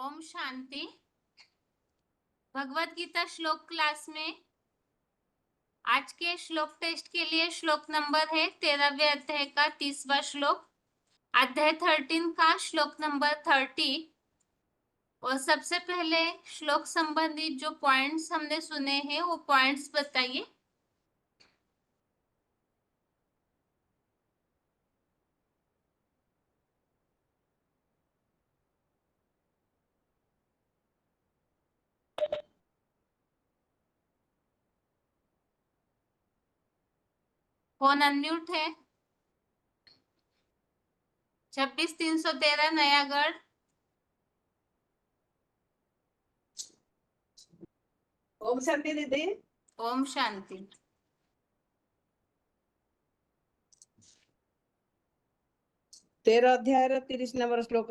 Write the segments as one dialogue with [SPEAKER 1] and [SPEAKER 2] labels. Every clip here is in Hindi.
[SPEAKER 1] ओम शांति। भगवत गीता श्लोक क्लास में आज के श्लोक टेस्ट के लिए श्लोक नंबर है 13वें अध्याय का 30वां श्लोक, अध्याय 13 का श्लोक नंबर 30। और सबसे पहले श्लोक संबंधित जो पॉइंट्स हमने सुने हैं वो पॉइंट्स बताइए। फोन अनम्यूट है। 26,313 नयागढ़।
[SPEAKER 2] ओम शांति दीदी।
[SPEAKER 1] ओम शांति।
[SPEAKER 2] तेरह अध्याय 30 नंबर श्लोक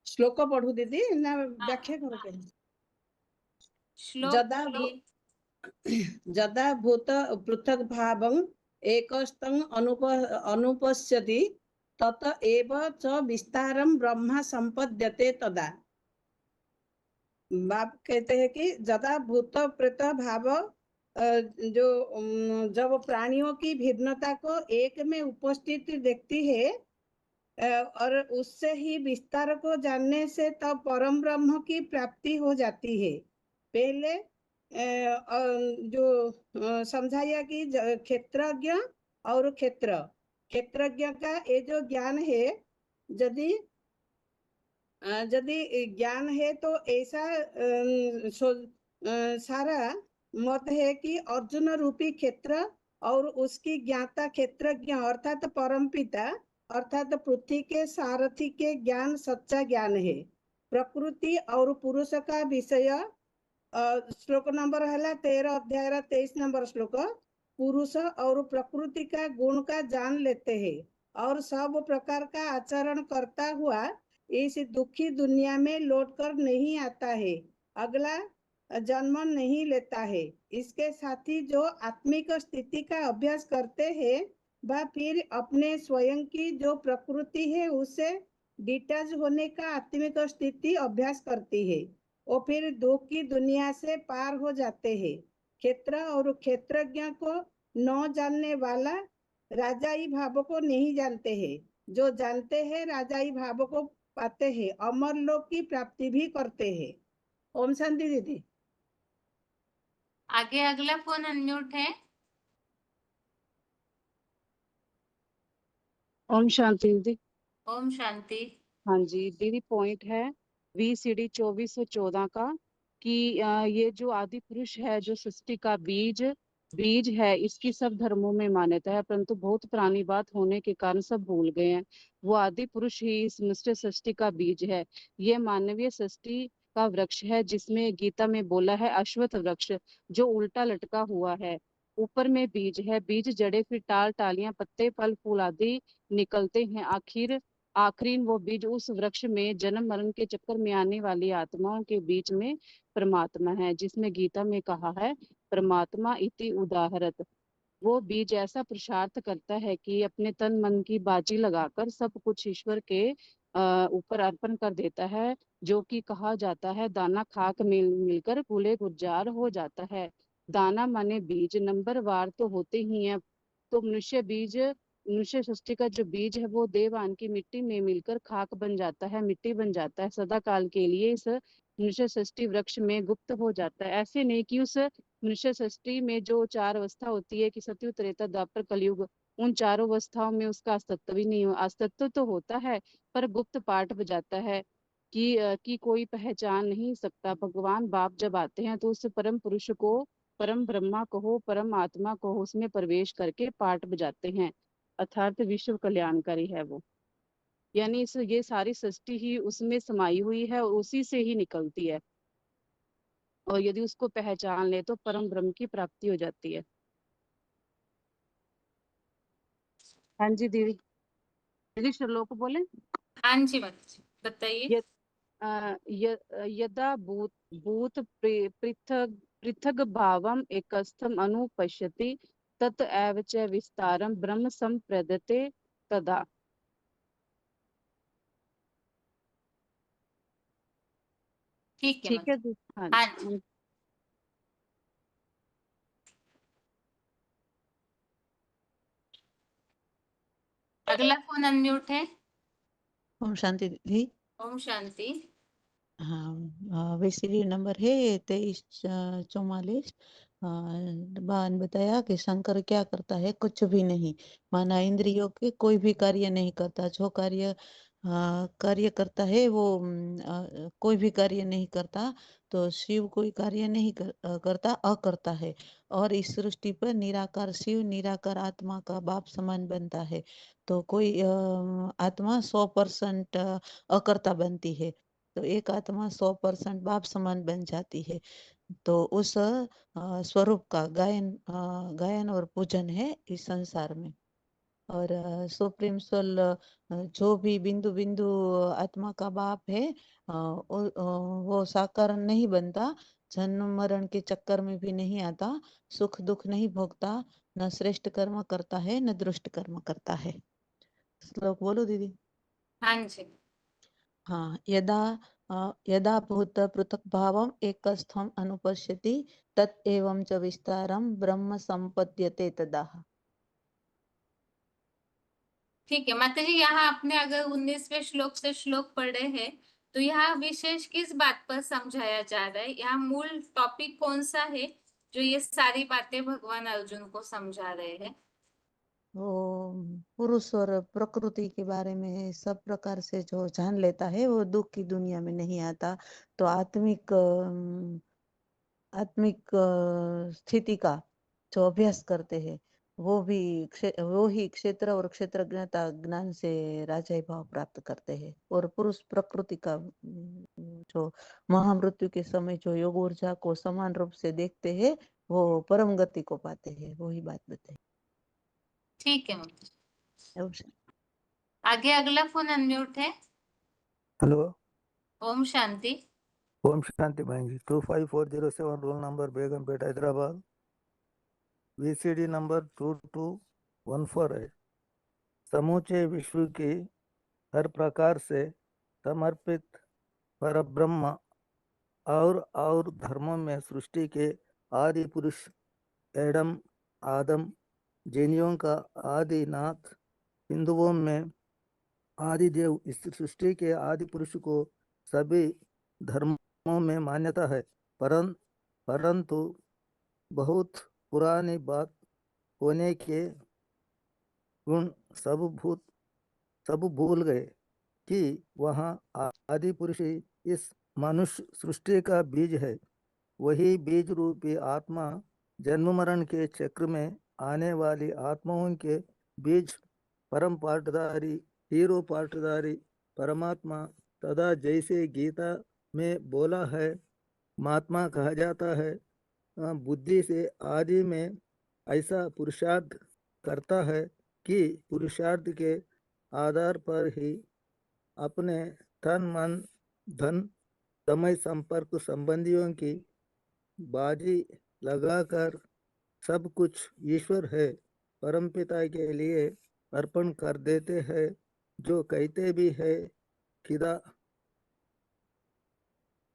[SPEAKER 2] श्लोक पढ़ू दीदी ना व्याख्या करो के
[SPEAKER 1] श्लोक
[SPEAKER 2] जदा भूत पृथक भावं एकस्थं अनुपश्यति तत एव च विस्तारम ब्रह्मा संपद्यते तदा। बाप कहते हैं कि जदा भूत प्रेत भाव जो जब प्राणियों की भिन्नता को एक में उपस्थित देखती है और उससे ही विस्तार को जानने से तब परम ब्रह्म की प्राप्ति हो जाती है। पहले जो समझाया कि क्षेत्रज्ञ और क्षेत्रज्ञ का ये जो ज्ञान है, यदि ज्ञान है तो ऐसा सारा मत है कि अर्जुन रूपी क्षेत्र और उसकी ज्ञाता क्षेत्रज्ञ अर्थात परमपिता अर्थात पृथ्वी के सारथी के ज्ञान सच्चा ज्ञान है। प्रकृति और पुरुष का विषय श्लोक नंबर है 13 अध्याय 23 नंबर श्लोक। पुरुष और प्रकृति का गुण का जान लेते हैं और सब प्रकार का आचरण करता हुआ इस दुखी दुनिया में लौटकर नहीं आता है, अगला जन्म नहीं लेता है। इसके साथ ही जो आत्मिक स्थिति का अभ्यास करते हैं वह फिर अपने स्वयं की जो प्रकृति है उससे डिटैच होने का आत्मिक स्थिति अभ्यास करती है और फिर दुख की दुनिया से पार हो जाते हैं। क्षेत्र और क्षेत्रज्ञ को न जानने वाला राजाई भाव को नहीं जानते हैं, जो जानते हैं राजाई भाव को पाते हैं, अमर लोक की प्राप्ति भी करते हैं। ओम शांति दीदी।
[SPEAKER 1] आगे अगला फोन अनम्यूट है।
[SPEAKER 3] ओम शांति दीदी।
[SPEAKER 1] ओम शांति।
[SPEAKER 3] हाँ जी दीदी, पॉइंट है VCD 2414 का कि ये जो आदि पुरुष है जो सृष्टि का बीज है, इसकी सब धर्मों में मान्यता है, परंतु बहुत पुरानी बात होने के कारण सब भूल गए हैं। वो आदि पुरुष ही इस मिश्र सृष्टि का बीज है। ये मानवीय सृष्टि का वृक्ष है जिसमें गीता में बोला है अश्वत्थ वृक्ष, जो उल्टा लटका हुआ है। ऊपर में बीज है, बीज जड़े फिर टाल टालियां पत्ते फल फूल आदि निकलते हैं। आखिरी वो बीज उस वृक्ष में जन्म मरण के चक्कर में आने वाली आत्माओं के बीच में परमात्मा है, जिसमें गीता में कहा है परमात्मा इति उदाहरत। वो बीज ऐसा पुरुषार्थ करता है कि अपने तन मन की बाजी लगाकर सब कुछ ईश्वर के ऊपर अर्पण कर देता है, जो कि कहा जाता है दाना खाक मिलकर कूले गुलजार हो जाता है। दाना माने बीज, नंबर वार तो होते ही हैं। तो मनुष्य सृष्टि का जो बीज है वो देवान की मिट्टी में मिलकर खाक बन जाता है, मिट्टी बन जाता है, सदा काल के लिए इस मनुष्य सृष्टि वृक्ष में गुप्त हो जाता है। ऐसे नहीं कि उस मनुष्य सृष्टि में जो चार अवस्था होती है कि सतयुग त्रेता द्वापर कलयुग, उन चारों अवस्थाओं में उसका अस्तित्व ही नहीं हो। अस्तित्व तो होता है पर गुप्त पाठ बजाता है कि कोई पहचान नहीं सकता। भगवान बाप जब आते हैं तो उस परम पुरुष को, परम ब्रह्मा कहो परम आत्मा कहो, उसमें प्रवेश करके पाठ बजाते हैं, अर्थात विश्व कल्याणकारी है वो। यानी ये सारी सृष्टि ही उसमें समाई हुई है और उसी से ही निकलती है, और यदि उसको पहचान ले तो परम ब्रह्म की प्राप्ति हो जाती है। हाँ जी दीदी। दीदी श्लोक बोले।
[SPEAKER 1] हाँ जी बताइए।
[SPEAKER 3] यदा भूत भूत पृथक पृथक भावम एकस्थम अनुपश्यति तत एव च विस्तारम ब्रह्म संप्रदते तदा।
[SPEAKER 1] ठीक है
[SPEAKER 3] ठीक है
[SPEAKER 1] मतलब।
[SPEAKER 3] हाँ
[SPEAKER 1] हाँ जी।
[SPEAKER 3] हम-
[SPEAKER 1] अगला फोन अनम्यूट है।
[SPEAKER 4] ओम शांति दीदी।
[SPEAKER 1] ओम शांति।
[SPEAKER 4] हाँ वीसीडी नंबर है 2344। बान बताया कि शंकर क्या करता है, कुछ भी नहीं। माना इंद्रियों के कोई भी कार्य नहीं करता, जो कार्य कार्य करता है वो कोई भी कार्य नहीं करता। तो शिव कोई कार्य नहीं करता, अकर्ता है। और इस सृष्टि पर निराकार शिव निराकार आत्मा का बाप समान बनता है। तो कोई आत्मा 100% अकर्ता बनती है, तो एक आत्मा 100% बाप समान बन जाती है। तो उस स्वरूप का गायन और पूजन है इस संसार में। और सुप्रीम सोल जो भी बिंदु बिंदु आत्मा का बाप है, वो साकार नहीं बनता, जन्म मरण के चक्कर में भी नहीं आता, सुख दुख नहीं भोगता, न श्रेष्ठ कर्म करता है न दुष्ट कर्म करता है। श्लोक बोलो दीदी।
[SPEAKER 1] हाँ जी।
[SPEAKER 4] हाँ, यदा भूत पृथक भावम एकस्थम अनुपश्यति तत् एवं च विस्तारम ब्रह्म संपद्यते तदा।
[SPEAKER 1] ठीक है माता जी, यहाँ आपने अगर 19वें श्लोक से श्लोक पढ़े हैं तो यहाँ विशेष किस बात पर समझाया जा रहा है? यहाँ मूल टॉपिक कौन सा है जो ये सारी बातें भगवान अर्जुन को समझा रहे हैं?
[SPEAKER 4] वो पुरुष और प्रकृति के बारे में सब प्रकार से जो जान लेता है वो दुख की दुनिया में नहीं आता। तो आत्मिक स्थिति का जो अभ्यास करते हैं वो ही क्षेत्र और क्षेत्रज्ञता ज्ञान से राजाई भाव प्राप्त करते हैं। और पुरुष प्रकृति का जो महामृत्यु के समय जो योग ऊर्जा को समान रूप से देखते हैं वो परम गति को पाते हैं। वही बात बताई।
[SPEAKER 1] ठीक है आगे अगला फोन अनम्यूट है।
[SPEAKER 5] हेलो।
[SPEAKER 1] ओम शांति।
[SPEAKER 5] ओम शांति बहन जी। 25407 roll number Begumpet Hyderabad. VCD number 2214 है। समूचे विश्व की हर प्रकार से समर्पित परब्रह्म और धर्मों में सृष्टि के आदि पुरुष एडम आदम, जैनियों का आदिनाथ, हिंदुओं में आदि देव, इस सृष्टि के आदि पुरुष को सभी धर्मों में मान्यता है। परंतु बहुत पुरानी बात होने के गुण सब भूल गए कि वहाँ आदि पुरुष ही इस मनुष्य सृष्टि का बीज है। वही बीज रूपी आत्मा जन्म मरण के चक्र में आने वाली आत्माओं के बीज परम पाटधारी हीरो पाटधारी परमात्मा तथा जैसे गीता में बोला है, महात्मा कहा जाता है, बुद्धि से आदि में ऐसा पुरुषार्थ करता है कि पुरुषार्थ के आधार पर ही अपने तन मन धन समय संपर्क संबंधियों की बाजी लगाकर सब कुछ ईश्वर है परमपिता के लिए अर्पण कर देते हैं। जो कहते भी है खिदा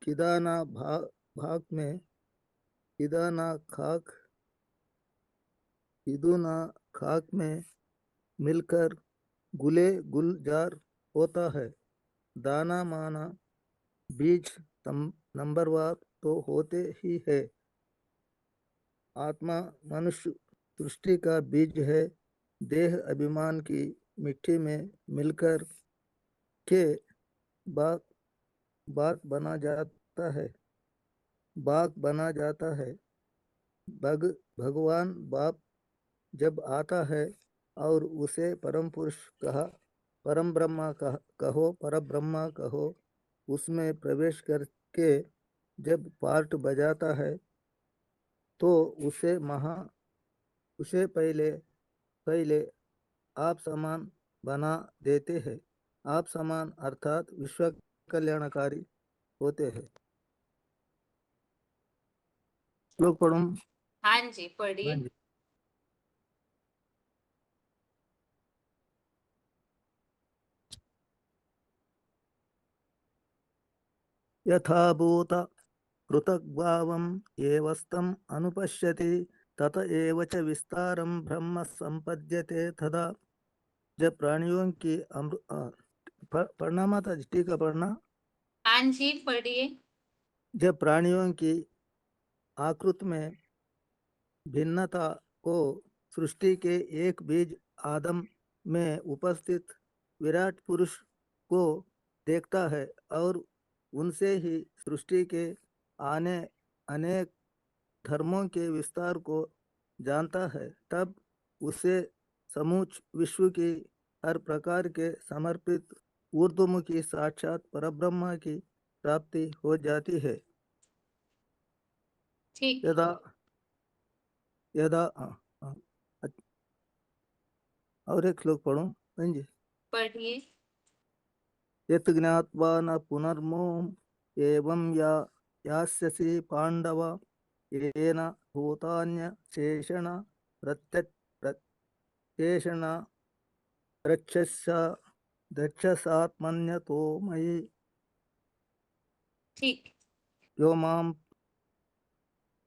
[SPEAKER 5] खिदाना भाग में खिदाना खाक खिदुना खाक में मिलकर गुले गुलजार होता है। दाना माना बीज नंबरवार तो होते ही है। आत्मा मनुष्य सृष्टि का बीज है। देह अभिमान की मिट्टी में मिलकर के बाग बाग बना जाता है। भगवान बाप जब आता है और उसे परम पुरुष परम ब्रह्मा कहो पर ब्रह्मा कहो, उसमें प्रवेश करके जब पार्ट बजाता है तो उसे पहले पहले आप समान बना देते हैं। आप समान अर्थात विश्व कल्याणकारी होते हैं। श्लोक पढ़ूं?
[SPEAKER 1] हाँ जी पढ़िए।
[SPEAKER 5] यथाभूत पृथग्भावम् एवस्तम् अनुपश्यति तत एव च विस्तारं ब्रह्म संपद्यते तदा। जब प्राणियों की पढ़ना माता जी, टीका पढ़ना।
[SPEAKER 1] हाँ जी पढ़िए।
[SPEAKER 5] जब प्राणियों की आकृति में भिन्नता को सृष्टि के एक बीज आदम में उपस्थित विराट पुरुष को देखता है और उनसे ही सृष्टि के आने अनेक धर्मों के विस्तार को जानता है, तब उसे समूच विश्व की हर प्रकार के समर्पित ऊर्ध्वमुखी साक्षात परब्रह्म की प्राप्ति हो जाती है।
[SPEAKER 1] ठीक।
[SPEAKER 5] यदा यदा और एक श्लोक पढ़ो बहन जी।
[SPEAKER 1] पढ़िए।
[SPEAKER 5] यत् ज्ञात्वा न पुनर्मोहम् एवं यास्यसि पांडव येन भूतान्य शेषण प्रत्यक्षेषण द्रक्षसात्मन्यतो मयि।
[SPEAKER 1] ठीक।
[SPEAKER 5] यो मां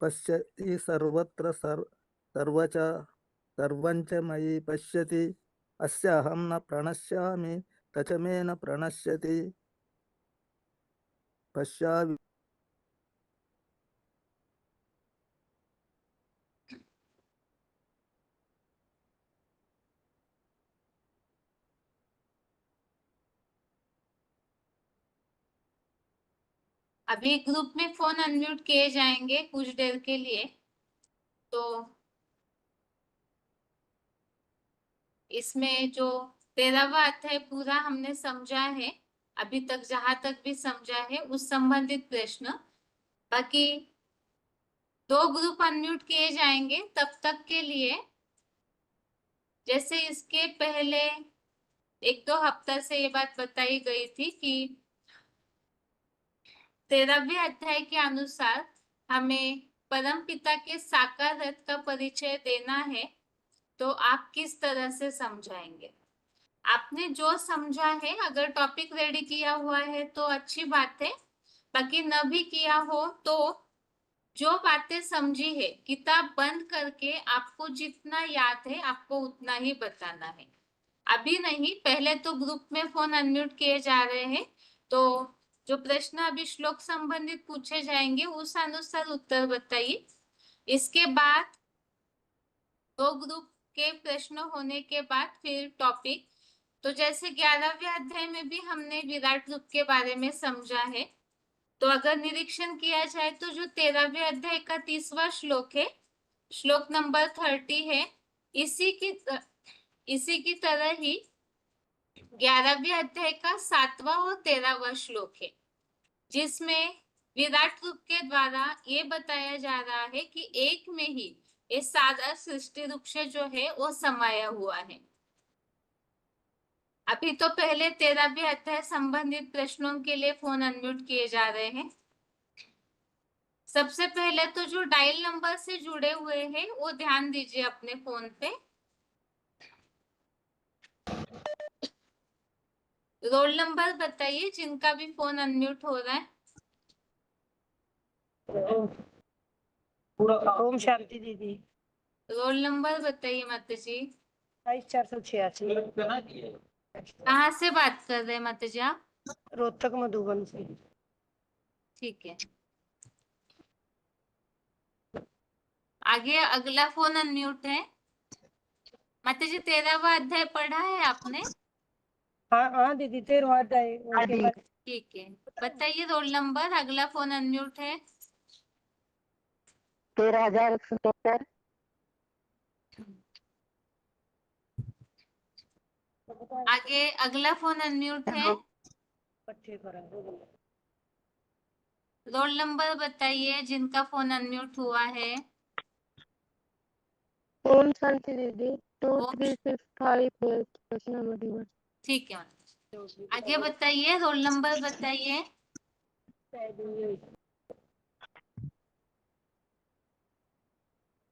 [SPEAKER 5] पश्यति सर्वत्र सर्वच सर्वञ्च मयि पश्यति अस्याहं न प्रणश्यामि तच मे न प्रणश्यति पश्यामि।
[SPEAKER 1] अभी ग्रुप में फोन अनम्यूट किए जाएंगे कुछ देर के लिए, तो इसमें जो 13वां अध्याय पूरा हमने समझा है, अभी तक जहां तक भी समझा है उस संबंधित प्रश्न। बाकी 2 ग्रुप अनम्यूट किए जाएंगे तब तक के लिए। जैसे इसके पहले 1-2 हफ्ता से ये बात बताई गई थी कि 13वें अध्याय के अनुसार हमें परम पिता के साकार रथ का परिचय देना है, तो आप किस तरह से समझाएंगे? आपने जो समझा है, अगर टॉपिक रेडी किया हुआ है तो अच्छी बात है, बाकी न भी किया हो तो जो बातें समझी है किताब बंद करके आपको जितना याद है आपको उतना ही बताना है। अभी नहीं, पहले तो ग्रुप में फोन अनम्यूट किए जा रहे हैं, तो जो प्रश्न अभी श्लोक संबंधित पूछे जाएंगे उस अनुसार उत्तर बताइए। इसके बाद 2 ग्रुप के प्रश्न होने के बाद फिर टॉपिक। तो जैसे 11वें अध्याय में भी हमने विराट रूप के बारे में समझा है, तो अगर निरीक्षण किया जाए तो जो 13वें अध्याय का 30वां श्लोक है, श्लोक नंबर 30 है, इसी की तरह ही 11वें अध्याय का 7वां और 13वां श्लोक है, जिसमें विराट रूप के द्वारा ये बताया जा रहा है कि एक में ही ये सारा सृष्टि वृक्ष जो है वो समाया हुआ है। अभी तो पहले 13वें अध्याय संबंधित प्रश्नों के लिए फोन अनम्यूट किए जा रहे हैं। सबसे पहले तो जो डायल नंबर से जुड़े हुए हैं वो ध्यान दीजिए अपने फोन पे। रोल नंबर बताइए जिनका भी फोन अनम्यूट हो रहा है।
[SPEAKER 6] ओम शांति दीदी।
[SPEAKER 1] रोल नंबर बताइए माता जी।
[SPEAKER 6] 22486।
[SPEAKER 1] कहाँ से बात कर रहे हैं माता जी आप?
[SPEAKER 6] रोहतक मधुबन से।
[SPEAKER 1] ठीक है, आगे अगला फोन अनम्यूट है। माता जी 13वां अध्याय पढ़ा है आपने?
[SPEAKER 6] हाँ हाँ दीदी 13वां अध्याय उनके बाद।
[SPEAKER 1] ठीक है, बताइए रोल नंबर। अगला फोन अनम्यूट है।
[SPEAKER 7] 13,170।
[SPEAKER 1] आगे अगला फोन अनम्यूट है। रोल नंबर बताइए जिनका फोन अनम्यूट हुआ है।
[SPEAKER 7] ओम शांति दीदी।
[SPEAKER 1] ओम
[SPEAKER 7] 2365 कृष्णा मधुबन।
[SPEAKER 1] ठीक है, आगे बताइए, रोल नंबर बताइए।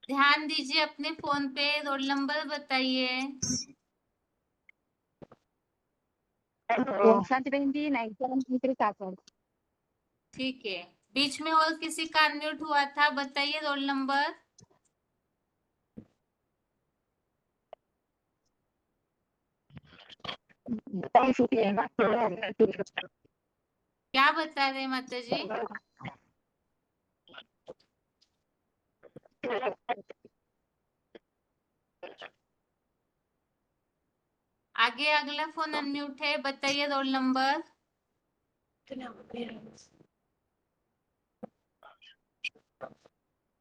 [SPEAKER 1] ध्यान दीजिए अपने फोन पे, रोल नंबर बताइए।
[SPEAKER 7] ओम शांति बहन जी 9733 सासठ।
[SPEAKER 1] ठीक है, बीच में और किसी का अनम्यूट हुआ था, बताइए रोल नंबर। क्या बता रहे माता जी? आगे अगला फोन अनम्यूट है, बताइए रोल नंबर।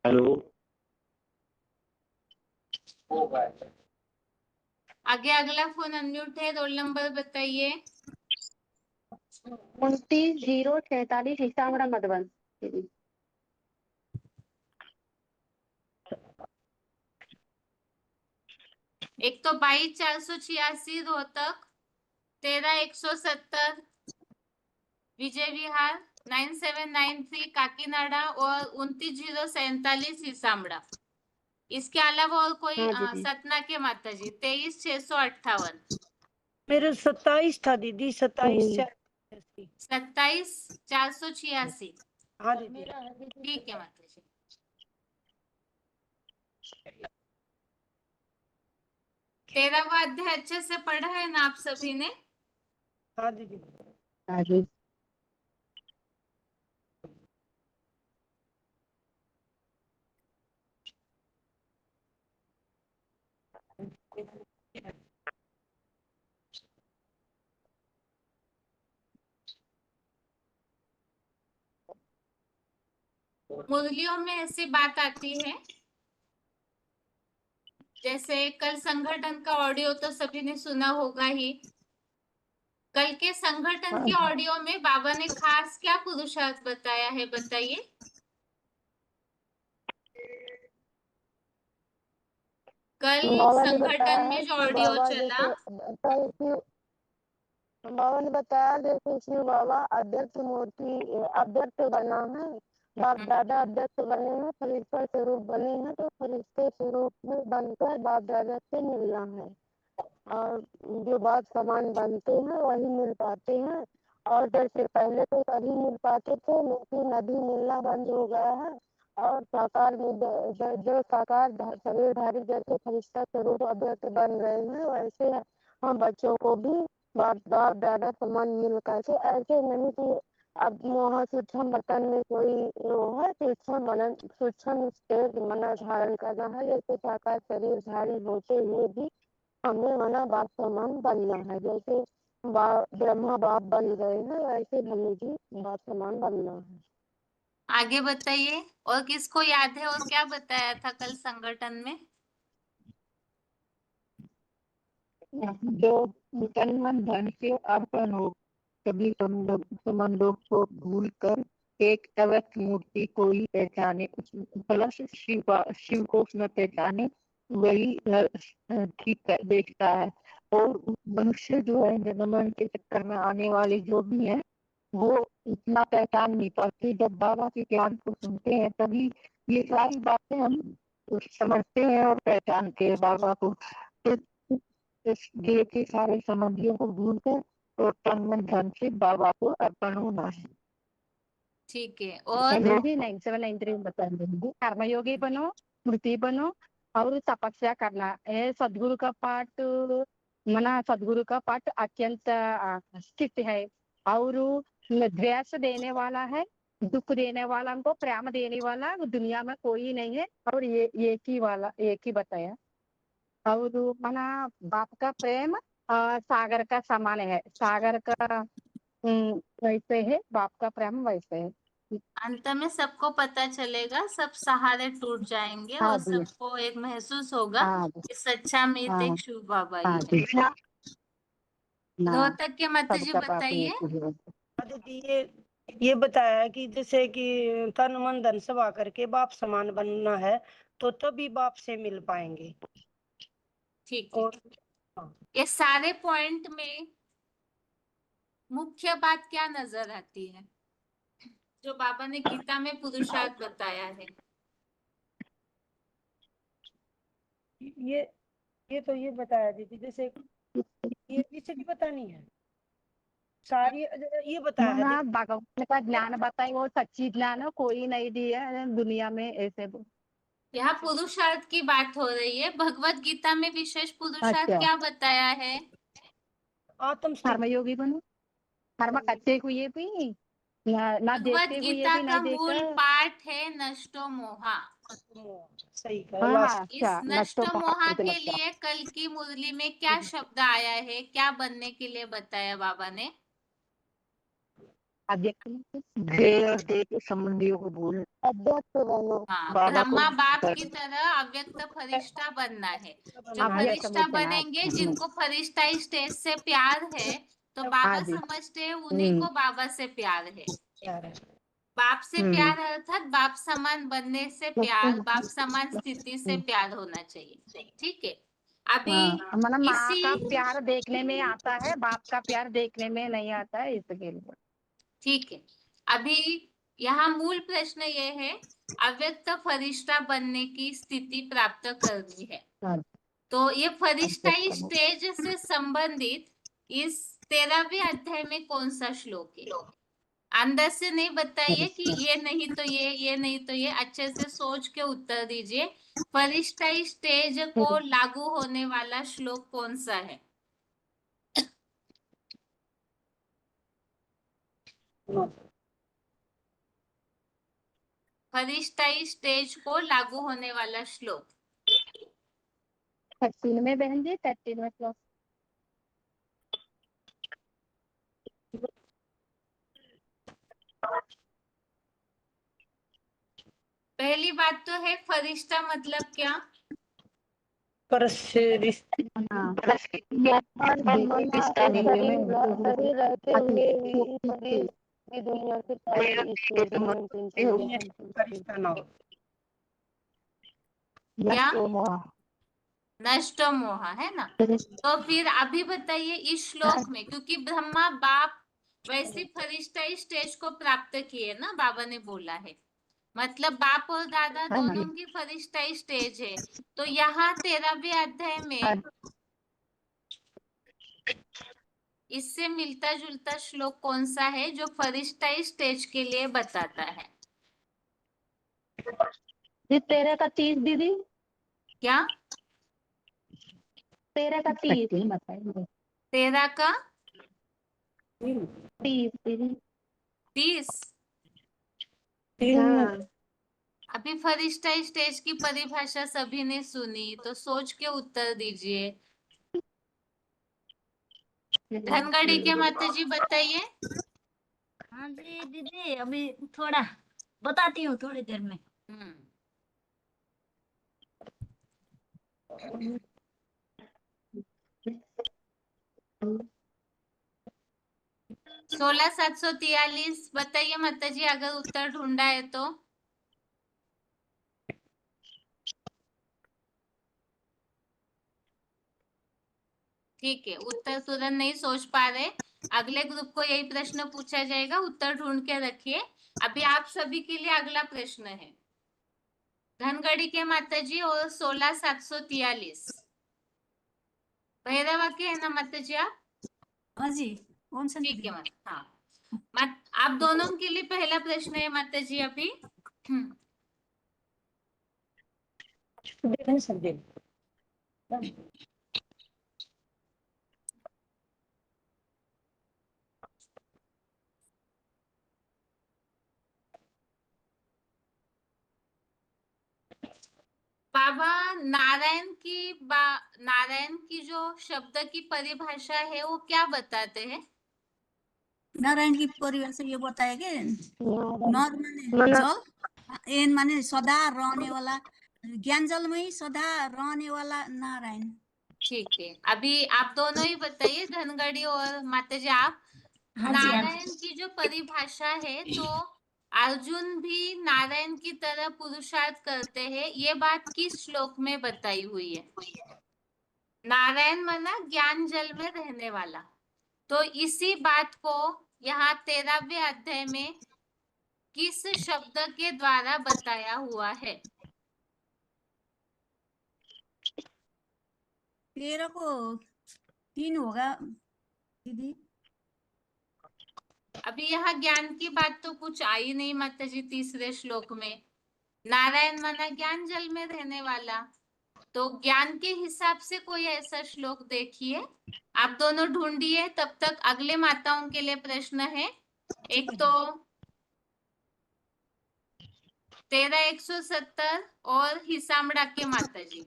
[SPEAKER 8] हेलो।
[SPEAKER 1] आगे अगला फोन अनम्यूट है, रोल नंबर बताइए।
[SPEAKER 7] 29-0-46 सीतामढ़ी मधुबन।
[SPEAKER 1] एक तो 22-486 रोहतक, 13-170 विजय विहार, 9793 काकीनाडा और 29-047 सीसामड़ा। इसके अलावा और कोई
[SPEAKER 7] हाँ दीदी।
[SPEAKER 1] सतना के माता जी 23-658,
[SPEAKER 6] मेरे 27 था दीदी, 27
[SPEAKER 1] 27-486।
[SPEAKER 6] हाँ दीदी।
[SPEAKER 1] ठीक है माता जी। तेरहवां अध्याय अच्छे से पढ़ा है ना आप सभी ने?
[SPEAKER 6] हाँ दीदी।
[SPEAKER 7] हाँ जी।
[SPEAKER 1] मुरलियों में ऐसी बात आती है, जैसे कल संगठन का ऑडियो तो सभी ने सुना होगा ही। कल के संगठन के ऑडियो में बाबा ने खास क्या पुरुषार्थ बताया है, बताइए। कल
[SPEAKER 7] बाबा ने बताया
[SPEAKER 1] संगठन
[SPEAKER 7] है
[SPEAKER 1] में जो
[SPEAKER 7] कि
[SPEAKER 1] ऑडियो
[SPEAKER 7] बाबा
[SPEAKER 1] चला,
[SPEAKER 7] जैसे कल की बाबा ने बताया जैसे शिव बाबा अध्यक्ष मूर्ति अध्यक्ष बना है, बाप दादा अध्यक्ष बने हैं, फरिश्ता स्वरूप बने हैं, तो फरिश्ते स्वरूप में बनकर बाप दादा से मिलना है। और जो बात समान बनते हैं वही मिल पाते हैं। और जैसे पहले तो सभी मिल पाते थे, लेकिन अभी मिलना बंद हो गया है। और साकार में जो साकार शरीरधारी जैसे फरिश्ता स्वरूप अध्यक्ष बन रहे हैं, वैसे हम बच्चों को भी बाप दादा समान मिल करके, ऐसे नहीं कि अब वहाँ सूक्ष्म बटन में कोई वो है, सूक्ष्म स्टेज मना धारण करना है, जैसे साकार शरीरधारी होते हुए भी हमें मना बाप समान बनना है। जैसे ब्रह्मा बाप बन गए हैं, वैसे हमें भी बाप समान बनना है।
[SPEAKER 1] आगे बताइए। और किसको याद है और क्या बताया था कल संगठन में?
[SPEAKER 7] जो तन मन धन के अर्पण हो, कभी संबंधों को भूल कर एक अवश्य मूर्ति को ही पहचाने, प्लस शिव को उसमें पहचाने, वही ठीक देखता है। और मनुष्य जो है जनमन के चक्कर में आने वाले जो भी है, वो इतना पहचान नहीं पाते। जब बाबा के ज्ञान को सुनते हैं तभी ये सारी बातें हम समझते हैं और पहचानते हैं बाबा को। तो इस देह के सारे संबंधियों को भूल कर और तन मन धन से बाबा को अर्पण होना है।
[SPEAKER 1] ठीक है। और
[SPEAKER 7] 9793 बता देंगे। कर्मयोगी बनो, स्मृति बनो और तपस्या करना। ये सदगुरु का पाठ मना सदगुरु का पाठ अत्यंत स्थित है और द्वेष देने वाला है, दुख देने वाला को प्रेम देने वाला दुनिया में कोई नहीं है। और ये एक ही बताया। और मना बाप का प्रेम सागर का समान है, सागर का वैसे है, बाप का प्रेम वैसे है।
[SPEAKER 1] अंत में सबको पता चलेगा, सब सहारे टूट जाएंगे
[SPEAKER 7] हाँ
[SPEAKER 1] और
[SPEAKER 7] जी।
[SPEAKER 1] सबको एक महसूस होगा
[SPEAKER 7] हाँ जी।
[SPEAKER 1] कि सच्चा मीत
[SPEAKER 7] हाँ
[SPEAKER 1] एक शिव बाबा ही
[SPEAKER 7] हाँ
[SPEAKER 1] है।
[SPEAKER 7] जी। ना
[SPEAKER 1] रोहतक के माता जी
[SPEAKER 7] सबका पाप
[SPEAKER 1] बताइए।
[SPEAKER 7] एक ही है।
[SPEAKER 6] हाँ दीदी, ये बताया है कि जैसे कि तन मन धन सब आकर के बाप समान बनना है, तो तभी बाप से मिल पाएंगे।
[SPEAKER 1] ठीक है।
[SPEAKER 6] और हाँ,
[SPEAKER 1] ये सारे पॉइंट में मुख्य बात क्या नजर आती है जो बाबा ने गीता में पुरुषार्थ बताया है?
[SPEAKER 6] ये तो ये बताया दीदी, जैसे ये पीछे की बतानी है। सारी ये बताया है
[SPEAKER 7] ना भगवान का ज्ञान बताए, वो सच्ची ज्ञान है, कोई नहीं दिया है दुनिया में ऐसे।
[SPEAKER 1] यहाँ पुरुषार्थ की बात हो रही है। भगवत गीता में विशेष पुरुषार्थ
[SPEAKER 7] अच्छा।
[SPEAKER 1] क्या बताया है?
[SPEAKER 6] आत्मस्थिति।
[SPEAKER 7] कर्मयोगी बनो, कर्म करते हुए भी ना
[SPEAKER 1] भगवत
[SPEAKER 7] देखते हुए
[SPEAKER 1] गीता
[SPEAKER 7] भी
[SPEAKER 1] का
[SPEAKER 7] नहीं
[SPEAKER 1] मूल
[SPEAKER 7] देखा।
[SPEAKER 1] पाठ है नष्टो मोहा।
[SPEAKER 6] सही कहा
[SPEAKER 7] हाँ
[SPEAKER 6] लास्ट।
[SPEAKER 7] हाँ,
[SPEAKER 1] इस
[SPEAKER 7] अच्छा,
[SPEAKER 1] नष्ट
[SPEAKER 7] नष्टो
[SPEAKER 1] मोहा
[SPEAKER 7] महापुरुष
[SPEAKER 1] के
[SPEAKER 7] नष्टो।
[SPEAKER 1] लिए कल की मुरली में क्या शब्द आया है, क्या बनने के लिए बताया बाबा ने?
[SPEAKER 7] अव्यक्त देह और देह के संबंधियों को भूल, अव्यक्त बनो।
[SPEAKER 1] हाँ,
[SPEAKER 7] बाबा को
[SPEAKER 1] ब्रह्मा बाप की तरह अव्यक्त फरिश्ता बनना है। जो
[SPEAKER 7] अव्यक्त
[SPEAKER 1] फरिश्ता
[SPEAKER 7] वचन आप।
[SPEAKER 1] बनेंगे, जिनको फरिश्ता स्टेज से प्यार है, तो बाबा
[SPEAKER 7] हाँ जी।
[SPEAKER 1] समझते हैं उन्हीं को बाबा से प्यार है।
[SPEAKER 6] प्यार है।
[SPEAKER 1] बाप से प्यार अर्थात बाप समान बनने से प्यार, बाप समान स्थिति से
[SPEAKER 7] हम्म।
[SPEAKER 1] प्यार होना चाहिए। ठीक है, अभी
[SPEAKER 7] मतलब माँ का
[SPEAKER 1] इसी
[SPEAKER 7] प्यार देखने में आता है, बाप का प्यार देखने में नहीं आता है, इसके लिए।
[SPEAKER 1] ठीक है, अभी यहाँ मूल प्रश्न ये है, अव्यक्त फरिश्ता बनने की स्थिति प्राप्त करनी है।
[SPEAKER 7] हाँ।
[SPEAKER 1] तो ये फरिश्ता
[SPEAKER 7] अव्यक्त
[SPEAKER 1] स्टेज से संबंधित इस 13वें अध्याय में कौन सा श्लोक है? अंदर से नहीं बताइए कि ये नहीं तो ये नहीं तो ये, अच्छे से सोच के उत्तर दीजिए। फरिश्ता स्टेज को लागू होने वाला श्लोक कौन सा है? फरिश्ता स्टेज को लागू होने वाला श्लोक
[SPEAKER 7] 13 में बहन जी, 13 में क्लास।
[SPEAKER 1] पहली बात तो है, फरिश्ता मतलब क्या?
[SPEAKER 6] पर से
[SPEAKER 7] शरीर रहते हुए भी शरीर की दुनिया से
[SPEAKER 6] फरिश्ता ना हो।
[SPEAKER 1] क्या? नष्ट मोह है ना। तो फिर अभी बताइए इस श्लोक में, क्योंकि ब्रह्मा बाप वैसे फरिश्ता स्टेज को प्राप्त किए ना, बाबा ने बोला है, मतलब बाप और दादा दोनों की फरिश्ता स्टेज है। तो यहाँ 13वें अध्याय में इससे मिलता जुलता श्लोक कौन सा है जो फरिश्ता स्टेज के लिए बताता है?
[SPEAKER 7] जी 13 का 30 दीदी,
[SPEAKER 1] क्या?
[SPEAKER 7] 13 का 30 बताइए।
[SPEAKER 1] 13 का
[SPEAKER 7] 30 दीदी।
[SPEAKER 1] 30।
[SPEAKER 7] हाँ।
[SPEAKER 1] अभी फरिश्ता स्टेज की परिभाषा सभी ने सुनी, तो सोच के उत्तर दीजिए। धनगढ़ी के माता जी बताइए।
[SPEAKER 8] हाँ जी दीदी, अभी थोड़ा बताती हूँ थोड़ी देर में।
[SPEAKER 1] 16743 बताइए माता जी, अगर उत्तर ढूंढा है तो। ठीक है, उत्तर तुरंत नहीं सोच पा रहे, अगले ग्रुप को यही प्रश्न पूछा जाएगा, उत्तर ढूंढ के रखिए। अभी आप सभी के लिए अगला प्रश्न है धनगढ़ी के माता जी और 16743 पहला वाक्य है ना माता जी आप?
[SPEAKER 8] हाँ जी, कौन सा
[SPEAKER 1] ठीक है माता। हाँ, आप दोनों के लिए पहला प्रश्न है माता जी अभी। बाबा नारायण की जो शब्द की परिभाषा है वो क्या बताते हैं?
[SPEAKER 8] नारायण की परिभाषा ये बताया कि नर माने जल, एन माने सदा रहने वाला, ज्ञान जल में ही सदा रहने वाला नारायण।
[SPEAKER 1] ठीक है, अभी आप दोनों ही बताइए, धनगढ़ी और माताजी आप।
[SPEAKER 8] हाँ जी, हाँ जी।
[SPEAKER 1] नारायण की जो परिभाषा है, तो अर्जुन भी नारायण की तरह पुरुषार्थ करते हैं, ये बात किस श्लोक में बताई हुई है? नारायण माना ज्ञान जल में रहने वाला। तो इसी बात को यहाँ 13वें अध्याय में किस शब्द के द्वारा बताया हुआ है?
[SPEAKER 8] 13 को 3 होगा दीदी।
[SPEAKER 1] अभी यहाँ ज्ञान की बात तो कुछ आई नहीं माता जी तीसरे श्लोक में। नारायण माना ज्ञान जल में रहने वाला, तो ज्ञान के हिसाब से कोई ऐसा श्लोक देखिए। आप दोनों ढूंढिए, तब तक अगले माताओं के लिए प्रश्न है। एक तो 13-170 और हिसामड़ा के माता जी।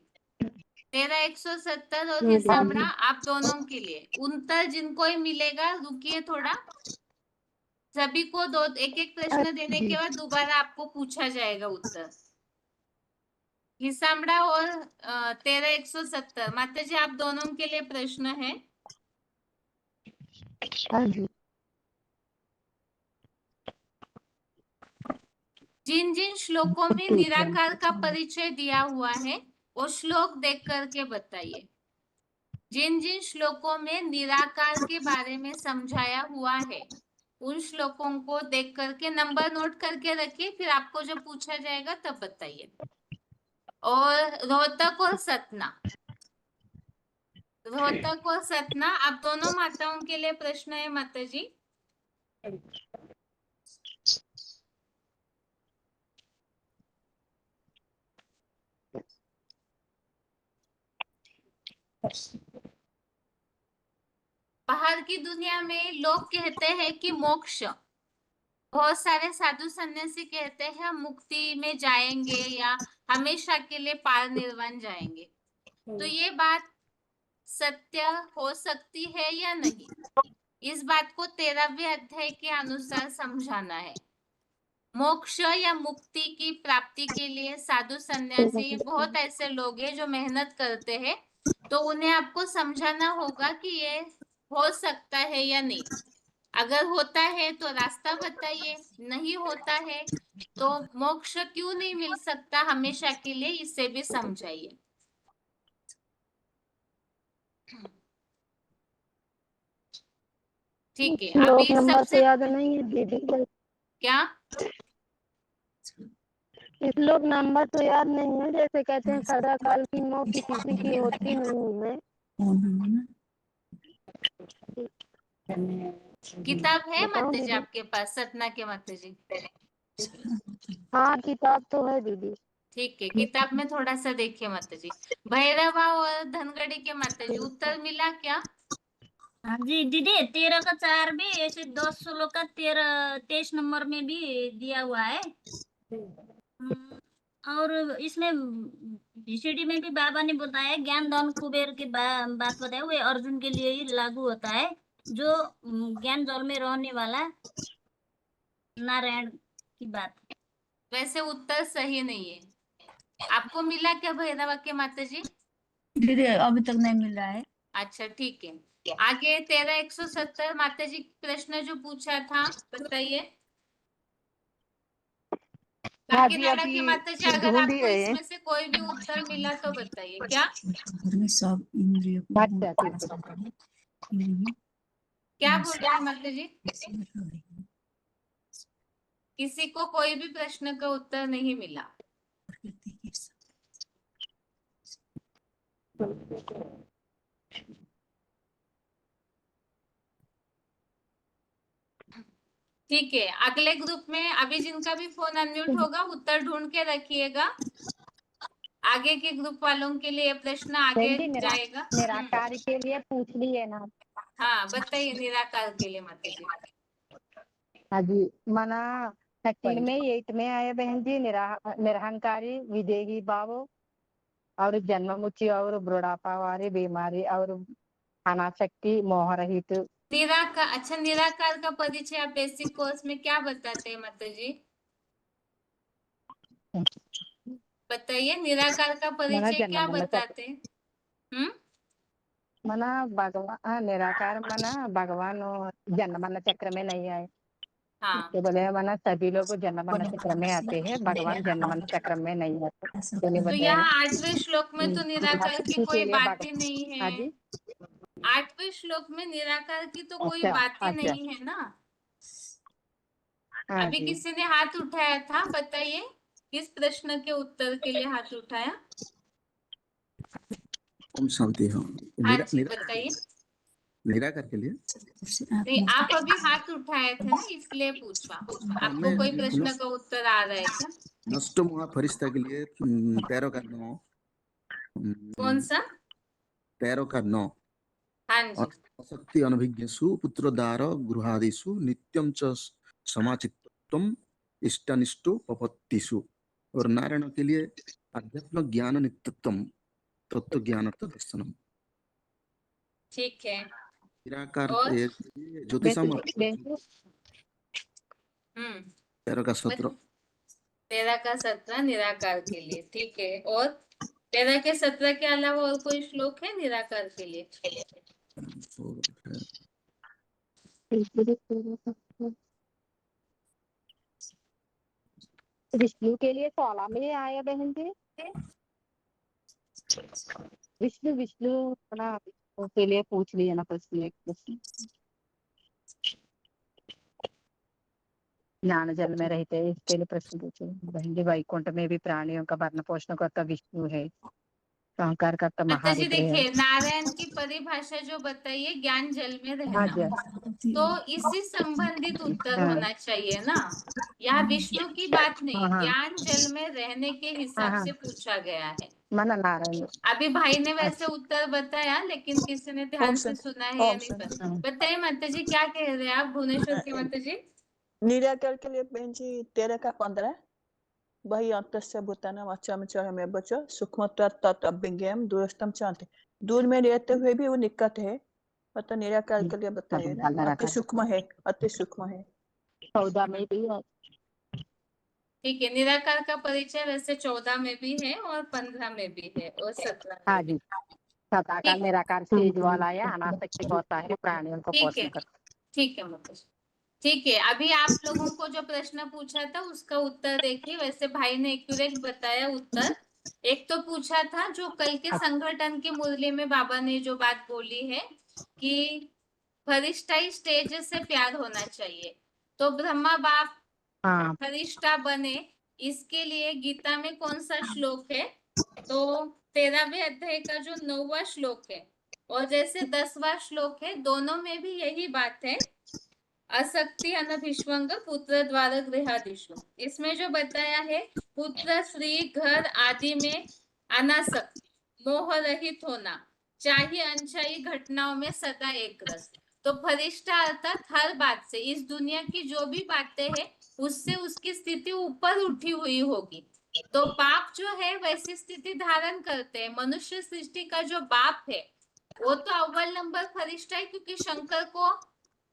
[SPEAKER 1] 13-170 और हिसामड़ा आप दोनों के लिए उत्तर जिनको ही मिलेगा, रुकिए थोड़ा, सभी को दो एक एक प्रश्न देने के बाद दोबारा आपको पूछा जाएगा उत्तर। हिसामड़ा और 13-170 माता जी आप दोनों के लिए प्रश्न है। जिन जिन श्लोकों में निराकार का परिचय दिया हुआ है वो श्लोक देख करके बताइए। जिन जिन श्लोकों में निराकार के बारे में समझाया हुआ है उन श्लोकों को देख करके नंबर नोट करके रखिए, फिर आपको जब पूछा जाएगा तब बताइए। और रोहतक और सतना, रोहतक और सतना आप दोनों माताओं के लिए प्रश्न है माता जी। बाहर की दुनिया में लोग कहते हैं कि मोक्ष, बहुत सारे साधु सन्यासी कहते हैं मुक्ति में जाएंगे या हमेशा के लिए पार निर्वाण जाएंगे। तो ये बात सत्य हो सकती है या नहीं, इस बात को 13वें अध्याय के अनुसार समझाना है। मोक्ष या मुक्ति की प्राप्ति के लिए साधु सन्यासी बहुत ऐसे लोग हैं जो मेहनत करते हैं, तो उन्हें आपको समझाना होगा कि ये हो सकता है या नहीं। अगर होता है तो रास्ता बताइए, नहीं होता है तो मोक्ष क्यों नहीं मिल सकता हमेशा के लिए, इसे भी समझाइए। ठीक है,
[SPEAKER 7] श्लोक
[SPEAKER 1] अभी
[SPEAKER 7] नंबर तो
[SPEAKER 1] सबसे
[SPEAKER 7] याद नहीं है दीदी।
[SPEAKER 1] क्या
[SPEAKER 7] श्लोक नंबर तो याद नहीं है, जैसे कहते हैं सदा काल की मौत किसी की होती नहीं है।
[SPEAKER 1] किताब है
[SPEAKER 7] बताओ
[SPEAKER 1] माता जी
[SPEAKER 7] दीदी।
[SPEAKER 1] आपके पास, सतना के माता जी?
[SPEAKER 7] हाँ किताब तो है दीदी।
[SPEAKER 1] ठीक है, किताब में थोड़ा सा देखिए माता जी। भैरवा और धनगढ़ी के माता जी उत्तर मिला क्या?
[SPEAKER 8] हाँ जी दीदी, 13 का 4 भी ऐसे 10 16 का 23 नंबर में भी दिया हुआ है। और इसमें VCD में भी बाबा ने बताया ज्ञान दान कुबेर की बात बताया, वो अर्जुन के लिए ही लागू होता है, जो ज्ञान जल में रहने वाला नारायण की बात।
[SPEAKER 1] वैसे उत्तर सही नहीं है। आपको मिला क्या भैरवा के माता जी?
[SPEAKER 8] दीदी अभी तक नहीं मिल रहा है।
[SPEAKER 1] अच्छा ठीक है, आगे 13-170 माता जी प्रश्न जो पूछा था बताइए।
[SPEAKER 7] हाँ जी
[SPEAKER 1] काकीनाडा की
[SPEAKER 7] अभी
[SPEAKER 1] माता जी अगर
[SPEAKER 7] ढूंढ ही
[SPEAKER 1] आपको
[SPEAKER 7] रहे हैं।
[SPEAKER 1] इसमें से कोई भी उत्तर मिला तो बताइए। क्या
[SPEAKER 8] सब इंद्रियों को
[SPEAKER 7] अच्छा ठीक है।
[SPEAKER 1] क्या बोल रहे हैं माता जी? किसी को कोई भी प्रश्न का उत्तर नहीं मिला। ठीक है, अगले ग्रुप में अभी जिनका भी फोन अनम्यूट होगा उत्तर ढूंढ के रखिएगा। आगे के ग्रुप वालों के लिए प्रश्न आगे जाएगा।
[SPEAKER 7] निराकार के लिए पूछ लिए ना।
[SPEAKER 1] हाँ बताइए, निराकार के लिए माता जी।
[SPEAKER 7] हाँ जी मना 13 में 8 में आए बहन जी, निरहंकारी विदेही भाव और जन्म मुक्ति और बुढ़ापा वाली बीमारी और अनाशक्ति मोह रहित।
[SPEAKER 1] निराकार, अच्छा निराकार का परिचय आप बेसिक कोर्स में क्या बताते हैं माता जी? बताइए, निराकार का परिचय
[SPEAKER 7] जन्म
[SPEAKER 1] क्या
[SPEAKER 7] मरण
[SPEAKER 1] बताते हैं?
[SPEAKER 7] मना भगवान निराकार मना भगवान जन्म मरण चक्र में नहीं आए।
[SPEAKER 1] हाँ
[SPEAKER 7] तो बोले मना सभी लोग जन्म मरण चक्र में आते हैं, भगवान जन्म मरण चक्र में नहीं आते।
[SPEAKER 1] तो यहाँ 8वें श्लोक में तो निराकार की कोई बात ही नहीं
[SPEAKER 7] हाँ
[SPEAKER 1] है।
[SPEAKER 7] जी
[SPEAKER 1] 8वें श्लोक में निराकार की तो कोई
[SPEAKER 7] अच्छा
[SPEAKER 1] बात ही
[SPEAKER 7] अच्छा
[SPEAKER 1] नहीं है ना।
[SPEAKER 7] हाँ
[SPEAKER 1] अभी
[SPEAKER 7] जी
[SPEAKER 1] किसी ने हाथ उठाया था, बताइए किस प्रश्न के उत्तर के लिए हाथ उठाया?
[SPEAKER 9] ओम शांति। हाँ
[SPEAKER 1] हाँ जी बताइए।
[SPEAKER 9] निराकार के लिए
[SPEAKER 1] नहीं, आप अभी हाथ उठाए थे ना, इसलिए पूछा। आपको कोई प्रश्न का उत्तर आ रहा है क्या?
[SPEAKER 9] नष्ट महा फरिश्ता के लिए 13 का 9
[SPEAKER 1] कौन सा?
[SPEAKER 9] 13 का 9
[SPEAKER 1] हाँ जी,
[SPEAKER 9] असक्ति अनभिज्ञसु पुत्रदार गृहादिषु नित्यं च समाचित्तम इष्टनिष्टो पपत्तिषु। और नारायण के लिए अध्यात्म ज्ञान नित्यत्वम तत्व ज्ञान दर्शनम।
[SPEAKER 1] ठीक है।
[SPEAKER 9] निराकार
[SPEAKER 1] और
[SPEAKER 9] ज्योतिषम
[SPEAKER 8] बेंचू
[SPEAKER 9] 13 का 17
[SPEAKER 1] 13 का 17 निराकार के लिए, ठीक है। और 13 के 17 के अलावा और कोई श्लोक है निराकार के लिए?
[SPEAKER 7] विष्णु के लिए 16 में आया बहन जी। विष्णु विष्णु थोड़ा विष्णु के लिए पूछ लिया ना प्रश्न, एक प्रश्न। ज्ञान जल में रहते हैं, इसके लिए प्रश्न पूछो बहन जी। वैकुंठ में भी प्राणियों का भरण पोषण करता विष्णु है, संहार करता
[SPEAKER 1] माता जी
[SPEAKER 7] महारुद्र है।
[SPEAKER 1] देखिए, नारायण की परिभाषा जो बताइए, ज्ञान जल में
[SPEAKER 7] हाँ
[SPEAKER 1] रहना,
[SPEAKER 7] जी।
[SPEAKER 1] तो इसी संबंधित उत्तर
[SPEAKER 7] हाँ।
[SPEAKER 1] होना चाहिए ना। यहाँ विष्णु की बात नहीं,
[SPEAKER 7] हाँ, हाँ।
[SPEAKER 1] ज्ञान जल में रहने के हिसाब
[SPEAKER 7] हाँ।
[SPEAKER 1] से पूछा गया है।
[SPEAKER 7] मन नारायण।
[SPEAKER 1] अभी भाई ने वैसे
[SPEAKER 7] अच्छा।
[SPEAKER 1] उत्तर बताया, लेकिन किसी ने ध्यान से सुना है या नहीं पता। बताइए माता जी, क्या कह रहे हैं आप, भुवनेश्वर की माता जी?
[SPEAKER 4] निराकार के लिए बहन जी 13 का 15 वही अंतस्य भूतानाम अचम में बच सूक्ष्म तत्अभिज्ञान दूरस्थम चांति। दूर में रहते हुए भी वो निकट है, मतलब निराकार के लिए बताइए ना, अति सूक्ष्म है, अति सूक्ष्म है।
[SPEAKER 7] 14 में भी है।
[SPEAKER 1] ठीक है, निराकार का परिचय वैसे 14 में भी है और 15 में भी है और 17 में
[SPEAKER 7] हाँ
[SPEAKER 1] भी।
[SPEAKER 7] जी। सदाकार
[SPEAKER 1] ठीक।
[SPEAKER 7] निराकार सेज वाला है, अनासक्ति होता है, प्राणियों को
[SPEAKER 1] ठीक
[SPEAKER 7] पोषण
[SPEAKER 1] है,
[SPEAKER 7] करता
[SPEAKER 1] ठीक है माता जी। ठीक है, अभी आप लोगों को जो प्रश्न पूछा था उसका उत्तर देखिए। वैसे भाई ने एक्यूरेट बताया उत्तर। एक तो पूछा था जो कल के संगठन की मुरली में बाबा ने जो बात बोली है कि फरिश्ताई स्टेज से प्यार होना चाहिए, तो ब्रह्मा बाप
[SPEAKER 7] हाँ।
[SPEAKER 1] फरिश्ता बने, इसके लिए गीता में कौन सा श्लोक है? तो 13वें अध्याय का जो 9वां श्लोक है और जैसे 10वां श्लोक है, दोनों में भी यही बात है, असक्ति अनभिष्वंग पुत्र द्वार गृहादिषु। इसमें जो बताया है, पुत्र स्त्री घर आदि में अनासक्त, मोह रहित होना, चाहे अनचाही घटनाओं में सदा एक रस। तो फरिश्ता अर्थात हर बात से, इस दुनिया की जो भी बातें हैं उससे उसकी स्थिति ऊपर उठी हुई होगी। तो बाप जो है वैसी स्थिति धारण करते हैं। मनुष्य सृष्टि का जो बाप है वो तो अव्वल नंबर फरिश्ता है, क्योंकि शंकर को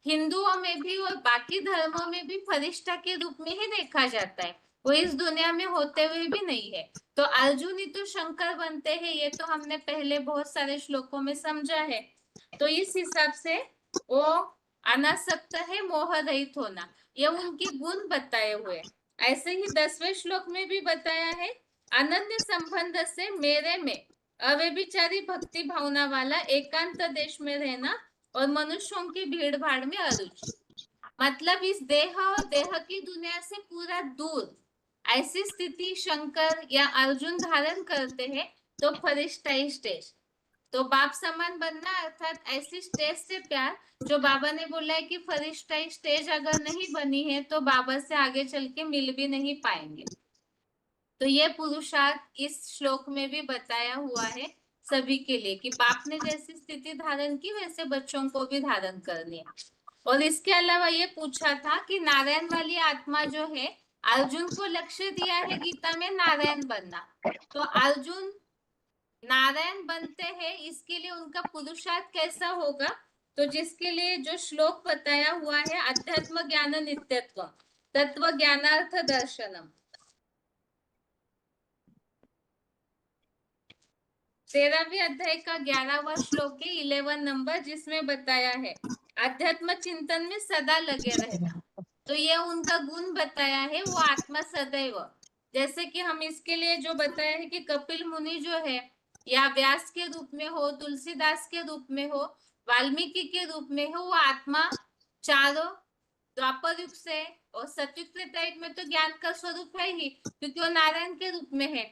[SPEAKER 1] हिंदुओं में भी और बाकी धर्मों में भी फरिश्ता के रूप में ही देखा जाता है, वो इस दुनिया में होते हुए भी नहीं है। तो अर्जुन ही तो शंकर बनते हैं, ये तो हमने पहले बहुत सारे श्लोकों में समझा है। तो इस हिसाब से वो अनासक्त है, मोह रहित होना, ये उनके गुण बताए हुए। ऐसे ही 10वें श्लोक में भी बताया है, अनन्य संबंध से मेरे में अव्यभिचारी भक्ति भावना वाला एकांत देश में रहना और मनुष्यों की भीड़ भाड़ में अरुचि। मतलब इस देह और देह की दुनिया से पूरा दूर, ऐसी स्थिति शंकर या अर्जुन धारण करते हैं। तो फरिश्ताई स्टेज, तो बाप समान बनना अर्थात ऐसी स्टेज से प्यार, जो बाबा ने बोला है कि फरिश्ताई स्टेज अगर नहीं बनी है तो बाबा से आगे चल के मिल भी नहीं पाएंगे। तो ये पुरुषार्थ इस श्लोक में भी बताया हुआ है सभी के लिए, कि बाप ने जैसी स्थिति धारण की वैसे बच्चों को भी धारण करनी है। और इसके अलावा ये पूछा था कि नारायण वाली आत्मा जो है, अर्जुन को लक्ष्य दिया है गीता में नारायण बनना, तो अर्जुन नारायण बनते हैं, इसके लिए उनका पुरुषार्थ कैसा होगा? तो जिसके लिए जो श्लोक बताया हुआ है, अध्यात्म ज्ञान नित्यत्व तत्व ज्ञानार्थ दर्शनम, 13वें अध्याय का 11वां श्लोक है, 11 नंबर, जिसमें बताया है अध्यात्म चिंतन में सदा लगे रहना। तो ये उनका गुण बताया है, वो आत्मा सदैव, जैसे कि हम इसके लिए जो बताया है कि कपिल मुनि जो है, या व्यास के रूप में हो, तुलसीदास के रूप में हो, वाल्मीकि के रूप में हो, वो आत्मा चारों द्वापर युग से और सतयुग त्रेता युग में तो ज्ञान का स्वरूप है ही, क्योंकि वो नारायण के रूप में है।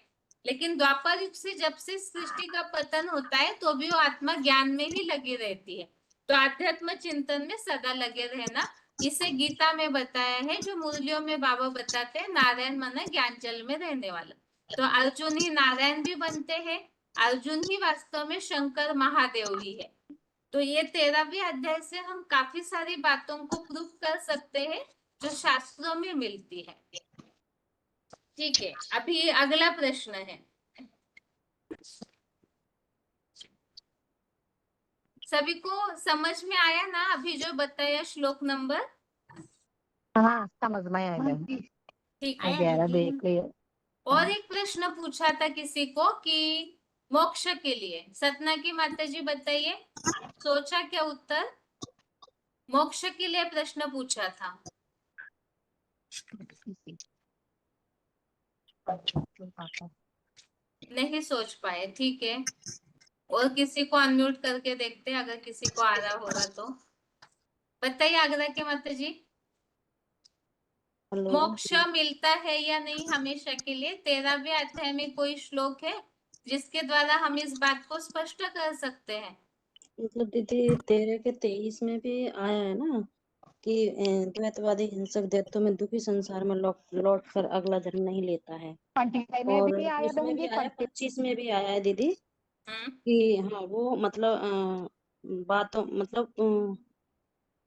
[SPEAKER 1] लेकिन द्वापर युग से जब से सृष्टि का पतन होता है तो भी वो आत्मा ज्ञान में ही लगी रहती है। तो आध्यात्म चिंतन में सदा लगे रहना, इसे गीता में बताया है। जो मूल्यों में बाबा बताते हैं, नारायण माना ज्ञान जल में रहने वाला। तो अर्जुन ही नारायण भी बनते हैं, अर्जुन ही वास्तव में शंकर महादेव ही है। तो ये 13वीं अध्याय से हम काफी सारी बातों को प्रूव कर सकते हैं जो शास्त्रों में मिलती है। ठीक है, अभी अगला प्रश्न है। सभी को समझ में आया ना अभी जो बताया श्लोक नंबर?
[SPEAKER 7] हाँ समझ में आ गया।
[SPEAKER 1] ठीक
[SPEAKER 7] आ गया
[SPEAKER 1] है।
[SPEAKER 7] देख लिया।
[SPEAKER 1] और एक प्रश्न पूछा था किसी को कि मोक्ष के लिए, सतना की माता जी बताइए, सोचा क्या उत्तर? मोक्ष के लिए प्रश्न पूछा था, नहीं सोच पाए। ठीक है, और किसी को अनम्यूट करके देखते हैं, अगर किसी को आ रहा होगा तो बताइए। आगरा के माता जी,
[SPEAKER 3] हेलो।
[SPEAKER 1] मोक्ष मिलता है या नहीं हमेशा के लिए? 13वें अध्याय में कोई श्लोक है जिसके द्वारा हम इस बात को स्पष्ट कर सकते हैं?
[SPEAKER 10] मतलब दीदी 13 के 23 में भी आया है ना कि द्वैतवादी हिंसक दैत्यों में दुखी संसार में लौट कर अगला जन्म नहीं लेता है।
[SPEAKER 7] 25 में
[SPEAKER 10] और
[SPEAKER 7] भी आया
[SPEAKER 10] इसमें
[SPEAKER 7] बहन
[SPEAKER 10] भी
[SPEAKER 7] जी,
[SPEAKER 10] आया 25 में भी आया है दीदी कि हाँ वो मतलब बातों मतलब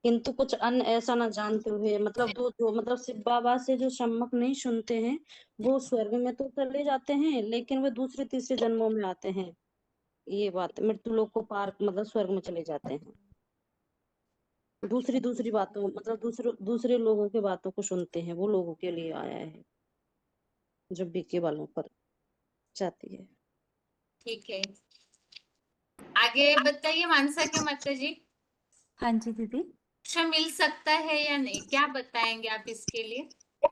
[SPEAKER 10] किंतु कुछ अन्य ऐसा न जानते हुए मतलब दो जो मतलब शिव बाबा से जो सम्मक नहीं सुनते हैं वो स्वर्ग में तो चले जाते हैं, लेकिन वो दूसरे तीसरे जन्मों में आते हैं। ये बात मृत्यु लोक को पार मतलब स्वर्ग में चले जाते हैं। दूसरी दूसरी बातों मतलब दूसरे दूसरे लोगों की बातों को सुनते हैं, वो लोगों के लिए आया है जो बीके वालों पर जाती है।
[SPEAKER 1] ठीक है, आगे बताइए मानसा के माता जी।
[SPEAKER 11] हाँ जी दीदी।
[SPEAKER 1] मोक्ष मिल सकता है या नहीं, क्या बताएंगे आप इसके लिए?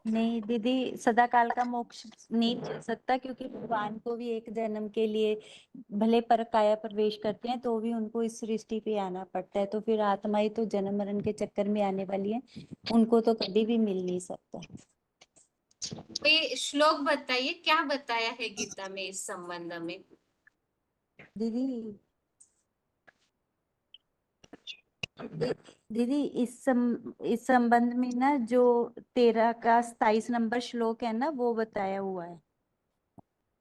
[SPEAKER 11] नहीं दीदी, सदा काल का मोक्ष नहीं मिल सकता, क्योंकि भगवान को भी एक जन्म के लिए भले पर काया प्रवेश करते हैं तो भी उनको इस सृष्टि पे आना पड़ता है। तो फिर आत्माएं तो जन्म मरण के चक्कर में आने वाली है, उनको तो कभी भी मिल नहीं सकता।
[SPEAKER 1] कोई श्लोक बताइए, क्या बताया है गीता में इस संबंध में?
[SPEAKER 11] दीदी दीदी इस संबंध में ना जो 13 का 27 नंबर श्लोक है ना, वो बताया हुआ है।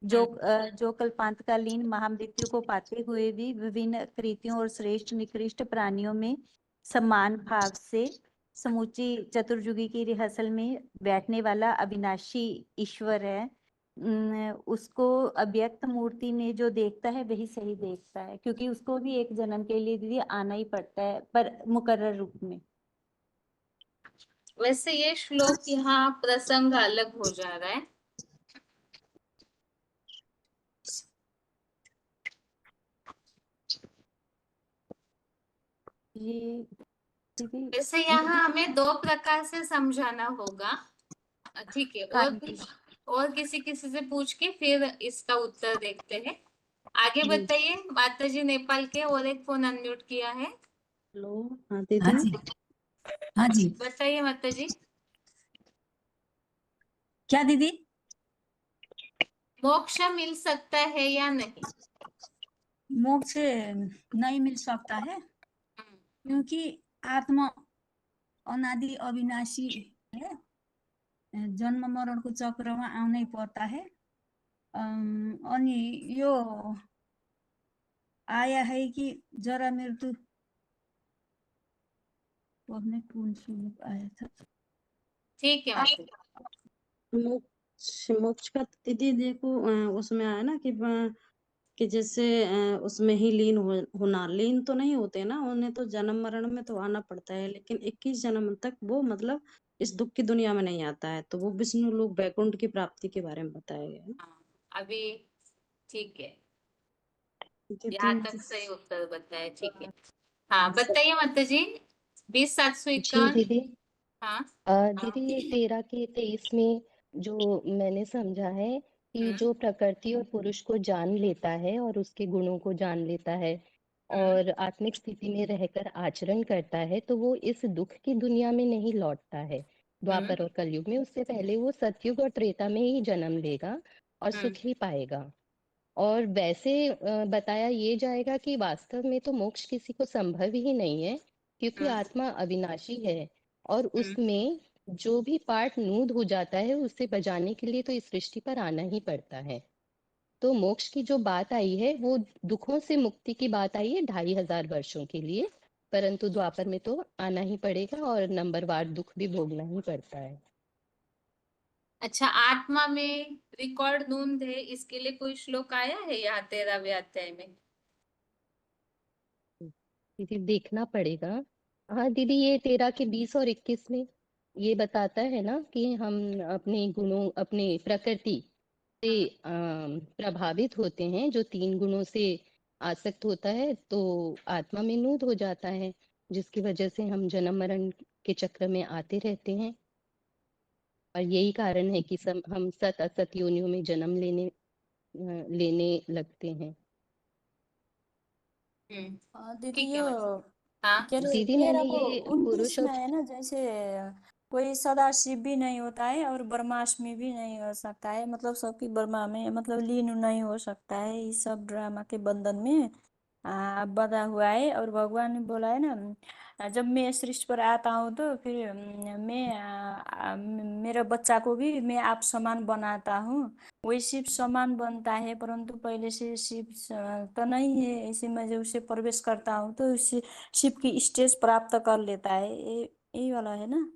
[SPEAKER 11] जो कल्पांतकालीन महामृत्यु को पाते हुए भी विभिन्न कृतियों और श्रेष्ठ निकृष्ट प्राणियों में समान भाव से समूची चतुर्युगी की रिहर्सल में बैठने वाला अविनाशी ईश्वर है। उसको अव्यक्त मूर्ति में जो देखता है वही सही देखता है, क्योंकि उसको भी एक जन्म के लिए दीदी आना ही पड़ता है, पर मुकर्रर रूप में।
[SPEAKER 1] वैसे ये श्लोक यहाँ प्रसंग अलग हो जा रहा है।
[SPEAKER 11] ये दीदी
[SPEAKER 1] वैसे यहाँ हमें दो प्रकार से समझाना होगा। ठीक है,
[SPEAKER 11] हाँ
[SPEAKER 1] और
[SPEAKER 11] जी।
[SPEAKER 1] और किसी से पूछ के फिर इसका उत्तर देखते हैं। आगे बताइए माता जी नेपाल के, और एक फोन अनम्यूट किया है।
[SPEAKER 10] हेलो। हाँ
[SPEAKER 11] हाँ
[SPEAKER 10] दीदी।
[SPEAKER 11] जी। हाँ जी,
[SPEAKER 1] बताइए माता जी,
[SPEAKER 11] क्या दीदी?
[SPEAKER 1] मोक्ष मिल सकता है या नहीं?
[SPEAKER 11] मोक्ष नहीं मिल सकता है, क्योंकि आत्मा अनादि अविनाशी है, जन्म मरणको चक्रमा आउनै पर्ता है। अनि यो आया है कि जरा मृत्यु पढ़ने कौन श्लोक आया था?
[SPEAKER 1] ठीक है माता जी।
[SPEAKER 10] मोक्ष का दीदी देखो उसमें आया ना कि जैसे उसमें ही लीन होना, लीन तो नहीं होते ना, उन्हें तो जन्म मरण में तो आना पड़ता है, लेकिन 21 जन्म तक वो मतलब इस दुख की दुनिया में नहीं आता है। तो वो विष्णु लोक वैकुंठ की प्राप्ति के बारे में बताया गया है।
[SPEAKER 1] अभी ठीक है,
[SPEAKER 10] दीदी
[SPEAKER 1] यहाँ तक सही उत्तर बताया। ठीक है, हाँ बताइए माता जी। 20,751।
[SPEAKER 12] दीदी
[SPEAKER 1] हाँ
[SPEAKER 12] दीदी ये 13 के 23 में जो मैंने समझा है कि जो प्रकृति और पुरुष को जान लेता है और उसके गुणों को जान लेता है और आत्मिक स्थिति में रहकर आचरण करता है, तो वो इस दुख की दुनिया में नहीं लौटता है द्वापर और कलयुग में। उससे पहले वो सतयुग और त्रेता में ही जन्म लेगा और सुख ही पाएगा। और वैसे बताया ये जाएगा कि वास्तव में तो मोक्ष किसी को संभव ही नहीं है, क्योंकि आत्मा अविनाशी है और उसमें जो भी पार्ट नूद हो जाता है उसे बजाने के लिए तो इस सृष्टि पर आना ही पड़ता है। तो मोक्ष की जो बात आई है वो दुखों से मुक्ति की बात आई है 2500 वर्षों के लिए, परंतु द्वापर में तो आना ही पड़ेगा और नंबरवार दुख भी भोगना ही पड़ता है।
[SPEAKER 1] अच्छा, आत्मा में रिकॉर्ड नूंद है, इसके लिए कोई श्लोक आया है यहाँ 13वें अध्याय में?
[SPEAKER 12] दीदी देखना पड़ेगा। हाँ दीदी, ये 13 के 20 और 21 में ये बताता है ना कि हम अपने गुणों, अपने प्रकृति से प्रभावित होते हैं। जो 3 गुणों से आसक्त होता है तो आत्मा में नूद हो जाता है, जिसकी वजह से हम जन्म मरण के चक्र में आते रहते हैं। और यही कारण है कि हम सत असत योनियों में जन्म लेने लगते हैं।
[SPEAKER 8] दीदी
[SPEAKER 1] ठीक
[SPEAKER 8] यो
[SPEAKER 1] है मतलब। हाँ
[SPEAKER 8] क्या रे,
[SPEAKER 12] दीदी
[SPEAKER 8] 13
[SPEAKER 12] मैंने
[SPEAKER 8] को
[SPEAKER 12] ये
[SPEAKER 8] 29
[SPEAKER 12] पुरुष
[SPEAKER 8] में
[SPEAKER 12] और
[SPEAKER 8] है ना, जैसे कोई सदाशिव भी नहीं होता है और ब्रह्माष्टमी भी नहीं हो सकता है, मतलब सबकी ब्रह्मा में मतलब लीन नहीं हो सकता है, इस सब ड्रामा के बंधन में बंधा हुआ है। और भगवान ने बोला है ना, जब मैं सृष्टि पर आता हूँ तो फिर मेरे बच्चा को भी मैं आप समान बनाता हूँ। वही शिव समान बनता है, परंतु पहले से शिव तो नहीं है, ऐसे मैं जब उसे प्रवेश करता हूँ तो उसे शिव की स्टेज प्राप्त कर लेता है। यही वाला है ना।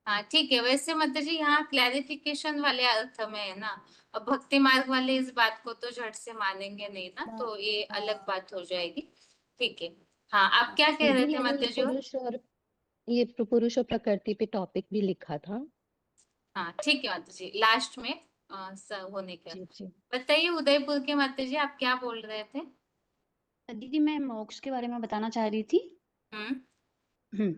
[SPEAKER 1] हाँ ठीक है। वैसे मतलब जी यहाँ क्लैरिफिकेशन वाले अर्थ में है ना, अब भक्ति मार्ग वाले इस बात को तो झट से मानेंगे नहीं ना, तो ये अलग बात हो जाएगी। ठीक है। हाँ, आप क्या कह रहे
[SPEAKER 12] दीदी
[SPEAKER 1] थे
[SPEAKER 12] मैंने
[SPEAKER 1] माता जी?
[SPEAKER 12] ये पुरुष और प्रकृति पे टॉपिक भी लिखा था।
[SPEAKER 1] हाँ ठीक है माता जी, लास्ट में होने का
[SPEAKER 12] जी जी।
[SPEAKER 1] बताइए। उदयपुर के माता जी आप क्या बोल रहे थे?
[SPEAKER 13] दीदी मैं मोक्ष के बारे में बताना चाह रही थी।
[SPEAKER 1] हम्म
[SPEAKER 13] हम्म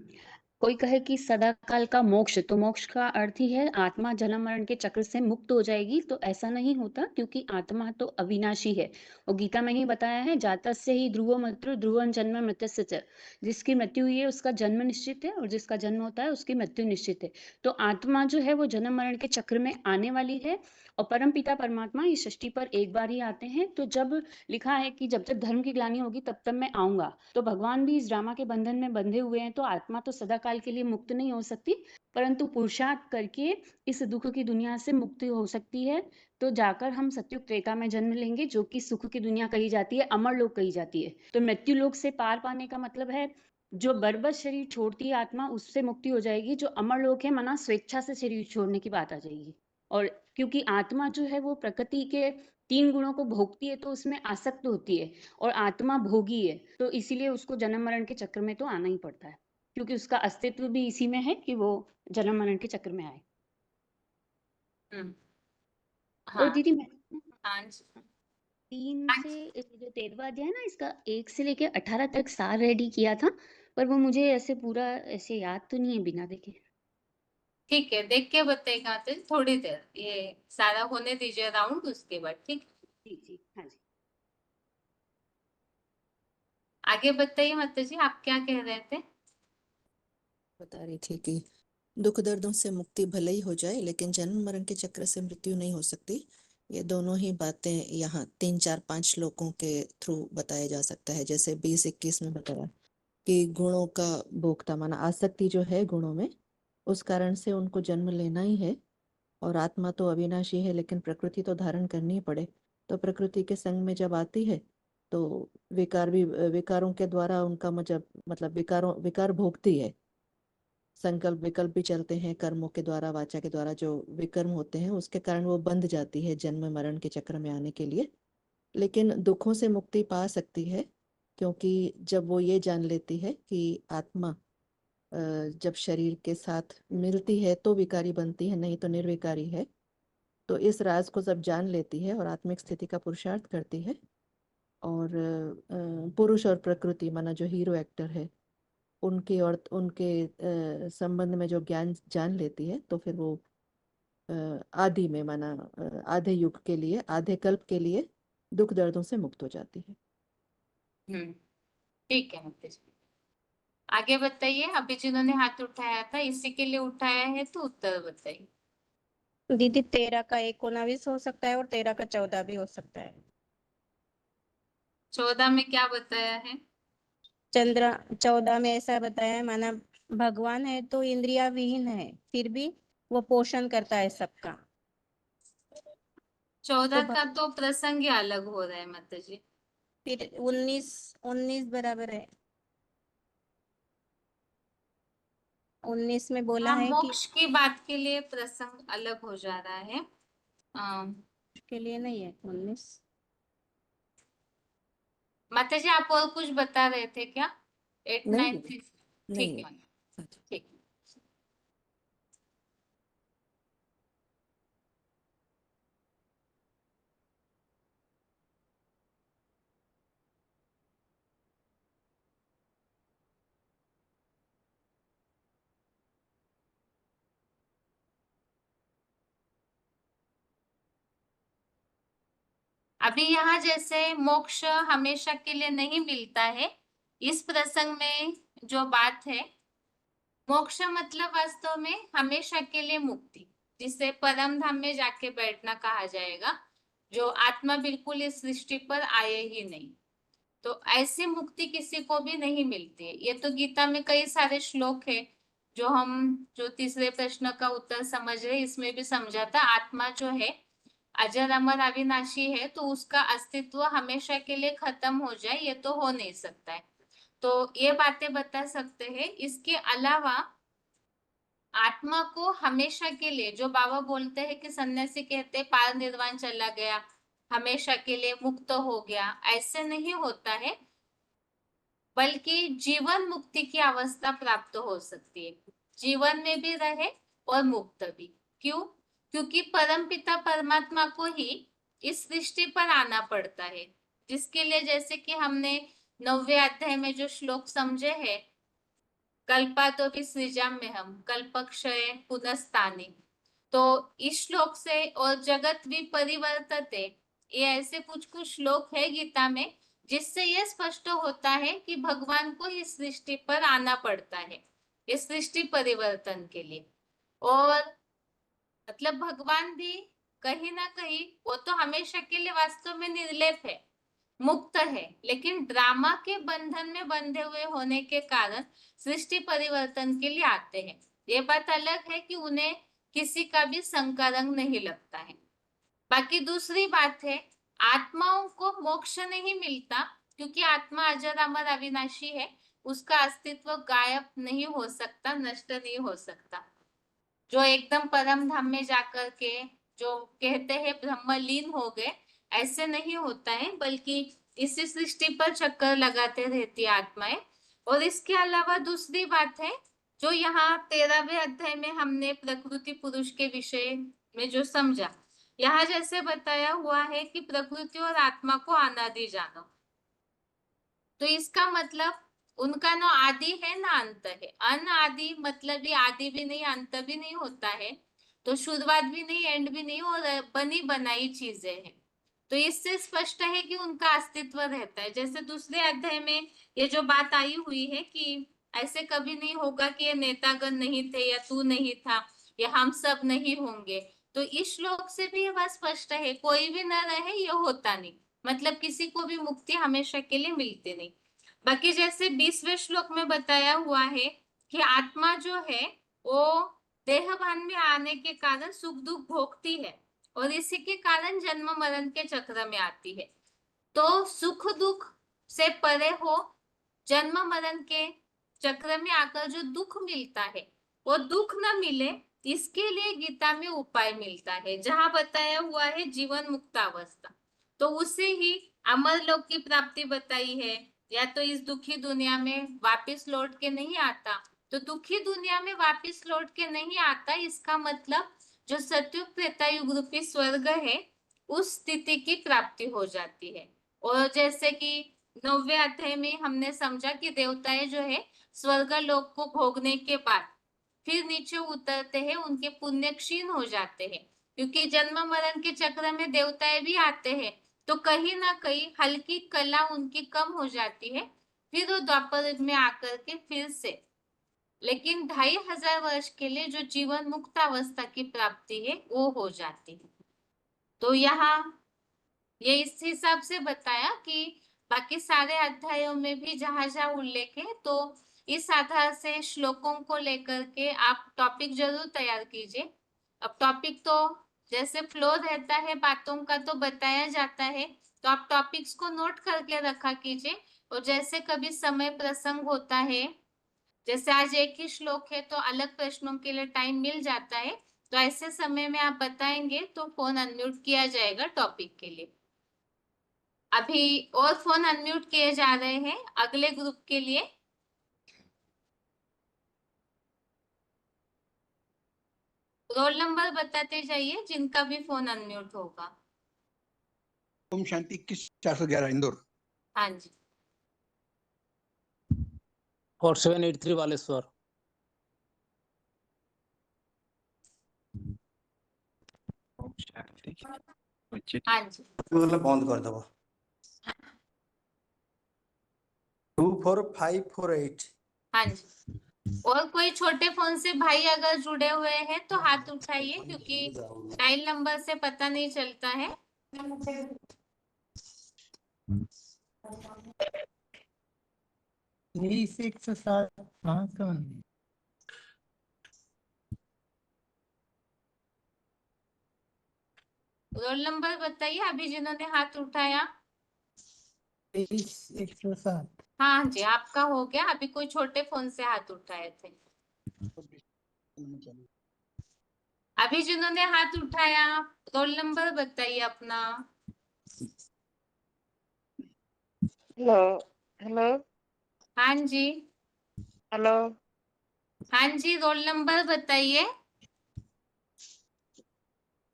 [SPEAKER 13] कोई कहे कि सदा काल का मोक्ष, तो मोक्ष का अर्थ ही है आत्मा जन्म मरण के चक्र से मुक्त हो जाएगी, तो ऐसा नहीं होता, क्योंकि आत्मा तो अविनाशी है। और गीता में ही बताया है, जातस्य ही ध्रुवो मृत्यु ध्रुवं जन्म मृत्यस्य च। जिसकी मृत्यु हुई है उसका जन्म निश्चित है, और जिसका जन्म होता है उसकी मृत्यु निश्चित है। तो आत्मा जो है वो जन्म मरण के चक्र में आने वाली है। और परम पिता परमात्मा इस सृष्टि पर एक बार ही आते हैं। तो जब लिखा है कि जब तक धर्म की ग्लानि होगी तब तक मैं आऊंगा, तो भगवान भी इस ड्रामा के बंधन में बंधे हुए हैं। तो आत्मा तो सदा काल के लिए मुक्त नहीं हो सकती, परंतु पुरुषार्थ करके इस दुख की दुनिया से मुक्ति हो सकती है। तो जाकर हम सत्युग त्रेता में जन्म लेंगे, जो कि सुख की दुनिया कही जाती है, अमर लोक कही जाती है। तो मृत्यु लोक से पार पाने का मतलब है जो बर्बत शरीर छोड़ती है आत्मा, उससे मुक्ति हो जाएगी। जो अमर लोक है, मना स्वेच्छा से शरीर छोड़ने की बात आ जाएगी। और क्योंकि आत्मा जो है वो प्रकृति के 3 गुणों को भोगती है, तो उसमें आसक्त होती है, और आत्मा भोगी है, तो इसीलिए उसको जन्म मरण के चक्र में तो आना ही पड़ता है, क्योंकि उसका अस्तित्व भी इसी में है कि वो जन्म मरण के चक्र में आए।
[SPEAKER 1] हम्म,
[SPEAKER 13] और
[SPEAKER 1] हाँ
[SPEAKER 13] दीदी मैं
[SPEAKER 1] हाँ जी।
[SPEAKER 13] 3 से जो 13वां अध्याय है ना, इसका 1 से लेकर 18 तक सार रेडी किया था, पर वो मुझे ऐसे पूरा ऐसे याद तो नहीं है बिना देखे।
[SPEAKER 1] ठीक है, देख के बताइएगा माता जी, थोड़ी देर ये सारा होने दीजिए राउंड, उसके बाद ठीक।
[SPEAKER 13] जी जी हाँ जी।
[SPEAKER 1] आगे बताइए माता जी, आप क्या कह रहे थे?
[SPEAKER 14] बता रही थी कि दुख दर्दों से मुक्ति भले ही हो जाए, लेकिन जन्म मरण के चक्र से मृत्यु नहीं हो सकती। ये दोनों ही बातें यहाँ 3 4 5 श्लोकों के थ्रू बताया जा सकता है। जैसे 20-21 में बताया कि गुणों का भोक्ता माना आसक्ति जो है गुणों में, उस कारण से उनको जन्म लेना ही है। और आत्मा तो अविनाशी है, लेकिन प्रकृति तो धारण करनी ही पड़े। तो प्रकृति के संग में जब आती है तो विकारों के द्वारा उनका मतलब विकार भोगती है। संकल्प विकल्प भी चलते हैं, कर्मों के द्वारा, वाचा के द्वारा जो विकर्म होते हैं, उसके कारण वो बंध जाती है जन्म मरण के चक्र में आने के लिए। लेकिन दुखों से मुक्ति पा सकती है, क्योंकि जब वो ये जान लेती है कि आत्मा जब शरीर के साथ मिलती है तो विकारी बनती है, नहीं तो निर्विकारी है। तो इस राज को जब जान लेती है और आत्मिक स्थिति का पुरुषार्थ करती है, और पुरुष और प्रकृति माना जो हीरो एक्टर है, उनके संबंध में जो ज्ञान जान लेती है, तो फिर वो आदि में माना आधे युग के लिए, आधे कल्प के लिए दुख दर्दों से मुक्त हो जाती है।
[SPEAKER 1] ठीक है माता जी, आगे बताइए। अभी जिन्होंने हाथ उठाया था इसी के लिए उठाया है, तो उत्तर बताइए।
[SPEAKER 15] दीदी 13 का 19 हो सकता है और 13 का 14 भी हो सकता है।
[SPEAKER 1] 14 में क्या बताया है?
[SPEAKER 15] 14 में ऐसा बताया है, माना भगवान है तो इंद्रिया विहीन है, फिर भी वो पोषण करता है सबका।
[SPEAKER 1] 14 का तो प्रसंग ही अलग हो रहा है माता जी।
[SPEAKER 15] फिर 19 बराबर है। 19 में बोला
[SPEAKER 1] हाँ,
[SPEAKER 15] है कि
[SPEAKER 1] मोक्ष की बात के लिए प्रसंग अलग हो जा रहा है।
[SPEAKER 15] के लिए नहीं है 19।
[SPEAKER 1] माता जी आप और कुछ बता रहे थे क्या? 8, 9,
[SPEAKER 14] नहीं
[SPEAKER 1] 10?
[SPEAKER 14] नहीं
[SPEAKER 1] ठीक है, ठीक। अभी यहाँ जैसे मोक्ष हमेशा के लिए नहीं मिलता है, इस प्रसंग में जो बात है, मोक्ष मतलब वास्तव में हमेशा के लिए मुक्ति, जिसे परम धाम में जाके बैठना कहा जाएगा, जो आत्मा बिल्कुल इस सृष्टि पर आए ही नहीं। तो ऐसी मुक्ति किसी को भी नहीं मिलती है। ये तो गीता में कई सारे श्लोक है, जो तीसरे प्रश्न का उत्तर समझ रहे, इसमें भी समझा था। आत्मा जो है अजर अमर अविनाशी है, तो उसका अस्तित्व हमेशा के लिए खत्म हो जाए ये तो हो नहीं सकता है। तो ये बातें बता सकते हैं। इसके अलावा आत्मा को हमेशा के लिए, जो बाबा बोलते हैं कि सन्यासी कहते हैं पार निर्वाण चला गया, हमेशा के लिए मुक्त हो गया, ऐसे नहीं होता है, बल्कि जीवन मुक्ति की अवस्था प्राप्त हो सकती है। जीवन में भी रहे और मुक्त भी। क्यों? क्योंकि परमपिता परमात्मा को ही इस सृष्टि पर आना पड़ता है, जिसके लिए जैसे कि हमने 9वें अध्याय में जो श्लोक समझे हैं, कल्पातो विसृजाम्यहम् में हम कल्पक्षय पुनस्तानि, तो इस श्लोक से और जगत विपरिवर्तते, ये ऐसे कुछ कुछ श्लोक है गीता में, जिससे ये स्पष्ट होता है कि भगवान को इस सृष्टि पर आना पड़ता है इस सृष्टि परिवर्तन के लिए। और मतलब भगवान भी कहीं ना कहीं, वो तो हमेशा के लिए वास्तव में निर्लेप है, मुक्त है, लेकिन ड्रामा के बंधन में बंधे हुए होने के कारण सृष्टि परिवर्तन के लिए आते हैं। ये बात अलग है कि उन्हें किसी का भी संकरंग नहीं लगता है। बाकी दूसरी बात है, आत्माओं को मोक्ष नहीं मिलता, क्योंकि आत्मा अजर अमर अविनाशी है, उसका अस्तित्व गायब नहीं हो सकता, नष्ट नहीं हो सकता। जो एकदम परम धाम में जाकर के जो कहते हैं ब्रह्मलीन हो गए, ऐसे नहीं होता है, बल्कि इसी सृष्टि पर चक्कर लगाते रहती आत्माएं। और इसके अलावा दूसरी बात है, जो यहाँ 13वें अध्याय में हमने प्रकृति पुरुष के विषय में जो समझा, यहाँ जैसे बताया हुआ है कि प्रकृति और आत्मा को अनादि जानो, तो इसका मतलब उनका ना आदि है ना अंत है। अनादि मतलब ये आदि भी नहीं अंत भी नहीं होता है, तो शुरुआत भी नहीं एंड भी नहीं, और बनी बनाई चीजें हैं। तो इससे स्पष्ट है कि उनका अस्तित्व रहता है। जैसे दूसरे अध्याय में ये जो बात आई हुई है कि ऐसे कभी नहीं होगा कि ये नेतागण नहीं थे या तू नहीं था या हम सब नहीं होंगे, तो इस श्लोक से भी ये बात स्पष्ट है, कोई भी न रहे ये होता नहीं, मतलब किसी को भी मुक्ति हमेशा के लिए मिलती नहीं। बाकी जैसे 20वें श्लोक में बताया हुआ है कि आत्मा जो है वो देहभान में आने के कारण सुख दुख भोगती है, और इसी के कारण जन्म मरण के चक्र में आती है। तो सुख दुख से परे हो, जन्म मरण के चक्र में आकर जो दुख मिलता है, वो दुख न मिले, इसके लिए गीता में उपाय मिलता है, जहां बताया हुआ है जीवन मुक्त अवस्था। तो उसे ही अमर लोक की प्राप्ति बताई है, या तो इस दुखी दुनिया में वापिस लौट के नहीं आता। तो दुखी दुनिया में वापिस लौट के नहीं आता, इसका मतलब जो सतयुग त्रेता युग रूपी स्वर्ग है, उस स्थिति की प्राप्ति हो जाती है। और जैसे कि 9वें अध्याय में हमने समझा कि देवताएं जो है स्वर्ग लोक को भोगने के बाद फिर नीचे उतरते हैं, उनके पुण्य क्षीण हो जाते हैं, क्योंकि जन्म मरण के चक्र में देवताएं भी आते हैं, तो कहीं ना कहीं हल्की कला उनकी कम हो जाती है, फिर वो द्वापर में आकर के फिर से, लेकिन 2500 वर्ष के लिए जो जीवन मुक्त अवस्था की प्राप्ति है वो हो जाती है। तो यहाँ ये इस हिसाब से बताया कि बाकी सारे अध्यायों में भी जहां जहां उल्लेख है, तो इस आधार से श्लोकों को लेकर के आप टॉपिक जरूर तैयार कीजिए। अब टॉपिक तो जैसे फ्लो रहता है बातों का तो बताया जाता है, तो आप टॉपिक्स को नोट करके रखा कीजिए। और जैसे कभी समय प्रसंग होता है, जैसे आज एक ही श्लोक है तो अलग प्रश्नों के लिए टाइम मिल जाता है, तो ऐसे समय में आप बताएंगे तो फोन अनम्यूट किया जाएगा टॉपिक के लिए। अभी और फोन अनम्यूट किए जा रहे हैं अगले ग्रुप के लिए। रोल नंबर बताते जाइए जिनका भी फोन अनम्यूट होगा।
[SPEAKER 16] ओम शांति 21/411 इंदौर।
[SPEAKER 1] हाँ जी।
[SPEAKER 17] 4783 बालेश्वर।
[SPEAKER 1] हाँ जी।
[SPEAKER 16] मतलब बंद कर दबो। 24548।
[SPEAKER 1] हाँ जी। और कोई छोटे फोन से भाई अगर जुड़े हुए हैं तो हाथ उठाइए, क्योंकि डायल नंबर से पता नहीं चलता है।
[SPEAKER 18] 3657।
[SPEAKER 1] रोल नंबर बताइए अभी जिन्होंने हाथ उठाया।
[SPEAKER 18] 107।
[SPEAKER 1] हाँ जी, आपका हो गया। अभी कोई छोटे फोन से हाथ उठाए थे। अभी जिन्होंने हाथ उठाया रोल नंबर बताइए अपना।
[SPEAKER 7] हेलो हेलो
[SPEAKER 1] हाँ जी।
[SPEAKER 7] हेलो
[SPEAKER 1] हाँ जी, रोल नंबर बताइए।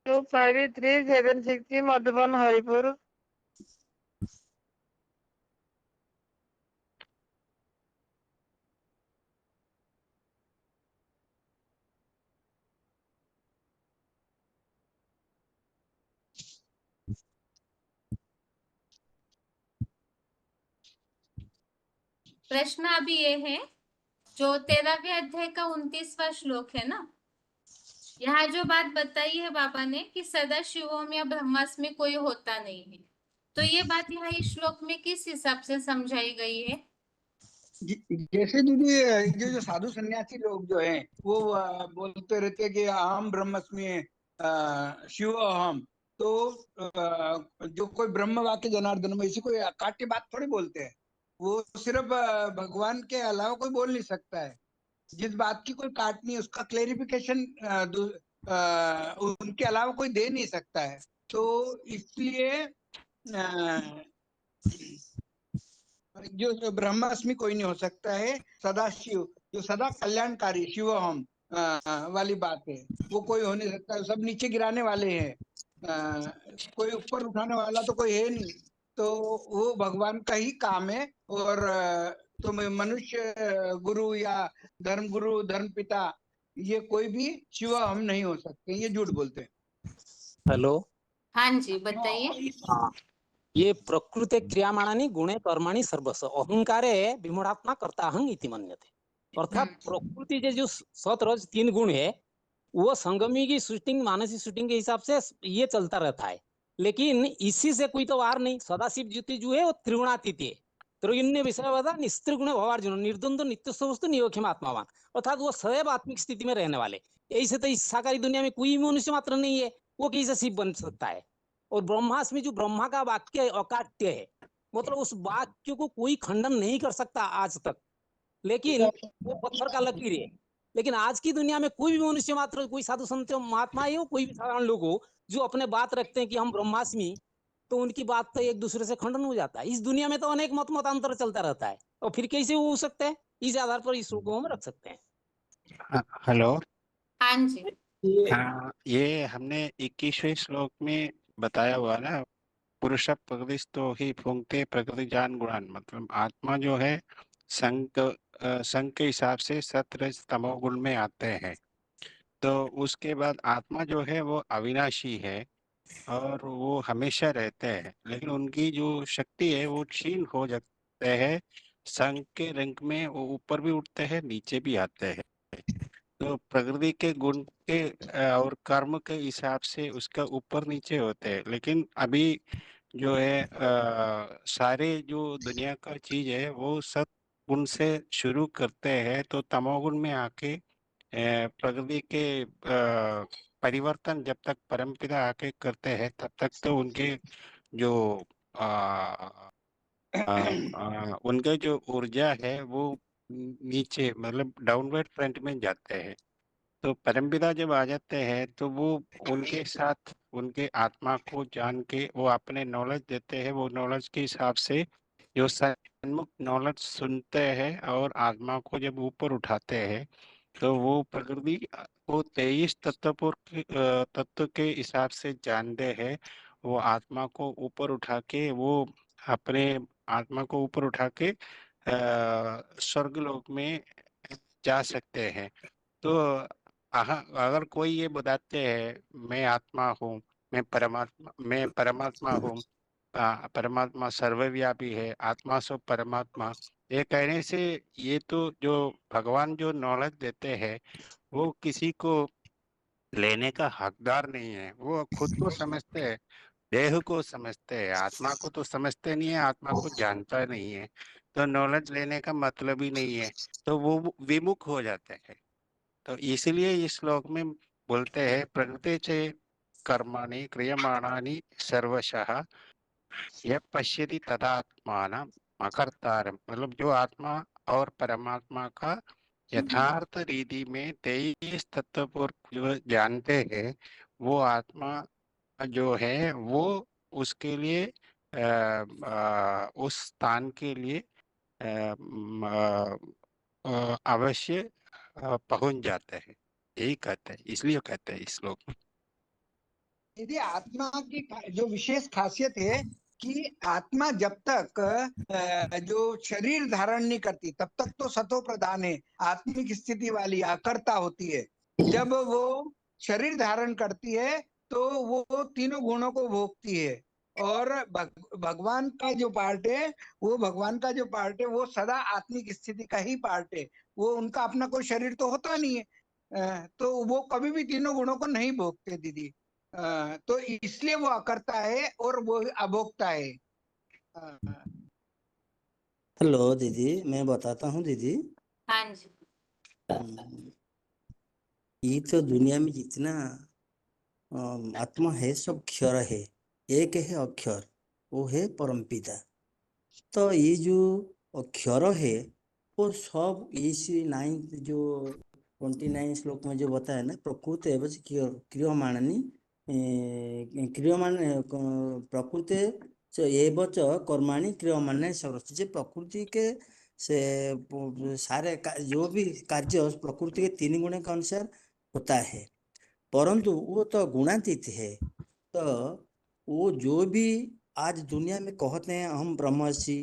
[SPEAKER 7] 25376 मधुबन हरिपुर।
[SPEAKER 1] प्रश्न अभी ये है, जो 13वें अध्याय का 29वां श्लोक है ना, यहाँ जो बात बताई है बाबा ने कि सदा शिवोम या ब्रह्मास्मि कोई होता नहीं है, तो ये बात यहाँ इस श्लोक में किस हिसाब से समझाई गई है?
[SPEAKER 16] जैसे दीदी जो साधु सन्यासी लोग जो हैं वो बोलते रहते हैं कि अहम ब्रह्मस्मि शिव अहम, तो जो कोई ब्रह्म वाक्य जनार्दन में इसी कोई काट्य बात थोड़ी बोलते हैं। वो सिर्फ भगवान के अलावा कोई बोल नहीं सकता है। जिस बात की कोई काट नहीं उसका क्लेरिफिकेशन उनके अलावा कोई दे नहीं सकता है। तो इसलिए जो ब्रह्मास्मि कोई नहीं हो सकता है। सदा शिव जो सदा कल्याणकारी शिव हम वाली बात है, वो कोई हो नहीं सकता। सब नीचे गिराने वाले हैं, कोई ऊपर उठाने वाला तो कोई है नहीं। तो वो भगवान का ही काम है। और तो मनुष्य गुरु या धर्म गुरु धर्म पिता ये कोई भी शिव हम नहीं हो सकते, ये झूठ बोलते हैं।
[SPEAKER 17] हेलो।
[SPEAKER 1] हाँ जी बताइए।
[SPEAKER 17] हाँ, ये प्रकृते क्रियामाणानि गुणे कर्माणि सर्वस्व अहंकारे विमूढ़ात्मा कर्ताहं इति मन्यते। अर्थात प्रकृति के जो सत रज 3 गुण है वो संगमी की शूटिंग मानसिक शूटिंग के हिसाब से ये चलता रहता है, लेकिन इसी से कोई तो वार नहीं। सदाशिव ज्योति जो है वो त्रिगुणातीत है। त्रिगुण्य विषय निस्त्रिगुण भवार्जुन निर्द्वंद्व नित्य वस्तु नियोख्यम आत्मावान, अर्थात वो सदैव आत्मिक स्थिति में रहने वाले। ऐसे तो इस साकारी दुनिया में कोई मनुष्य मात्र नहीं है, वो कैसे शिव बन सकता है। और ब्रह्मास्मि जो ब्रह्मा का वाक्य अकाट्य है, मतलब उस वाक्य को कोई खंडन नहीं कर सकता आज तक, लेकिन वो पत्थर का लकीर है। लेकिन आज की दुनिया में कोई भी मनुष्य मात्र, कोई साधु संत महात्मा हो, कोई भी साधारण लोग हो, जो अपने बात रखते हैं कि हम ब्रह्मास्मि, तो उनकी बात तो एक दूसरे से खंडन हो जाता है। इस दुनिया में तो अनेक मतांतर चलता रहता है, और फिर कैसे वो हो सकता है। इस आधार पर इस को हम रख सकते हैं।
[SPEAKER 19] हेलो।
[SPEAKER 1] हाँ जी।
[SPEAKER 19] हाँ, ये हमने 21वें श्लोक में बताया हुआ ना, पुरुष प्रकृतिस्थो ही फुंकते प्रकृति जान गुणान, मतलब आत्मा जो है संघ के हिसाब से सत्रज तमोगुण में आते हैं। तो उसके बाद आत्मा जो है वो अविनाशी है और वो हमेशा रहते हैं, लेकिन उनकी जो शक्ति है वो क्षीण हो जाते हैं। संघ के रंग में वो ऊपर भी उठते हैं नीचे भी आते हैं। तो प्रकृति के गुण के और कर्म के हिसाब से उसका ऊपर नीचे होते हैं। लेकिन अभी जो है सारे जो दुनिया का चीज है वो सत्गुण से शुरू करते हैं, तो तमोगुण में आके प्रकृति के परिवर्तन जब तक परमपिता आके करते हैं तब तक तो उनके जो उनके जो ऊर्जा है वो नीचे मतलब डाउनवर्ड ट्रेंड में जाते हैं। तो परमपिता जब आ जाते हैं तो वो उनके साथ उनके आत्मा को जान के वो अपने नॉलेज देते हैं, वो नॉलेज के हिसाब से जो सन्मुख नॉलेज सुनते हैं और आत्मा को जब ऊपर उठाते हैं तो वो प्रकृति को 23 तत्व के हिसाब से जानते हैं। वो आत्मा को ऊपर उठा के वो अपने आत्मा को ऊपर उठा के स्वर्ग लोक में जा सकते हैं। तो अगर कोई ये बताते हैं मैं आत्मा हूँ, मैं परमात्मा हूँ, परमात्मा सर्वव्यापी है, आत्मा सो परमात्मा, ये कहने से ये तो जो भगवान जो नॉलेज देते हैं वो किसी को लेने का हकदार नहीं है। वो खुद को समझते हैं, देह को समझते हैं, आत्मा को तो समझते नहीं है, आत्मा को जानता नहीं है, तो नॉलेज लेने का मतलब ही नहीं है, तो वो विमुख हो जाते हैं। तो इसलिए इस श्लोक में बोलते हैं प्रकृति से कर्माणि क्रियमाणानि सर्वशः यह पश्यति तदात्मानं अकर्तारम्, मतलब जो आत्मा और परमात्मा का यथार्थ रीति में 23 तत्व को जो जानते हैं वो आत्मा जो है वो उसके लिए उस स्थान के लिए अवश्य पहुंच जाते हैं। यही कहते हैं, इसलिए कहते हैं इस श्लोक में।
[SPEAKER 16] यदि आत्मा की जो विशेष खासियत है कि आत्मा जब तक जो शरीर धारण नहीं करती तब तक तो सतो प्रधान है, आत्मिक स्थिति वाली अकर्ता होती है। जब वो शरीर धारण करती है तो वो तीनों गुणों को भोगती है। और भगवान का जो पार्ट है वो सदा आत्मिक स्थिति का ही पार्ट है। वो उनका अपना कोई शरीर तो होता नहीं है, तो वो कभी भी तीनों गुणों को नहीं भोगते दीदी। तो इसलिए वो अकर्ता है और वो अभोक्ता है।
[SPEAKER 18] हेलो दीदी, मैं बताता हूँ दीदी।
[SPEAKER 1] हाँ जी।
[SPEAKER 18] ये तो दुनिया में जितना आत्मा है सब क्षर है, एक है अक्षर, वो है परमपिता। तो ये जो अक्षर है वो सब इस 9 जो 29 श्लोक में जो बताया ना, प्रकृति एवं क्रियमाणानि क्रियमाण प्रकृति एवं कर्माणि क्रियमाणे सर्वस्व, जो प्रकृति के से सारे जो भी कार्य प्रकृति के 3 गुण के अनुसार होता है, परंतु वो तो गुणातीत है। तो वो जो भी आज दुनिया में कहते हैं हम ब्रह्मर्षि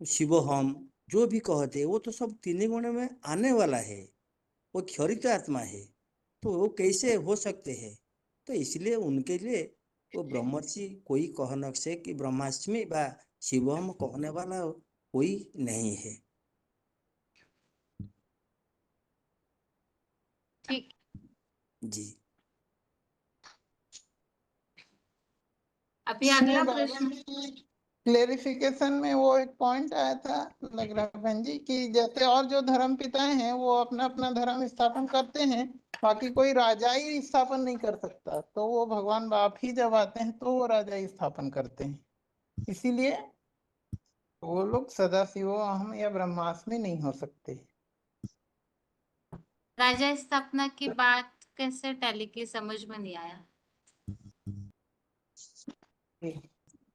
[SPEAKER 18] शिव हम जो भी कहते हैं वो तो सब 3 गुण में आने वाला है, वो क्षरित आत्मा है, तो वो कैसे हो सकते हैं? तो इसलिए उनके लिए वो ब्रह्मर्षि कोई कह न से कि ब्रह्माष्टमी व शिवम कहने वाला कोई नहीं है।
[SPEAKER 1] ठीक
[SPEAKER 18] जी।
[SPEAKER 1] अभी अगला प्रश्न।
[SPEAKER 20] क्लेरिफिकेशन में वो एक पॉइंट आया था लग रहा है बहन जी कि जैसे और जो धर्म पिताएं हैं वो अपना अपना धर्म स्थापन करते हैं, बाकी कोई राजाई स्थापन नहीं कर सकता, तो वो भगवान बाप ही जब आते हैं तो वो राजाई स्थापन करते हैं। इसीलिए वो लोग सदाशिव अहम या ब्रह्मास्मि नहीं हो सकते।
[SPEAKER 1] राजा स्थापना की बात कैसे टैली की समझ में नहीं आया।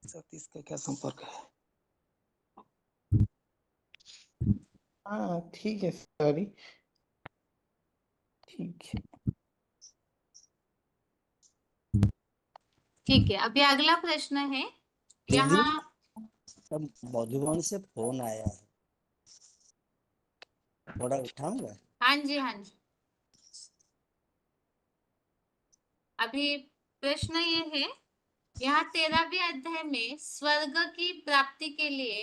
[SPEAKER 20] सतीश का क्या संपर्क है? हाँ ठीक है, सॉरी, ठीक है।
[SPEAKER 1] ठीक है, अभी अगला प्रश्न है यहाँ।
[SPEAKER 18] मधुबन से फोन आया है, थोड़ा उठाऊंगा।
[SPEAKER 1] हाँ जी हाँ जी। अभी प्रश्न ये है, यहाँ 13वें अध्याय में स्वर्ग की प्राप्ति के लिए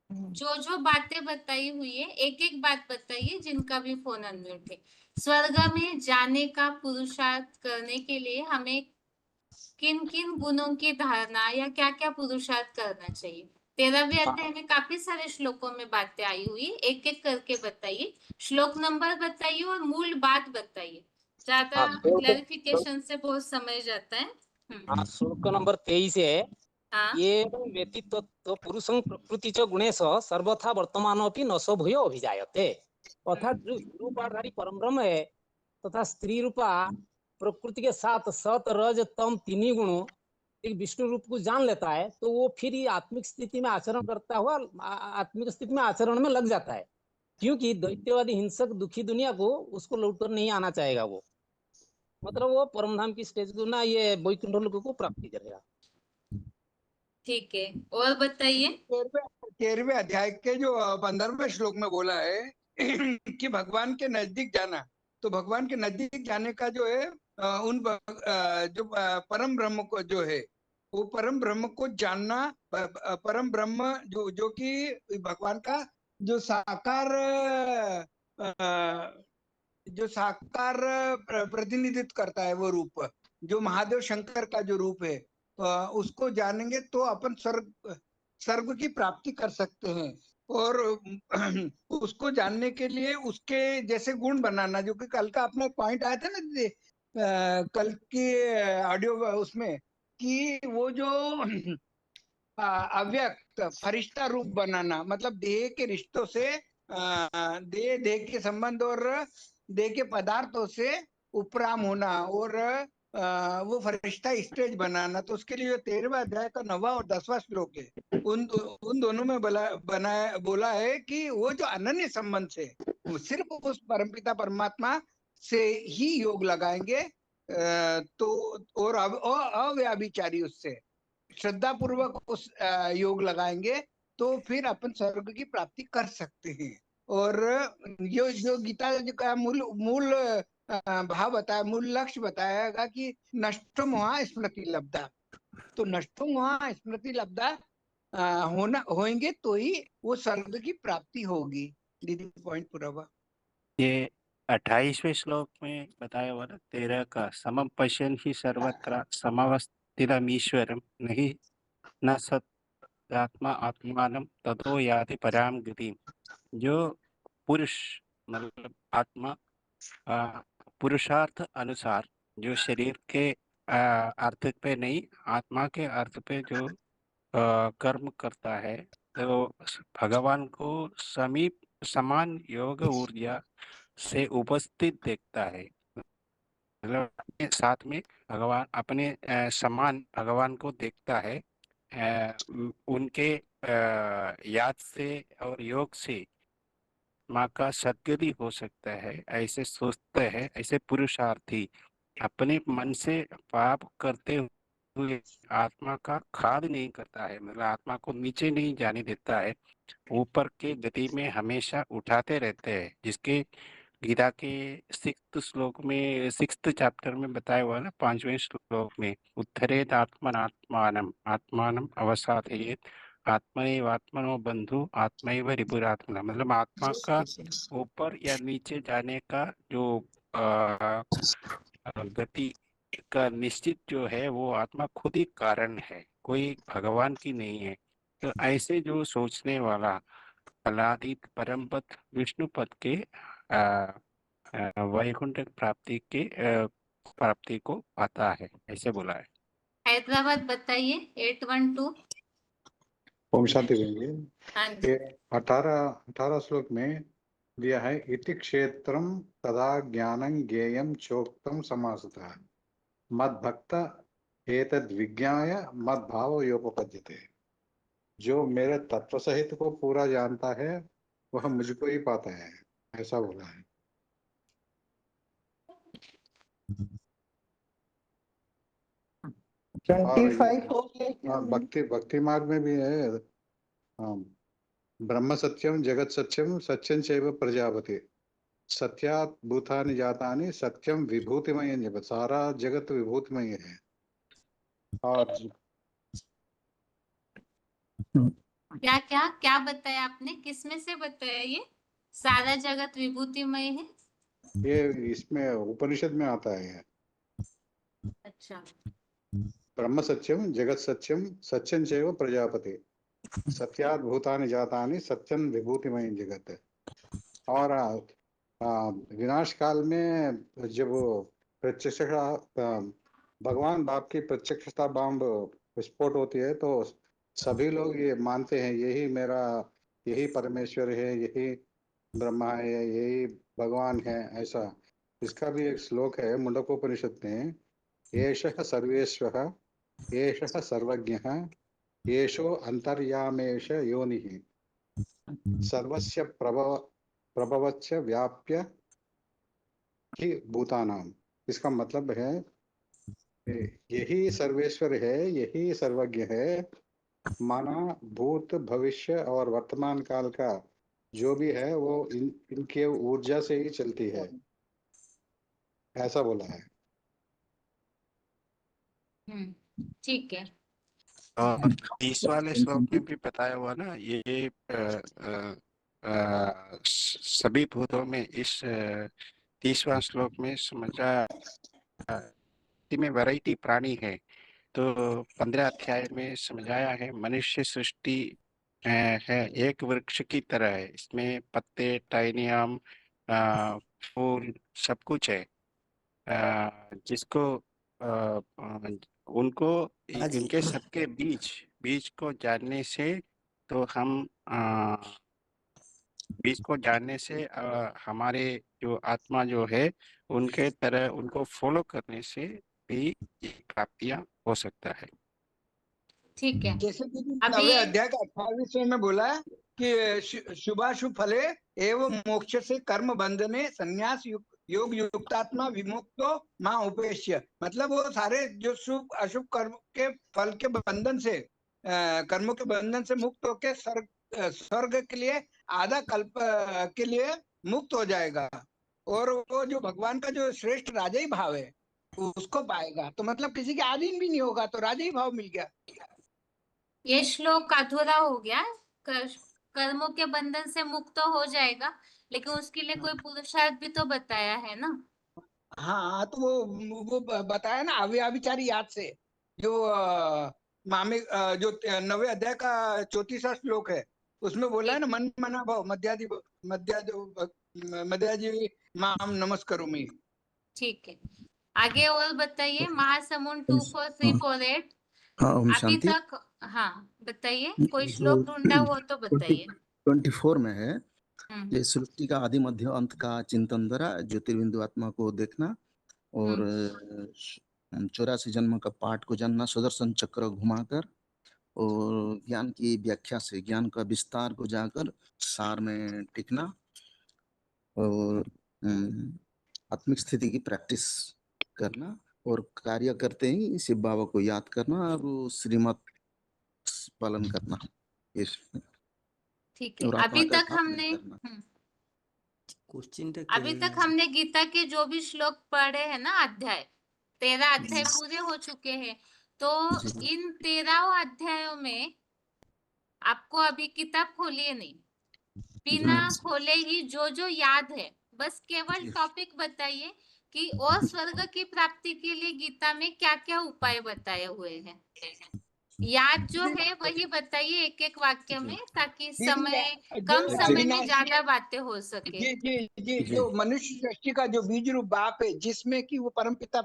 [SPEAKER 1] जो जो बातें बताई हुई है, एक एक बात बताइए जिनका भी फोन अनम्यूट है। स्वर्ग में जाने का पुरुषार्थ करने के लिए हमें किन किन गुणों की धारणा या क्या क्या पुरुषार्थ करना चाहिए। 13वें अध्याय में काफी सारे श्लोकों में बातें आई हुई, एक एक करके बताइए, श्लोक नंबर बताइए और मूल बात बताइए। ज्यादा क्लैरिफिकेशन से बहुत समय जाता है।
[SPEAKER 17] श्लोक नंबर 23 है।
[SPEAKER 1] हाँ।
[SPEAKER 17] ये व्यतीत तो पुरुषं प्रकृति च गुणेश सर्वथा वर्तमानोपि नशो भूयो अभिजायते। अर्थात जो रूपाधारी परम ब्रह्म है तथा स्त्री रूपा प्रकृति के साथ सत रज तम तीन गुणों एक विष्णु रूप को जान लेता है, तो वो फिर ही आत्मिक स्थिति में आचरण करता हुआ आत्मिक स्थिति में आचरण में लग जाता है, क्योंकि दैत्यवादी हिंसक दुखी दुनिया को उसको लौटकर नहीं आना चाहेगा। वो मतलब वो परमधाम की स्टेज को ना, ये वैकुंठ लोक को प्राप्ति करेगा।
[SPEAKER 1] ठीक है, और बताइए।
[SPEAKER 16] 13वें अध्याय के जो 15वें श्लोक में बोला है कि भगवान के नजदीक जाना, तो भगवान के नजदीक जाने का जो है जो परम ब्रह्म को जो है वो परम ब्रह्म को जानना, परम ब्रह्म जो कि भगवान का जो साकार प्रतिनिधित्व करता है, वो रूप जो महादेव शंकर का जो रूप है, उसको जानेंगे तो अपन स्वर्ग की प्राप्ति कर सकते हैं। और उसको जानने के लिए उसके जैसे गुण बनाना, जो कि कल का अपना पॉइंट आया था ना दीदी, कल की ऑडियो उसमें, कि वो जो अव्यक्त फरिश्ता रूप बनाना, मतलब देह के रिश्तों से, देह के संबंध और देह के पदार्थों से उपराम होना और वो फरिश्ता स्टेज बनाना। तो उसके लिए जो 13वां अध्याय का 9वां और 10वां श्लोक है, उन दोनों में बोला है कि वो जो अनन्य संबंध से वो सिर्फ उस परमपिता परमात्मा से ही योग लगाएंगे, तो और अव्याभिचारी उससे श्रद्धा पूर्वक उस योग लगाएंगे, तो फिर अपन स्वर्ग की प्राप्ति कर सकते हैं। और जो गीता का मूल भाव बताया, मूल लक्ष्य बताया कि नष्टो मोहा स्मृति लब्धा, तो नष्टो मोहा स्मृति लब्धा होंगे तो ही वो स्वर्ग की प्राप्ति होगी। दीदी पॉइंट पूरा हुआ।
[SPEAKER 19] ये 28वें श्लोक में बताया हुआ ना 13 का, समम पश्यन् ही सर्वत्र समवस्थितमीश्वरं नहीं न सत्यात्मा आत्मानं ततो याति पराम गतिम। जो पुरुष मतलब आत्मा पुरुषार्थ अनुसार जो शरीर के अर्थ पे नहीं, आत्मा के अर्थ पे जो कर्म करता है, तो भगवान को समीप समान योग ऊर्जा से उपस्थित देखता है। मतलब अपने साथ में भगवान, अपने समान भगवान को देखता है, उनके याद से और योग से माँ का सद्गति हो सकता है, ऐसे सोचते हैं। ऐसे पुरुषार्थी अपने मन से पाप करते हुए आत्मा का खाद नहीं करता है, मतलब आत्मा को नीचे नहीं जाने देता है, ऊपर के गति में हमेशा उठाते रहते हैं। जिसके गीता के 6th श्लोक में 6th चैप्टर में बताया हुआ ना, 5वें श्लोक में, उत्थरेत आत्मनात्मानम आत्मानम अवसादयेत आत्मैव आत्मनो बंधु आत्मैव रिपुरात्मना। मतलब आत्मा का ऊपर या नीचे जाने का जो गति का निश्चित जो है, वो आत्मा खुद ही कारण है, कोई भगवान की नहीं है। तो ऐसे जो सोचने वाला अलादीत परम पद विष्णु पद के वैकुंठ प्राप्ति को पाता है, ऐसे बोला है।
[SPEAKER 1] हैदराबाद बताइए 812।
[SPEAKER 21] ओम शांति देंगे।
[SPEAKER 1] हाँ जी।
[SPEAKER 21] ये 18 श्लोक में दिया है, इति क्षेत्रम तदा ज्ञानं ज्ञेयं चोक्तम समासतः मद्भक्त एतद् विज्ञाय मद्भाव योपपद्यते। जो मेरे तत्व सहित को पूरा जानता है वह मुझको ही पाता है, ऐसा बोला है। भक्ति मार्ग में भी है। ब्रह्म सत्यम जगत सत्यम सत्यं चैव प्रजापति सत्यात् भूतानि जातानि सत्यम विभूतिमय। सारा जगत विभूतिमय है। और
[SPEAKER 1] क्या क्या क्या बताया आपने, किसमें से बताया ये सारा जगत विभूतिमय है?
[SPEAKER 21] ये इसमें उपनिषद में आता है।
[SPEAKER 1] अच्छा।
[SPEAKER 21] ब्रह्म सत्यम जगत सत्यम सत्यं चैव प्रजापति सत्यात् भूतानि जातानि सत्यं विभूतिमय जगत। और विनाश काल में जब प्रत्यक्ष भगवान बाप की प्रत्यक्षता बम विस्फोट होती है तो सभी लोग ये मानते हैं यही परमेश्वर है, यही ब्रह्मा है, यही भगवान है। ऐसा इसका भी एक श्लोक है मुंडकोपनिषद में, एषः सर्वेश्वरः एषः सर्वज्ञः एषो अंतर्यामेष योनिः सर्वस्य प्रभवच्च व्याप्य ही भूतानाम। इसका मतलब है यही सर्वेश्वर है, यही सर्वज्ञ है, माना भूत भविष्य और वर्तमान काल का जो भी है वो इनके ऊर्जा से ही चलती है, ऐसा बोला है।
[SPEAKER 1] ठीक है।
[SPEAKER 19] और 30 वाले श्लोक में भी बताया हुआ ना, ये सभी भूतों में इस 30वां श्लोक में समझा में वैरायटी प्राणी है। तो 15 अध्याय में समझाया है मनुष्य सृष्टि है एक वृक्ष की तरह है, इसमें पत्ते, टाइनियम, फूल सब कुछ है, जिसको उनको इनके सबके बीज को जानने से तो हम बीज को जानने से हमारे जो आत्मा जो है उनके तरह उनको फॉलो करने से भी प्राप्तियां हो सकता है।
[SPEAKER 1] ठीक है।
[SPEAKER 16] जैसे कि
[SPEAKER 1] अभी
[SPEAKER 16] 9वें अध्याय का 28वें में बोला है कि शुभाशुभ फले एवं मोक्ष से कर्म बंधने संन्यास योग युक्तात्मा विमुक्तो मां उपेश्य। मतलब वो सारे जो शुभ अशुभ कर्म के फल के बंधन से कर्मों के बंधन से मुक्त होकर स्वर्ग के लिए आधा कल्प के लिए मुक्त हो जाएगा, और वो जो भगवान का जो श्रेष्ठ राजाई भाव है उसको पाएगा। तो मतलब किसी के अधीन भी नहीं होगा, तो राजाई भाव मिल गया।
[SPEAKER 1] ये श्लोक अधूरा हो गया। कर्मों के बंधन से मुक्त हो जाएगा, लेकिन उसके लिए कोई पुरुषार्थ भी तो बताया है ना।
[SPEAKER 16] हाँ, तो वो बताया ना अव्याभिचारी याद से, जो मामे जो 9वें अध्याय का 34वां श्लोक है उसमें बोला है ना, मन मना भाव मध्याजी माम नमस्करोमि।
[SPEAKER 1] ठीक है, आगे और बताइए। महासमुंड 24348
[SPEAKER 9] हाँ, ओम
[SPEAKER 1] अभी
[SPEAKER 9] शांति।
[SPEAKER 1] तक। हाँ बताइए, कोई श्लोक ढूंढा हो तो बताइए।
[SPEAKER 9] 24 में है, ये सृष्टि का आदि मध्य अंत का चिंतन द्वारा ज्योतिर्बिंदु आत्मा को देखना और 84 जन्म का पाठ को जानना, सुदर्शन चक्र घुमाकर और ज्ञान की व्याख्या से ज्ञान का विस्तार को जाकर सार में टिकना और आत्मिक स्थिति की प्रैक्टिस करना और कार्य करते ही शिव बाबा को याद करना और वो श्रीमत पालन करना।
[SPEAKER 1] ठीक है,
[SPEAKER 9] और आत्मा
[SPEAKER 1] अभी
[SPEAKER 9] का
[SPEAKER 1] तक
[SPEAKER 9] घात नहीं
[SPEAKER 1] हमने
[SPEAKER 9] करना।
[SPEAKER 1] अभी तक हमने गीता के जो भी श्लोक पढ़े हैं ना, अध्याय 13 अध्याय पूरे हो चुके हैं। तो इन 13 अध्यायों में आपको अभी किताब खोलिए नहीं, बिना खोले ही जो जो याद है बस केवल टॉपिक बताइए कि और स्वर्ग की प्राप्ति के लिए गीता में क्या क्या उपाय बताए हुए हैं। याद जो है वही बताइए एक एक वाक्य में, ताकि समय कम समय में ज्यादा बातें हो सके।
[SPEAKER 16] जी, जो मनुष्य सृष्टि का जो बीज रूप बाप है, जिसमें कि वो परमपिता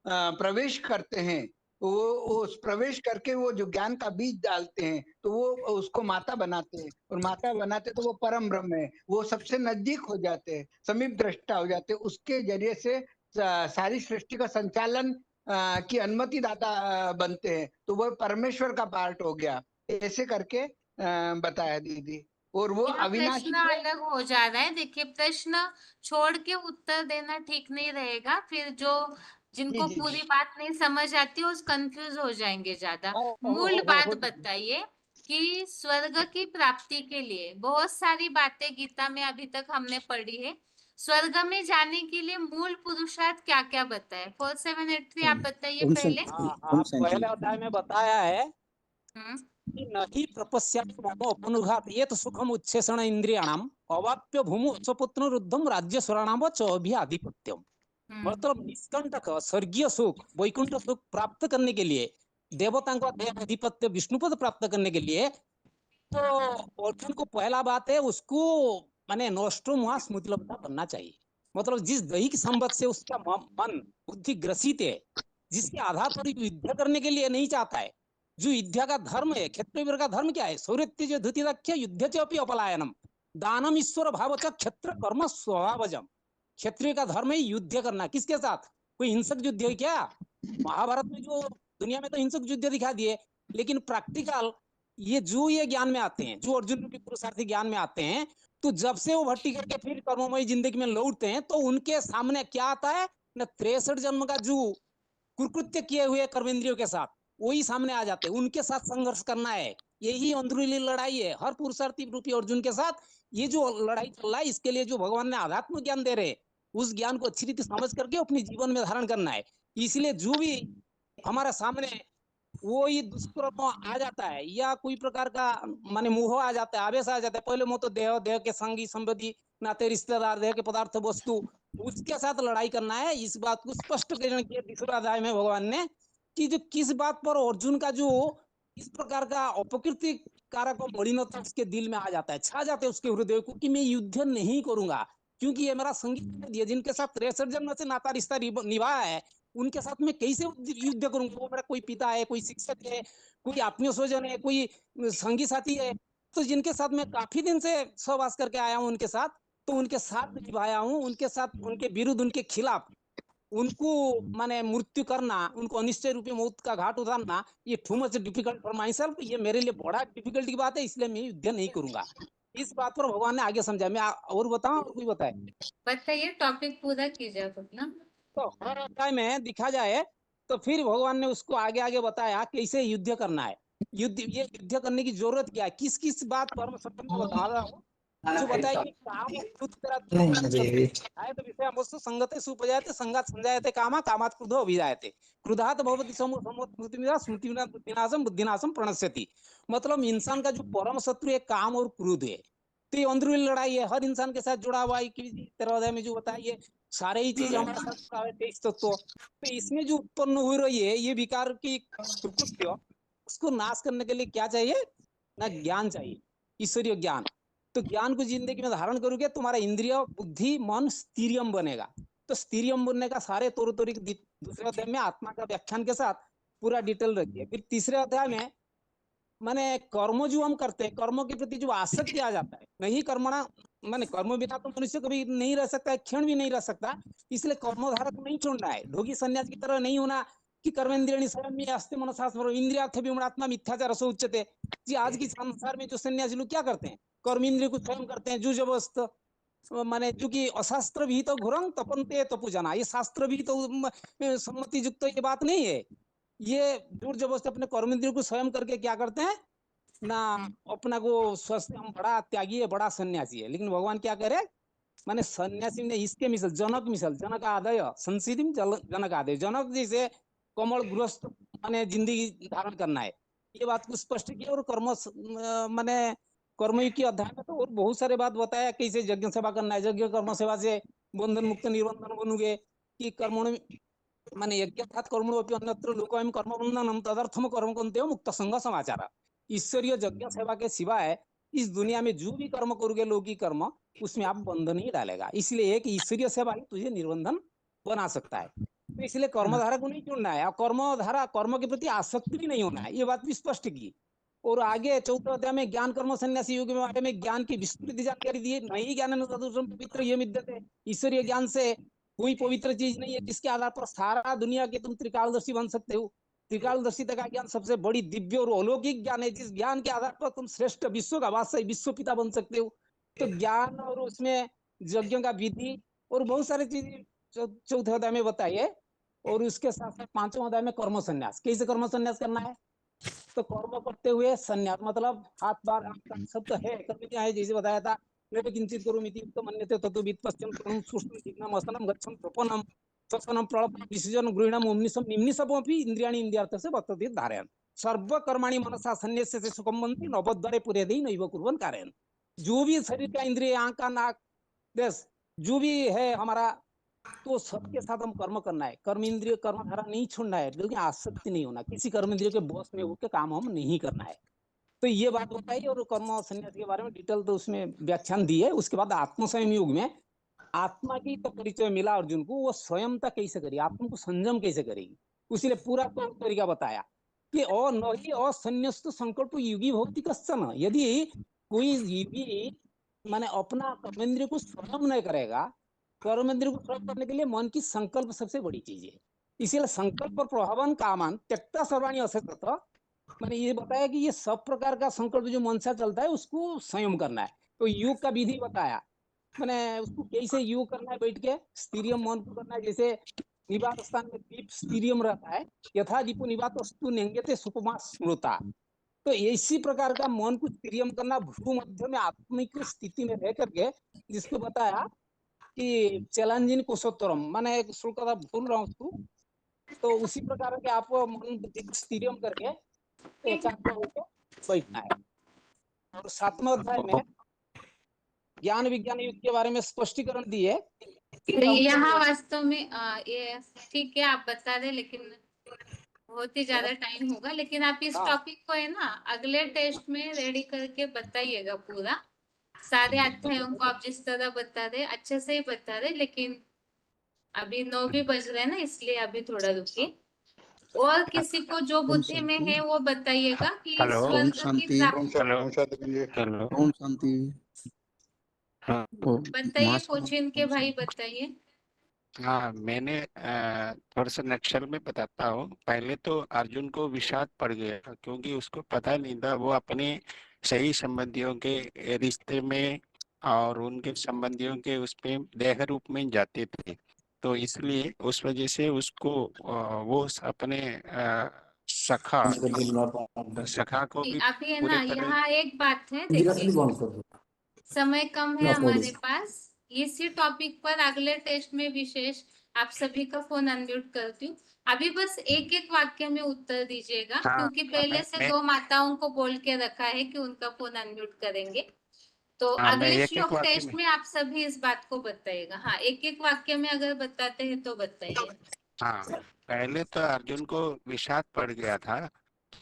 [SPEAKER 16] प्रवेश करते हैं, वो उस प्रवेश करके वो जो ज्ञान का बीज डालते हैं तो वो उसको माता बनाते हैं, और माता बनाते तो वो परम ब्रह्म है, वो सबसे नजदीक हो जाते हैं, समीप दृष्टा हो जाते हैं। उसके जरिए से सारी सृष्टि का संचालन की अनुमति दाता बनते हैं, तो वो परमेश्वर का पार्ट हो गया। ऐसे करके बताया दीदी। और वो अविनाशी
[SPEAKER 1] प्रश्न अलग हो जा रहा है। देखिए, प्रश्न छोड़ के उत्तर देना ठीक नहीं रहेगा, फिर जो जिनको पूरी बात नहीं समझ आती वो कंफ्यूज हो जाएंगे ज्यादा। मूल बात बताइए कि स्वर्ग की प्राप्ति के लिए बहुत सारी बातें गीता में अभी तक हमने पढ़ी है। स्वर्ग में जाने के लिए मूल पुरुषार्थ क्या क्या बताए? 4783 आप बताइए पहले।
[SPEAKER 17] पहले अध्याय में बताया है कि नहीं तपस्यानुघात ये तो सुखम उच्छेषण इंद्रियाणाम अवाप्य भूमि स्वपुत्र रुद्धम राज्य सुराणाम चौभि आधिपत्यम। मतलब निष्कंटक स्वर्गीय सुख वैकुंठ सुख प्राप्त करने के लिए, देवताओं का अधिपत्य विष्णुपद प्राप्त करने के लिए, तो अर्जुन को पहला बात है उसको माने नोस्ट्रोम स्मृतिलब्धा बनना चाहिए। मतलब जिस दैहिक संबंध से उसका मन बुद्धि ग्रसित है, जिसके आधार पर युद्ध करने के लिए नहीं चाहता है, जो युद्ध का धर्म है, क्षत्रिय का धर्म क्या है, शौर्य धृतिरक्ष्य युद्ध च अपि अपलायनम दानम ईश्वर भाव च क्षेत्र कर्म स्वभावजम। क्षत्रिय का धर्म है युद्ध करना। किसके साथ? कोई हिंसक युद्ध है क्या? महाभारत में जो दुनिया में तो हिंसक युद्ध दिखा दिए, लेकिन प्रैक्टिकल ये ज्ञान में आते हैं, जो अर्जुन के पुरुषार्थी ज्ञान में आते हैं, तो जब से वो भट्टी करके फिर कर्ममय जिंदगी में लौटते हैं, तो उनके सामने क्या आता है न 63 जन्म का जो कुकृत्य किए हुए कर्मेंद्रियों के साथ वही सामने आ जाते हैं। उनके साथ संघर्ष करना है, यही अंदरूनी लड़ाई है हर पुरुषार्थी रूपी अर्जुन के साथ। ये जो लड़ाई चल रहा है, इसके लिए जो भगवान ने आध्यात्म ज्ञान दे रहे, उस ज्ञान को अच्छी रीति समझ करके अपने जीवन में धारण करना है। इसलिए जो भी हमारे सामने वो ये दुष्कर्म आ जाता है या कोई प्रकार का माने मोह आ जाता है, आवेश आ जाता है, पहले मोह तो देह के संगी संबंधी नाते रिश्तेदार देह के पदार्थ वस्तु, उसके साथ लड़ाई करना है। इस बात को स्पष्ट करने के दूसरा अध्याय में भगवान ने कि जो किस बात पर अर्जुन का जो इस प्रकार का अपकृति कारक मलिनता उसके दिल में आ जाता है, छा जाते हैं उसके हृदय को कि मैं युद्ध नहीं करूंगा, क्योंकि ये मेरा संगी जिनके साथ 63 जन्म से नाता रिश्ता निभाया है, उनके साथ मैं कैसे युद्ध करूंगा? वो मेरा कोई पिता है, कोई शिक्षक है, कोई आत्मीय स्वजन है, कोई संगी साथी है, तो जिनके साथ मैं काफी दिन से सहवास करके आया हूँ, उनके साथ तो उनके साथ निभाया हूँ, उनके साथ उनके विरुद्ध उनके खिलाफ उनको माने मृत्यु करना, उनको अनिश्चय रूपी मौत का घाट उतारना, ये too much difficult for my self, ये मेरे लिए बड़ा डिफिकल्ट की बात है, इसलिए मैं युद्ध नहीं करूंगा। इस बात पर भगवान ने आगे समझा। मैं और बताऊं और कोई बताए?
[SPEAKER 1] बताइए, टॉपिक पूरा कीजिए आप अपना।
[SPEAKER 17] तो हर अध्याय में दिखा जाए तो फिर भगवान ने उसको आगे आगे बताया कैसे युद्ध करना है, ये युद्ध करने की जरूरत क्या है, किस किस बात पर मैं सबको बता रहा हूँ। जो बताया कि काम क्रोध तेरा तो विषय अमस्तु संगते सुपजायते संगात संजायते कामात् क्रोधो अभिजायते क्रोधात् भवति स्मृतिविनाशं बुद्धिनाशं बुद्धिनाशं प्रणश्यति। मतलब इंसान का जो परम शत्रु है काम और क्रोध है, तो ये अंदरूनी लड़ाई है, हर इंसान के साथ जुड़ा हुआ है। कि 13 अध्याय में जो बताया ये सारे ही चीज हमारे साथ जुड़ा है, 23 तत्व। तो इसमें जो उत्पन्न हो रही है ये विकार की प्रकृति, उसको नाश करने के लिए क्या चाहिए ना? ज्ञान चाहिए, ईश्वरीय ज्ञान। तो ज्ञान को जिंदगी में धारण करोगे तुम्हारा इंद्रिय बुद्धि मन स्थिरियम बनेगा। तो स्थिरियम बनने का सारे तौर तरीके दूसरे अध्याय में आत्मा का व्याख्यान के साथ पूरा डिटेल रखिए। फिर तीसरे अध्याय में माने कर्म जो हम करते हैं, कर्मों के प्रति जो आसक्ति आ जाता है, नहीं कर्मणा माने कर्म बिना तो मनुष्य कभी नहीं रह सकता है, क्षण भी नहीं रह सकता। इसलिए कर्मधारक नहीं छोड़ना है, ढोगी सन्यास की तरह नहीं होना कि कर्मेंद्रियाणि स्वयं अस्ति मनसास्मरो इंद्रियार्थ विमूढ़ात्मा मिथ्याचार रसो उच्यते। जी आज की संसार में जो सन्यासी लोग क्या करते हैं, कर्म इंद्रिय को स्वयं करते हैं, जो जबरदस्त माने चूंकि अशास्त्र भी तो घुरंग तपनते तपुजना, ये शास्त्र भी तो सम्मति युक्त ये बात नहीं है। ये जोर जबरदस्त अपने कर्म इंद्रिय को स्वयं करके क्या करते हैं ना, अपना को स्वस्थ हम बड़ा त्यागी है, बड़ा सन्यासी है। लेकिन भगवान क्या करे माने सन्यासी ने इसके मिसल जनक आदय संसिधिम जनक आदय, जनक जैसे कमल गृहस्थ माने जिंदगी धारण करना है, ये बात को स्पष्ट किया। और कर्म माने कर्मयुग के अध्याय में तो और बहुत सारे बात बताया कैसे यज्ञ सेवा करना है, यज्ञ कर्म सेवा से बंधन मुक्त निर्बंधन बनोगे, कि कर्मण माने यज्ञात् कर्मणो अपि अन्यत्र लोकोऽयं कर्मबन्धनं तदर्थम कर्म कुंते मुक्त संग समाचार। ईश्वरीय यज्ञ सेवा के सिवाय इस दुनिया में जो भी कर्म करोगे लौकिक कर्म, उसमें आप बंधन ही डालेगा। इसलिए एक ईश्वरीय सेवा ही तुझे निर्बंधन बना सकता है। तो इसलिए कर्मधारा को नहीं चुनना है, और कर्मधारा कर्म के प्रति आसक्ति भी नहीं होना है, ये बात भी स्पष्ट की। और आगे 4 अध्याय में ज्ञान कर्म संन्यासी योग में बारे में ज्ञान की विस्तृत जानकारी दी है। नहीं ज्ञान पवित्र ये विद्यते, ईश्वरीय ज्ञान से कोई पवित्र चीज नहीं है जिसके आधार पर सारा दुनिया के तुम त्रिकालदर्शी बन सकते हो। त्रिकालदर्शिता का ज्ञान सबसे बड़ी दिव्य और अलौकिक ज्ञान है, जिस ज्ञान के आधार पर तुम श्रेष्ठ विश्व का वास्तविक विश्व पिता बन सकते हो। तो ज्ञान और उसमें यज्ञों का विधि और बहुत सारी चीज 4 अध्याय में बताई है। और उसके साथ साथ 5वां अध्याय में कर्म संन्यास, कैसे कर्म संन्यास करना है। तो कर्म करते हुए संन्यास मतलब हाथ बार सब तो है, कर्म है जैसे बताया था, किंचित करोमीति युक्तो मन्यते ततो वित्पश्यन् तृणं सुष्ठुं जिघ्नम् असनं गच्छन् प्रपन्नं श्वसनं प्रलपनं विसर्जनं गृह्णम् ओम्निशं निम्निशमपि इन्द्रियाणि इन्द्रियार्थस्य वर्तते धारयन् सर्वकर्माणि मनसा सन्न्यस्यते सुखं वन्ति नवद्वारे पुरेदि नैव कुर्वन् कारयन्। जो भी शरीर का इंद्रिय, आंख का नाक देश जो भी है हमारा तो सबके साथ हम कर्म करना है, कर्म इंद्रिय कर्म धारा नहीं छोड़ना है, लेकिन आसक्ति नहीं होना, किसी कर्म इंद्रिय के बॉस में होकर काम हम नहीं करना है। तो ये बात बताई और कर्म और संन्यास के बारे में डिटेल तो उसमें व्याख्यान दी है। उसके बाद आत्म संयम युग में आत्मा की तो परिचय मिला अर्जुन को, वो स्वयंता कैसे करेगी, आत्मा को संयम कैसे करेगी, उसीलिए पूरा तरीका बताया कि और नहीं असन्यस्त संकल्प युगी भक्ति कश्चन, यदि कोई योगी माने अपना कर्मेंद्रिय को स्वयं नहीं करेगा, कर्मेंद्रिय को स्वयं करने के लिए मन की संकल्प सबसे बड़ी चीज है। इसीलिए संकल्प और प्रभावन कामान त्यक्ता सर्वाणी असक्त, मैंने ये बताया कि ये सब प्रकार का संकल्प जो मन से चलता है उसको संयम करना है। तो योग का विधि बताया, मैंने उसको कैसे योग करना है, बैठ के स्थिरियम मन को करना है, जैसे निवात स्थान में दीप स्थिरियम रहता है, यथा दीपो निवात वस्तु नेंगते सुपमा स्मृता। तो इसी प्रकार का मन को स्थिरियम करना, भ्रू मध्य में आत्मिक स्थिति में रह करके, जिसको बताया कि चैलेंजिंग कुशोत्तरम, मैंने एक श्लोक का भूल रहा हूँ उसको, तो उसी प्रकार के आप मन बुद्धि को स्थिरियम करके एकाग्र होकर बैठना है। और 7वें अध्याय में ज्ञान विज्ञान युग के बारे में स्पष्टीकरण दिए।
[SPEAKER 1] यहाँ वास्तव में ये ठीक है आप बता रहे, लेकिन बहुत ही ज्यादा टाइम होगा, लेकिन आप इस टॉपिक को है ना अगले टेस्ट में रेडी करके बताइएगा पूरा, सारे अध्यायों को आप जिस तरह बता रहे अच्छे से ही बता रहे, लेकिन अभी 9 भी बज रहे हैं ना, इसलिए अभी थोड़ा रुकिए। और किसी को जो बुद्धि में है वो बताइएगा कि
[SPEAKER 19] हेलो,
[SPEAKER 1] स्वर्ग की
[SPEAKER 9] शांति।
[SPEAKER 1] प्राप्ति
[SPEAKER 19] हेलो,
[SPEAKER 9] ओम शांति।
[SPEAKER 19] हाँ
[SPEAKER 1] बताइए, कोचिन के भाई बताइए।
[SPEAKER 19] हाँ, मैंने थोड़ा सा नक्शल में बताता हूँ। पहले तो अर्जुन को विषाद पड़ गया क्योंकि उसको पता नहीं था, वो अपने सही संबंधियों के रिश्ते में और उनके संबंधियों के उसमें देह रूप में जाते थे, तो इसलिए उस वजह से उसको वो अपने सखा को भी
[SPEAKER 1] अभी है
[SPEAKER 19] पूरे
[SPEAKER 1] ना,
[SPEAKER 19] तरह
[SPEAKER 1] यहाँ एक बात है, देखिए समय कम है हमारे पास, इसी टॉपिक पर अगले टेस्ट में विशेष आप सभी का फोन अनम्यूट करती हूँ। अभी बस एक एक वाक्य में उत्तर दीजिएगा,
[SPEAKER 19] हाँ,
[SPEAKER 1] क्योंकि पहले से 2 माताओं को बोल के रखा है कि उनका फोन अनम्यूट करेंगे। तो
[SPEAKER 19] हाँ, मैं
[SPEAKER 1] अगले
[SPEAKER 19] एक
[SPEAKER 1] श्लोक
[SPEAKER 19] वाक्य
[SPEAKER 1] टेस्ट में आप सभी इस बात को बताइएगा। हाँ, एक एक वाक्य में अगर बताते हैं तो बताइए।
[SPEAKER 19] हाँ, पहले तो अर्जुन को विषाद पड़ गया था,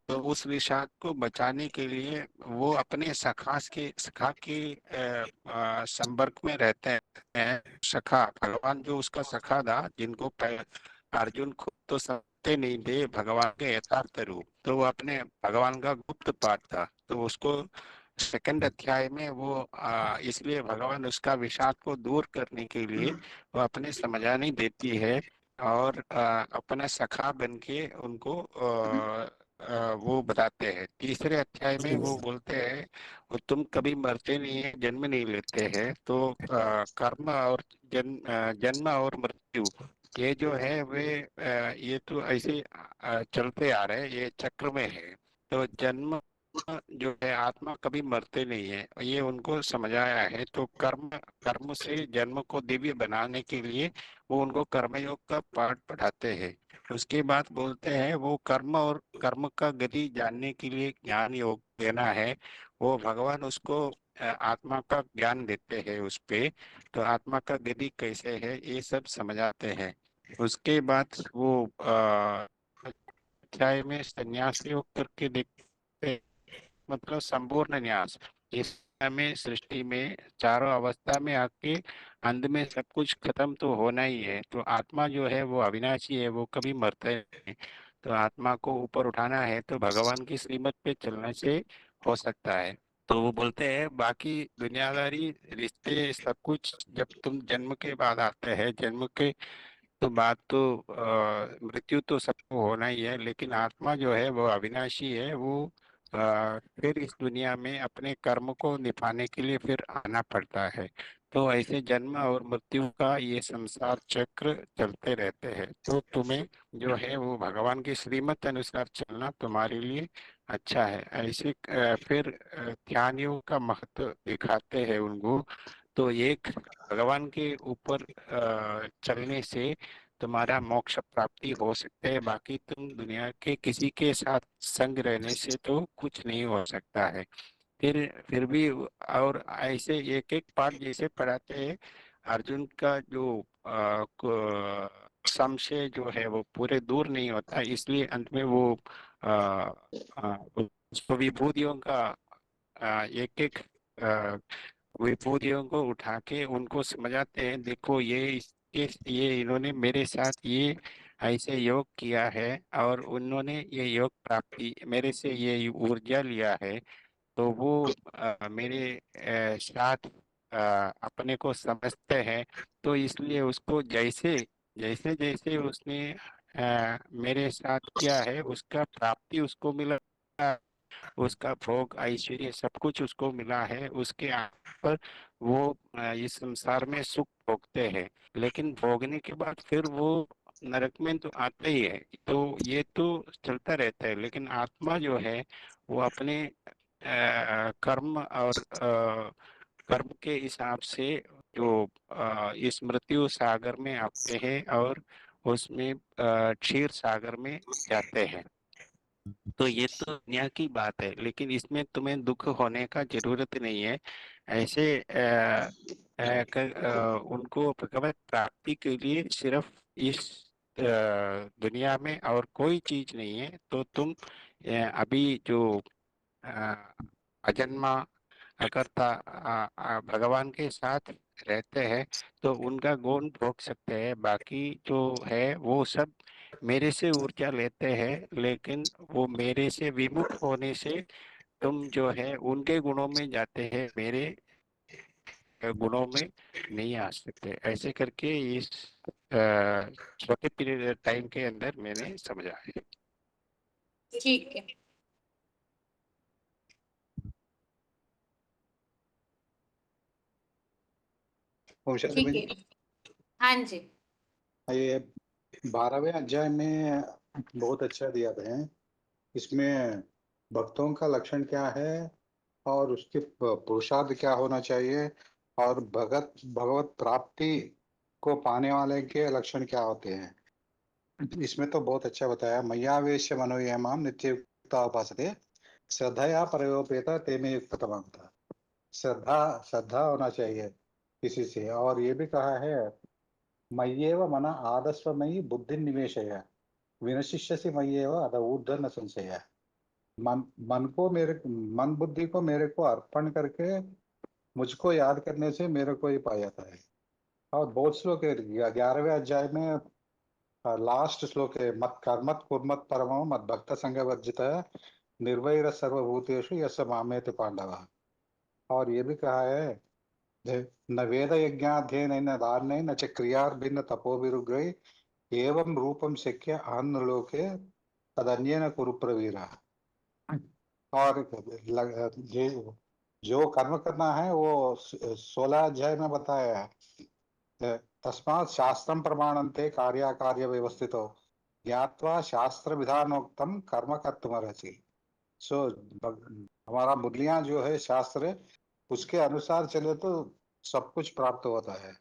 [SPEAKER 19] तो उस विषाद को बचाने के लिए वो अपने सखा के संपर्क में रहते हैं। सखा भगवान जो उसका सखा था, जिनको अर्जुन खुद तो समझते नहीं थे भगवान के यथार्थ रूप, तो वो अपने भगवान का गुप्त पाठ था, तो उसको सेकंड अध्याय में वो इसलिए भगवान उसका विषाद को दूर करने के लिए वो अपने समझाने देती है और अपना सखा बन के उनको वो बताते हैं। तीसरे अध्याय में वो बोलते हैं वो तुम कभी मरते नहीं है, जन्म नहीं लेते हैं, तो कर्म और जन्म और मृत्यु ये जो है वे ये तो ऐसे चलते आ रहे हैं, ये चक्र में है। तो जन्म जो है आत्मा कभी मरते नहीं है, ये उनको समझाया है। तो कर्म से जन्म को दिव्य बनाने के लिए वो उनको कर्मयोग का पाठ पढ़ाते हैं। उसके बाद बोलते हैं वो कर्म और कर्म का गति जानने के लिए ज्ञान योग देना है, वो भगवान उसको आत्मा का ज्ञान देते हैं उस पे, तो आत्मा का गति कैसे है ये सब समझाते हैं। उसके बाद वो अध्याय में संन्यास योग करके देखते हैं, मतलब संपूर्ण न्यास। इस में सृष्टि में चारों अवस्था में आके अंत में सब कुछ खत्म तो होना ही है, तो आत्मा जो है वो अविनाशी है, वो कभी मरता है। तो आत्मा को ऊपर उठाना है तो भगवान की श्रीमत पे चलने से हो सकता है। तो वो बोलते हैं बाकी दुनियादारी रिश्ते सब कुछ जब तुम जन्म के बाद आते हैं, जन्म के तो बात तो मृत्यु तो सबको होना ही है, लेकिन आत्मा जो है वो अविनाशी है, वो फिर इस दुनिया में अपने कर्म को निभाने के लिए फिर आना पड़ता है। तो ऐसे जन्म और मृत्यु का ये संसार चक्र चलते रहते हैं, तो तुम्हें जो है वो भगवान की श्रीमत अनुसार चलना तुम्हारे लिए अच्छा है। ऐसे फिर ध्यान योग का महत्व दिखाते हैं उनको। तो एक भगवान के ऊपर चलने से तुम्हारा मोक्ष प्राप्ति हो सकते है, बाकी तुम दुनिया के किसी के साथ संग रहने से तो कुछ नहीं हो सकता है। फिर भी और ऐसे एक एक पाठ जैसे पढ़ाते हैं, अर्जुन का जो संशय जो है वो पूरे दूर नहीं होता, इसलिए अंत में वो उसको विभूतियों का एक एक विभूतियों को उठा के उनको समझाते हैं, देखो ये इन्होंने मेरे साथ ये ऐसे योग किया है और उन्होंने ये योग प्राप्ति मेरे से ये ऊर्जा लिया है, तो वो मेरे साथ अपने को समझते हैं। तो इसलिए उसको जैसे जैसे जैसे उसने मेरे साथ किया है उसका प्राप्ति उसको मिला, उसका भोग ऐश्वर्य सब कुछ उसको मिला है, उसके आधार पर वो इस संसार में सुख भोगते हैं, लेकिन भोगने के बाद फिर वो नरक में तो आते ही है। तो ये तो चलता रहता है, लेकिन आत्मा जो है वो अपने कर्म और कर्म के हिसाब से जो इस मृत्यु सागर में आते हैं और उसमें क्षीर सागर में जाते हैं। तो ये तो दुनिया की बात है, लेकिन इसमें तुम्हें दुख होने का जरूरत नहीं है। ऐसे उनको भगवत प्राप्ति के लिए सिर्फ इस दुनिया में और कोई चीज नहीं है। तो तुम अभी जो अजन्मा अकर्ता भगवान के साथ रहते हैं तो उनका गुण भोग सकते हैं, बाकी जो है वो सब मेरे से ऊर्जा लेते हैं, लेकिन वो मेरे से विमुख होने से तुम जो है उनके गुणों में जाते हैं, मेरे गुणों में नहीं आ सकते। ऐसे करके इस छोटे पीरियड टाइम के अंदर मैंने समझा है।
[SPEAKER 1] ठीक है। ठीक है, हाँ जी।
[SPEAKER 21] ये 12वें अध्याय में बहुत अच्छा दिया है। इसमें भक्तों का लक्षण क्या है और उसके पुरुषार्थ क्या होना चाहिए और भगवत प्राप्ति को पाने वाले के लक्षण क्या होते हैं, इसमें तो बहुत अच्छा बताया। मय्यावेश्य मनोयमाम नित्ययुक्ता उपासते श्रद्धया परयोपेता ते में युक्ततमः। श्रद्धा होना चाहिए किसी से, और ये भी कहा है मय्येव मन आदस्व मयि बुद्धि निवेशय विनशिष्यसि मय्येव अध ऊर्ध्व न संशय। मन बुद्धि को मेरे को अर्पण करके मुझको याद करने से मेरे को ही पा जाता है। और बहुत श्लोक है 11वें अध्याय में, लास्ट श्लोक है मत कर्मत कुर्मत परमो मत भक्त संग वर्जित निर्वैर सर्वभूतेषु यस्य मामेति पांडव। और ये भी कहा है न वेद यज्ञाध्ययन न दान न च क्रियार्भिन्न तपोभिरुग्रह एवं रूपम शक्य अन्न लोके तदन्येन कुरु प्रवीरा। और जो कर्म करना है वो 16 अध्याय में बताया है। तस्मात् शास्त्रम प्रमाणन्ते कार्याकार्य व्यवस्थितो ज्ञात्वा शास्त्र विधानोक्तम कर्म कर्तुमर्हसि। सो हमारा मुरलियां जो है शास्त्र उसके अनुसार चले तो सब कुछ प्राप्त होता है।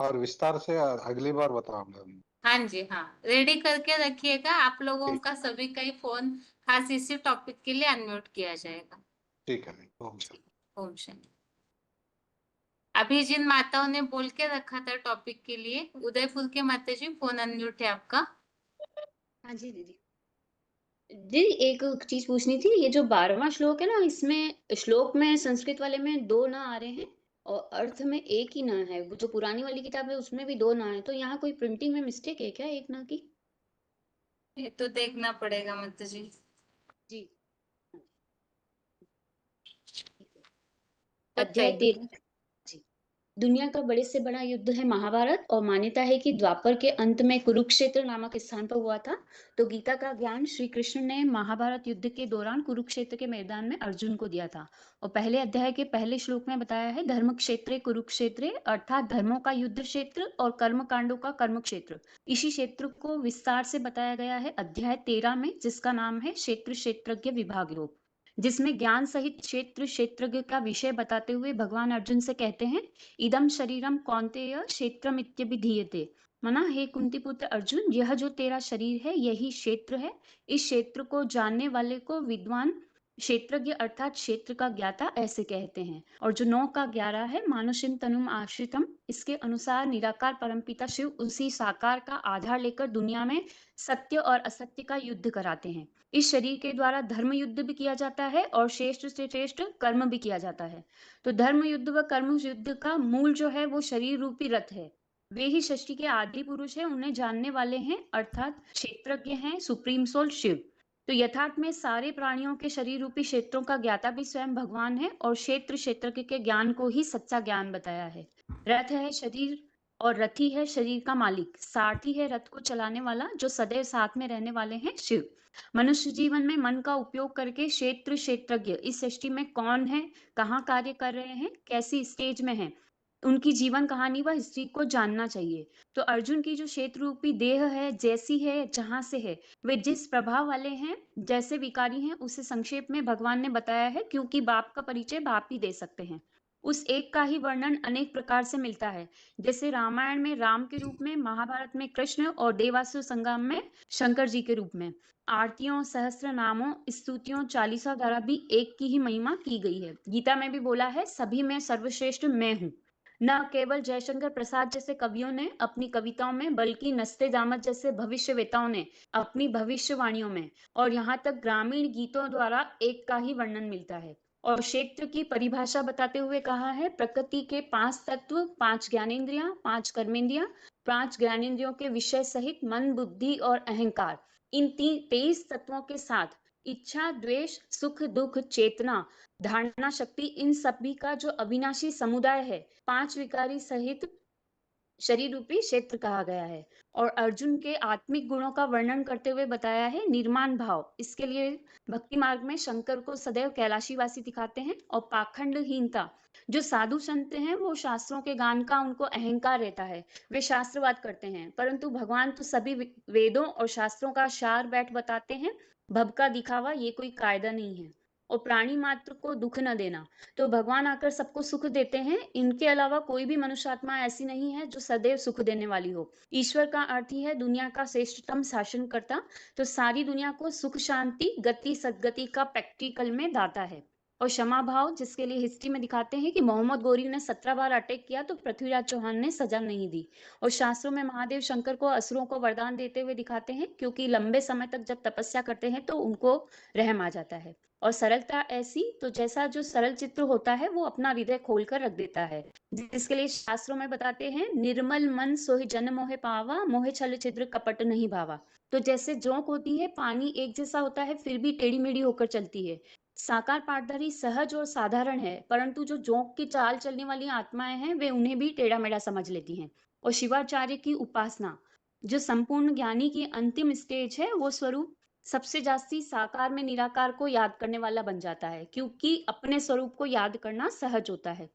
[SPEAKER 21] और विस्तार से अगली बार बताऊंगा।
[SPEAKER 1] हाँ जी, हाँ, रेडी करके रखिएगा। आप लोगों का सभी का ही फोन खास इसी टॉपिक के लिए अनम्यूट किया जाएगा।
[SPEAKER 21] ठीक है। ओम शांति।
[SPEAKER 1] ओम शांति। अभी जिन माताओं ने बोल के रखा था टॉपिक के लिए, उदयपुर के माता जी फोन अनम्यूट है आपका।
[SPEAKER 13] हाँ जी दीदी। दीदी एक चीज पूछनी थी, ये जो 12वां श्लोक है ना, इसमें श्लोक में संस्कृत वाले में 2 ना आ रहे हैं और अर्थ में एक ही ना है। वो जो पुरानी वाली किताब है उसमें भी 2 ना है, तो यहाँ कोई प्रिंटिंग में मिस्टेक है क्या एक ना की?
[SPEAKER 1] ये तो देखना पड़ेगा माता जी।
[SPEAKER 13] जी। अध्याय 13। जी। दुनिया का बड़े से बड़ा युद्ध है महाभारत, और मान्यता है कि द्वापर के अंत में कुरुक्षेत्र नामक स्थान पर हुआ था। तो गीता का ज्ञान श्री कृष्ण ने महाभारत युद्ध के दौरान कुरुक्षेत्र के मैदान में अर्जुन को दिया था। और पहले अध्याय के पहले श्लोक में बताया है धर्म क्षेत्रे कुरुक्षेत्रे, अर्थात धर्मों का युद्ध क्षेत्र और कर्म कांडों का कर्म क्षेत्र। इसी क्षेत्र को विस्तार से बताया गया है अध्याय 13 में, जिसका नाम है क्षेत्र क्षेत्रज्ञ विभाग योग, जिसमें ज्ञान सहित क्षेत्र क्षेत्रज्ञ का विषय बताते हुए भगवान अर्जुन से कहते हैं इदम शरीरम कौन्तेय क्षेत्रमित्यभिधीयते। मना हे कुंती पुत्र अर्जुन, यह जो तेरा शरीर है यही क्षेत्र है। इस क्षेत्र को जानने वाले को विद्वान क्षेत्रज्ञ अर्थात क्षेत्र का ज्ञाता ऐसे कहते हैं। और जो 9 का 11 है मानुषिम तनुम आश्रितम, इसके अनुसार निराकार परमपिता शिव उसी साकार का आधार लेकर दुनिया में सत्य और असत्य का युद्ध कराते हैं। इस शरीर के द्वारा धर्म युद्ध भी किया जाता है और श्रेष्ठ से श्रेष्ठ कर्म भी किया जाता है। तो धर्म युद्ध व कर्म युद्ध का मूल जो है वो शरीर रूपी रथ है। वे ही सृष्टि के आदि पुरुष हैं, उन्हें जानने वाले हैं अर्थात क्षेत्रज्ञ हैं, सुप्रीम सोल शिव। तो यथार्थ में सारे प्राणियों के शरीर रूपी क्षेत्रों का ज्ञाता भी स्वयं भगवान है और क्षेत्र क्षेत्रज्ञ के ज्ञान को ही सच्चा ज्ञान बताया है। रथ है शरीर और रथी है शरीर का मालिक, सारथी है रथ को चलाने वाला जो सदैव साथ में रहने वाले हैं शिव। मनुष्य जीवन में मन का उपयोग करके क्षेत्र क्षेत्रज्ञ इस सृष्टि में कौन है, कहाँ कार्य कर रहे हैं, कैसी स्टेज में है, उनकी जीवन कहानी व हिस्ट्री को जानना चाहिए। तो अर्जुन की जो क्षेत्र रूपी देह है, जैसी है, जहां से है, वे जिस प्रभाव वाले हैं, जैसे विकारी हैं, उसे संक्षेप में भगवान ने बताया है, क्योंकि बाप का परिचय बाप ही दे सकते हैं। उस एक का ही वर्णन अनेक प्रकार से मिलता है, जैसे रामायण में राम के रूप में, महाभारत में कृष्ण और देवासुर संग्राम में शंकर जी के रूप में। आरतियों, सहस्त्र नामों, स्तुतियों, चालीसा द्वारा भी एक की ही महिमा की गई है। गीता में भी बोला है, सभी में सर्वश्रेष्ठ मैं हूँ। न केवल जयशंकर प्रसाद जैसे कवियों ने अपनी कविताओं में, बल्कि नस्ते दामत जैसे भविष्यवेताओं ने अपनी भविष्यवाणियों में, और यहाँ तक ग्रामीण गीतों द्वारा एक का ही वर्णन मिलता है। और क्षेत्र की परिभाषा बताते हुए कहा है, प्रकृति के 5 तत्व, 5 ज्ञानेंद्रियां, 5 कर्मेंद्रियां, 5 ज्ञानेंद्रियों के विषय सहित मन, बुद्धि और अहंकार, इन 23 तत्वों के साथ इच्छा, द्वेष, सुख, दुख, चेतना, धारणा शक्ति, इन सभी का जो अविनाशी समुदाय है, 5 विकारी सहित शरीर रूपी क्षेत्र कहा गया है। और अर्जुन के आत्मिक गुणों का वर्णन करते हुए बताया है निर्माण भाव। इसके लिए भक्ति मार्ग में शंकर को सदैव कैलाशीवासी दिखाते हैं। और पाखंडहीनता, जो साधु संत हैं वो शास्त्रों के गान का उनको अहंकार रहता है, वे शास्त्रवाद करते हैं, परंतु भगवान तो सभी वेदों और शास्त्रों का सार बैठ बताते हैं। भव का दिखावा ये कोई कायदा नहीं है। और प्राणी मात्र को दुख न देना, तो भगवान आकर सबको सुख देते हैं। इनके अलावा कोई भी मनुष्य आत्मा ऐसी नहीं है जो सदैव सुख देने वाली हो। ईश्वर का अर्थ ही है दुनिया का श्रेष्ठतम शासनकर्ता, तो सारी दुनिया को सुख, शांति, गति, सद्गति का प्रैक्टिकल में दाता है। और क्षमा भाव, जिसके लिए हिस्ट्री में दिखाते हैं कि मोहम्मद गोरी ने 17 बार अटैक किया तो पृथ्वीराज चौहान ने सजा नहीं दी। और शास्त्रों में महादेव शंकर को असुरों को वरदान देते हुए दिखाते हैं, क्योंकि लंबे समय तक जब तपस्या करते हैं तो उनको रहम आ जाता है। और सरलता ऐसी, तो जैसा जो सरल चित्र होता है वो अपना हृदय खोल कर रख देता है, जिसके लिए शास्त्रों में बताते हैं, निर्मल मन सोहि जन मोहे पावा, मोहे छल छिद्र कपट नहीं भावा। तो जैसे जोंक होती है, पानी एक जैसा होता है फिर भी टेढ़ी मेढ़ी होकर चलती है। साकार पाठधारी सहज और साधारण है, परंतु जो जोंक की चाल चलने वाली आत्माएं हैं वे उन्हें भी टेढ़ा मेढ़ा समझ लेती हैं। और शिवाचार्य की उपासना, जो संपूर्ण ज्ञानी की अंतिम स्टेज है, वो स्वरूप सबसे जास्ती साकार में निराकार को याद करने वाला बन जाता है, क्योंकि अपने स्वरूप को याद करना सहज होता है।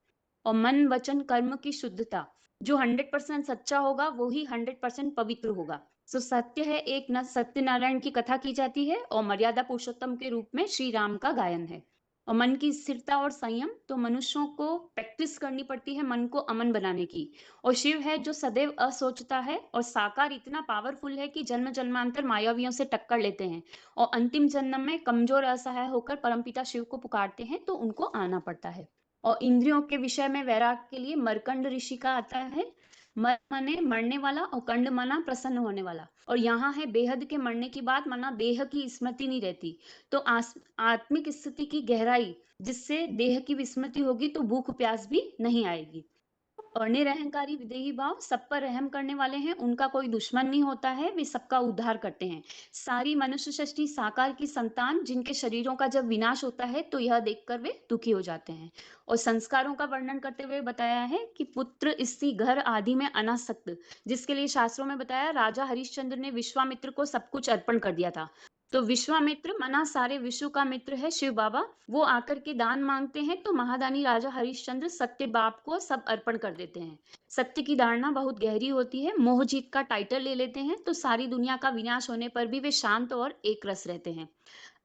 [SPEAKER 13] और मन, वचन, कर्म की शुद्धता, जो 100% सच्चा होगा वो ही 100% पवित्र होगा। सो सत्य है एक, न सत्यनारायण की कथा की जाती है और मर्यादा पुरुषोत्तम के रूप में श्री राम का गायन है। और मन की स्थिरता और संयम, तो मनुष्यों को प्रैक्टिस करनी पड़ती है मन को अमन बनाने की। और शिव है जो सदैव असोचता है, और साकार इतना पावरफुल है कि जन्म जन्मांतर मायावियों से टक्कर लेते हैं और अंतिम जन्म में कमजोर असहाय होकर परमपिता शिव को पुकारते हैं तो उनको आना पड़ता है। और इंद्रियों के विषय में वैराग के लिए मरकंड ऋषि का आता है, मर माने मरने वाला और कंड माना प्रसन्न होने वाला। और यहाँ है बेहद के मरने की बात, माना देह की स्मृति नहीं रहती। तो आत्मिक स्थिति की गहराई, जिससे देह की विस्मृति होगी तो भूख प्यास भी नहीं आएगी। और निरहंकारी विदेही भाव, सब पर रहम करने वाले हैं, उनका कोई दुश्मन नहीं होता है, वे सबका उद्धार करते हैं। सारी मनुष्य सृष्टि साकार की संतान, जिनके शरीरों का जब विनाश होता है तो यह देखकर वे दुखी हो जाते हैं। और संस्कारों का वर्णन करते हुए बताया है कि पुत्र, स्त्री, घर आदि में अनासक्त, जिसके लिए शास्त्रों में बताया राजा हरिश्चंद्र ने विश्वामित्र को सब कुछ अर्पण कर दिया था। तो विश्वामित्र मना सारे विश्व का मित्र है शिव बाबा, वो आकर के दान मांगते हैं तो महादानी राजा हरिश्चंद्र सत्य बाप को सब अर्पण कर देते हैं। सत्य की धारणा बहुत गहरी होती है, मोह जीत का टाइटल ले लेते हैं तो सारी दुनिया का विनाश होने पर भी वे शांत और एक रस रहते हैं।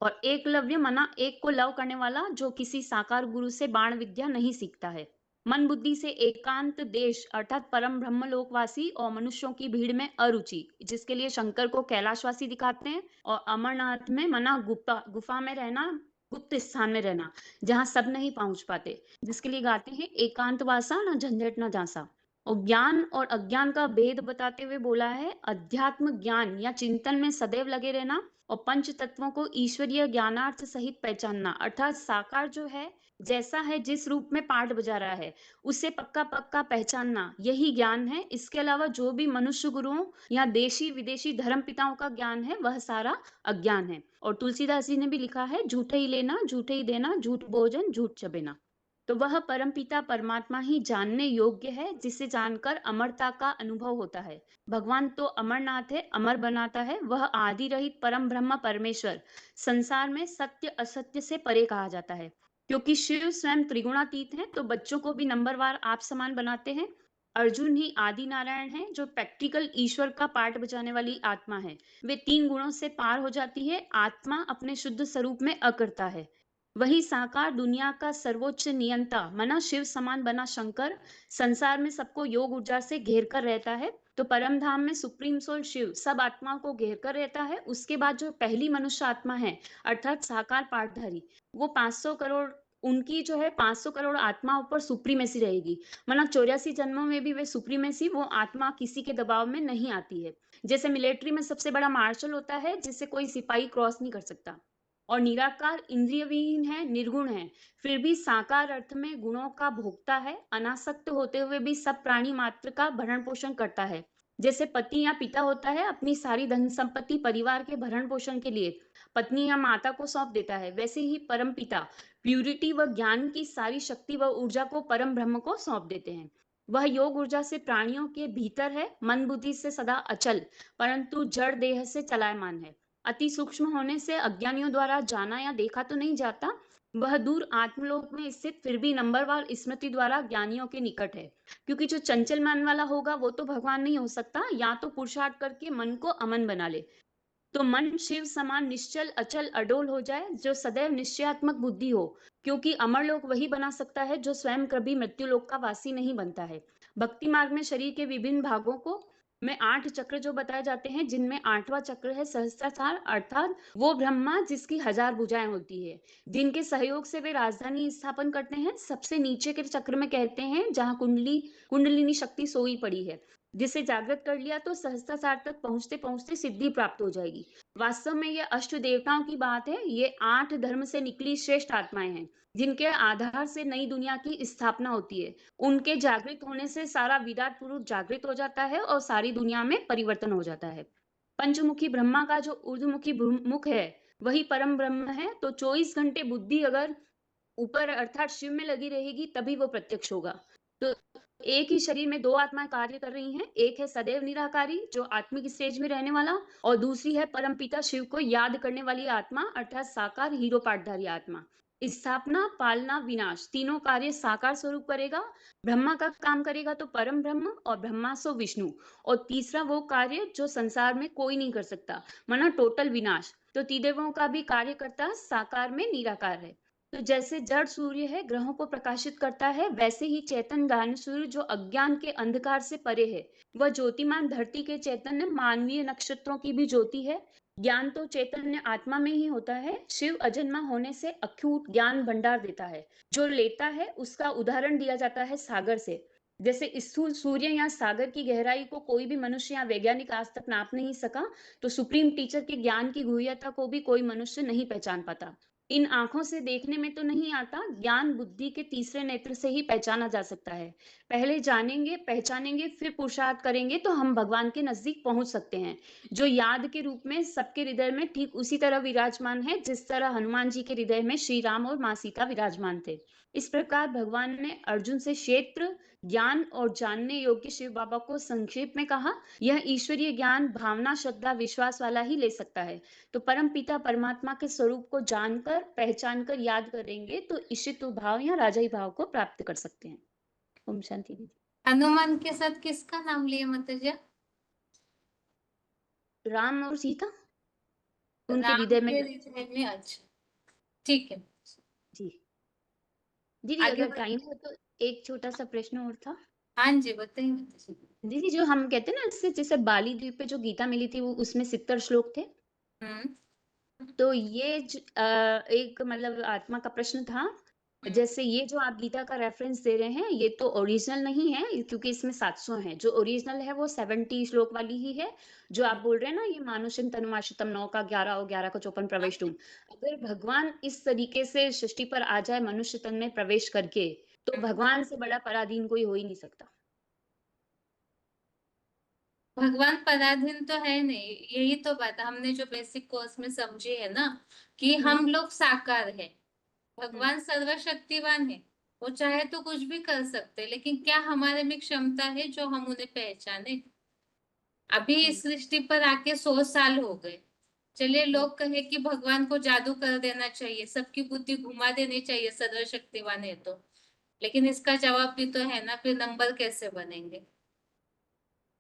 [SPEAKER 13] और एकलव्य मना एक को लव करने वाला, जो किसी साकार गुरु से बाण विद्या नहीं सीखता है। मन बुद्धि से एकांत देश अर्थात परम ब्रह्म लोकवासी और मनुष्यों की भीड़ में अरुचि, जिसके लिए शंकर को कैलाशवासी दिखाते हैं। और अमरनाथ में मना गुफा में रहना, गुप्त स्थान में रहना, जहाँ सब नहीं पहुंच पाते, जिसके लिए गाते हैं एकांतवासा न झंझट न झांसा। और ज्ञान और अज्ञान का भेद बताते हुए बोला है अध्यात्म ज्ञान या चिंतन में सदैव लगे रहना और पंच तत्वों को ईश्वरीय ज्ञानार्थ सहित पहचानना, अर्थात साकार जो है जैसा है जिस रूप में पाठ बजा रहा है उसे पक्का पक्का पहचानना, यही ज्ञान है। इसके अलावा जो भी मनुष्य गुरुओं या देशी विदेशी धर्म पिताओं का ज्ञान है वह सारा अज्ञान है। और तुलसीदास जी ने भी लिखा है झूठे ही लेना झूठे ही देना, झूठ भोजन झूठ चबेना। तो वह परमपिता परमात्मा ही जानने योग्य है, जिसे जानकर अमरता का अनुभव होता है। भगवान तो अमरनाथ है, अमर बनाता है। वह आदि रहित परम ब्रह्म परमेश्वर संसार में सत्य असत्य से परे कहा जाता है। क्योंकि शिव स्वयं त्रिगुणातीत हैं, तो बच्चों को भी नंबरवार आप समान बनाते हैं। अर्जुन ही आदि नारायण है, जो प्रैक्टिकल ईश्वर का पाठ बजाने वाली आत्मा है। वे 3 गुणों से पार हो जाती है। आत्मा अपने शुद्ध स्वरूप में अकर्ता है। वही साकार दुनिया का सर्वोच्च नियंता मना शिव समान बना शंकर संसार में सबको योग ऊर्जा से घेर कर रहता है। तो परम धाम में सुप्रीम सोल शिव सब आत्माओं को घेर कर रहता है। उसके बाद जो पहली मनुष्य आत्मा है अर्थात साकार पाठधारी, वो 500 करोड़ उनकी जो है 500 करोड़ आत्माओं पर सुप्रीमेसी रहेगी। मतलब 84 जन्मों में भी वे सुप्रीमेसी, वो आत्मा किसी के दबाव में नहीं आती है। जैसे मिलिट्री में सबसे बड़ा मार्शल होता है जिसे कोई सिपाही क्रॉस नहीं कर सकता। और निराकार इंद्रिय विहीन है, निर्गुण है, फिर भी साकार अर्थ में गुणों का भोगता है। अनासक्त होते हुए भी सब प्राणी मात्र का भरण पोषण करता है। जैसे पति या पिता होता है, अपनी सारी धन संपत्ति परिवार के भरण पोषण के लिए पत्नी या माता को सौंप देता है, वैसे ही परम पिता प्यूरिटी व ज्ञान की सारी शक्ति व ऊर्जा को परम ब्रह्म को सौंप देते हैं। वह योग ऊर्जा से प्राणियों के भीतर है, मन बुद्धि से सदा अचल परंतु जड़ देह से चलायमान है। अति सूक्ष्म होने से अज्ञानियों द्वारा जाना या देखा तो नहीं जाता, वह दूर आत्मलोक में स्थित फिर भी नंबरवार स्मृति द्वारा ज्ञानियों के निकट है। क्योंकि जो चंचल मन वाला होगा वो तो भगवान नहीं हो सकता, या तो पुरुषार्थ करके मन को अमन बना ले। तो मन शिव समान निश्चल अचल अडोल हो जाए, जो सदैव निश्चयात्मक बुद्धि हो। क्योंकि अमर लोक वही बना सकता है जो स्वयं कभी मृत्यु लोक का वासी नहीं बनता है। भक्ति मार्ग में शरीर के विभिन्न भागों को में 8 चक्र जो बताए जाते हैं, जिनमें 8वां चक्र है सहस्त्रार, अर्थात वो ब्रह्मा जिसकी 1000 भुजाएं होती है, जिनके सहयोग से वे राजधानी स्थापन करते हैं। सबसे नीचे के चक्र में कहते हैं जहाँ कुंडलिनी शक्ति सोई पड़ी है, जिसे जागृत कर लिया तो सहस्त्रार तक पहुंचते पहुंचते सिद्धि प्राप्त हो जाएगी। वास्तव में ये अष्ट देवताओं की बात है। ये 8 धर्म से निकली श्रेष्ठ आत्माएं हैं, जिनके आधार से नई दुनिया की स्थापना होती है। उनके जागृत होने से सारा विराट पुरुष जागृत हो जाता है और सारी दुनिया में परिवर्तन हो जाता है। पंचमुखी ब्रह्मा का जो ऊर्ध्वमुखी मुख है वही परम ब्रह्म है। तो 24 घंटे बुद्धि अगर ऊपर अर्थात शिव में लगी रहेगी तभी वो प्रत्यक्ष होगा। तो एक ही शरीर में 2 आत्माएं कार्य कर रही हैं। एक है सदैव निराकारी जो आत्मिक स्टेज में रहने वाला, और दूसरी है परमपिता शिव को याद करने वाली आत्मा अर्थात साकार हीरो पाठधारी आत्मा। स्थापना पालना विनाश तीनों कार्य साकार स्वरूप करेगा। ब्रह्मा का काम करेगा तो परम ब्रह्म, और ब्रह्मा सो विष्णु, और तीसरा वो कार्य जो संसार में कोई नहीं कर सकता, माना टोटल विनाश। तो त्रिदेवों का भी कार्य करता साकार में निराकार है। तो जैसे जड़ सूर्य है ग्रहों को प्रकाशित करता है, वैसे ही चैतन्य ज्ञान सूर्य जो अज्ञान के अंधकार से परे है, वह ज्योतिमान धरती के चैतन्य मानवीय नक्षत्रों की भी ज्योति है। ज्ञान तो चैतन्य आत्मा में ही होता है। शिव अजन्मा होने से अखूट ज्ञान भंडार देता है। जो लेता है उसका उदाहरण दिया जाता है सागर से। जैसे स्थूल सूर्य या सागर की गहराई को कोई भी मनुष्य या वैज्ञानिक आज तक नाप नहीं सका, तो सुप्रीम टीचर के ज्ञान की गुह्यता को भी कोई मनुष्य नहीं पहचान पाता। इन आंखों से देखने में तो नहीं आता, ज्ञान बुद्धि के तीसरे नेत्र से ही पहचाना जा सकता है। पहले जानेंगे पहचानेंगे फिर पुरुषार्थ करेंगे तो हम भगवान के नजदीक पहुंच सकते हैं, जो याद के रूप में सबके हृदय में ठीक उसी तरह विराजमान है जिस तरह हनुमान जी के हृदय में श्री राम और माँ सीता विराजमान थे। इस प्रकार भगवान ने अर्जुन से क्षेत्र ज्ञान और जानने योग्य शिव बाबा को संक्षेप में कहा, यह ईश्वरीय ज्ञान भावना श्रद्धा विश्वास वाला ही ले सकता है। तो परम पिता परमात्मा के स्वरूप को जानकर पहचान कर याद करेंगे तो ईशित्व भाव या राजाई भाव को प्राप्त कर सकते हैं। ओम शांति दीदी।
[SPEAKER 1] हनुमान के साथ किसका नाम लिए माताजी?
[SPEAKER 13] राम और सीता उनके
[SPEAKER 1] राम
[SPEAKER 13] हृदय
[SPEAKER 1] के
[SPEAKER 13] में।
[SPEAKER 1] हृदय में। अच्छा ठीक है
[SPEAKER 13] जी दीदी,
[SPEAKER 1] आगे
[SPEAKER 13] अगर टाइम हो तो एक छोटा सा प्रश्न और था।
[SPEAKER 1] हाँ जी बताइए माताजी।
[SPEAKER 13] दीदी, जो हम कहते हैं ना, जैसे बाली द्वीप पे जो गीता मिली थी वो उसमें 70 श्लोक थे। तो ये एक मतलब आत्मा का प्रश्न था। जैसे ये जो आप गीता का रेफरेंस दे रहे हैं, ये तो ओरिजिनल नहीं है, क्योंकि इसमें 700 है। जो ओरिजिनल है वो 70 श्लोक वाली ही है। जो आप बोल रहे हैं ना, ये मानुषम तनुमाशतम 9 का 11 और 11 का 54 प्रवेशतुम। अगर भगवान इस तरीके से सृष्टि पर आ जाए मनुष्य तन में प्रवेश करके, तो भगवान से बड़ा पराधीन कोई हो ही नहीं सकता।
[SPEAKER 1] भगवान पराधीन तो है नहीं, यही तो बात हमने जो बेसिक कोर्स में समझी है ना, कि हम लोग साकार है, भगवान सर्वशक्तिवान है, वो चाहे तो कुछ भी कर सकते, लेकिन क्या हमारे में क्षमता है जो हम उन्हें पहचाने? अभी इस सृष्टि पर आके 100 साल हो गए। चलिए लोग कहे कि भगवान को जादू कर देना चाहिए, सबकी बुद्धि घुमा देनी चाहिए, सर्वशक्तिवान है तो, लेकिन इसका जवाब भी तो है ना, फिर नंबर कैसे बनेंगे?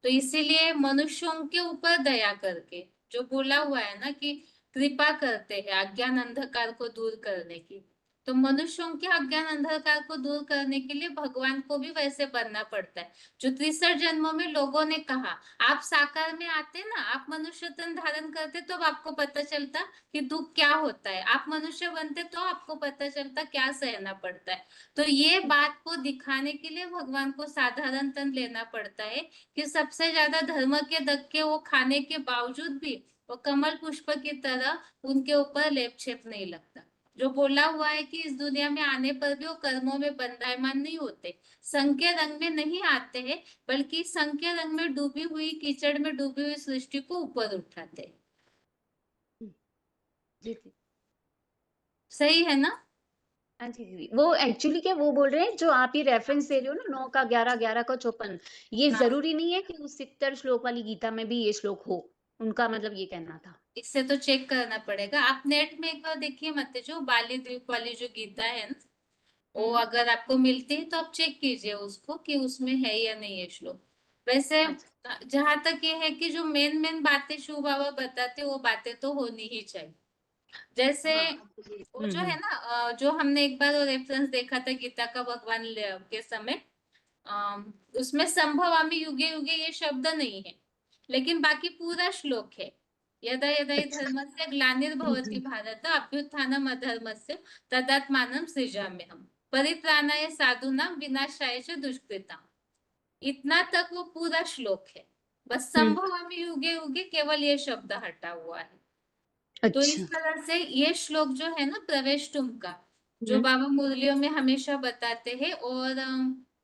[SPEAKER 1] तो इसीलिए मनुष्यों के ऊपर दया करके, जो बोला हुआ है ना कि कृपा करते हैं अज्ञान अंधकार को दूर करने की, तो मनुष्यों के अज्ञान अंधकार को दूर करने के लिए भगवान को भी वैसे बनना पड़ता है। जो 63 जन्मों में लोगों ने कहा, आप साकार में आते ना, आप मनुष्य तन धारण करते तो आपको पता चलता कि दुख क्या होता है, आप मनुष्य बनते तो आपको पता चलता क्या सहना पड़ता है। तो ये बात को दिखाने के लिए भगवान को साधारण तन लेना पड़ता है, कि सबसे ज्यादा धर्म के धक्के वो खाने के बावजूद भी वो कमल पुष्प की तरह उनके ऊपर लेप छेप नहीं लगता। जो बोला हुआ है कि इस दुनिया में आने पर भी वो कर्मों में बंधायमान नहीं होते, संग के रंग में नहीं आते हैं, बल्कि संग के रंग में डूबी हुई, कीचड़ में डूबी हुई सृष्टि को ऊपर उठाते हैं। सही है ना?
[SPEAKER 13] हाँ जी दीदी, वो एक्चुअली क्या वो बोल रहे हैं, जो आप ये रेफरेंस दे रहे हो ना 9 का 11, 11 का 54, ये
[SPEAKER 1] हाँ।
[SPEAKER 13] जरूरी नहीं है कि उस 70 श्लोक वाली गीता में भी ये श्लोक हो। उनका मतलब ये कहना था।
[SPEAKER 1] इससे तो चेक करना पड़ेगा। आप नेट में एक बार देखिए मत, जो बाली द्वीप वाली जो गीता है ना, वो अगर आपको मिलती है तो आप चेक कीजिए उसको कि उसमें है या नहीं है श्लोक। वैसे जहां तक ये है कि जो मेन मेन बातें शिव बाबा बताते, वो बातें तो होनी ही चाहिए। जैसे वो जो है ना, जो हमने एक बार वो रेफरेंस देखा था गीता का भगवान के समय, उसमें संभवामि युगे युगे ये शब्द नहीं है, लेकिन बाकी पूरा श्लोक है। यदा यदा हि धर्मस्य ग्लानिर्भवति भारत अभ्युत्थानम् अधर्मस्य तदात्मानं सृजाम्यहम् परित्राणाय साधूनां विनाशाय च दुष्कृताम्। इतना तक वो पूरा श्लोक है, बस संभवामि युगे युगे केवल ये शब्द हटा हुआ है। तो इस तरह से ये श्लोक जो है ना प्रवेश तुम का, जो बाबा मुरलियों में हमेशा बताते हैं, और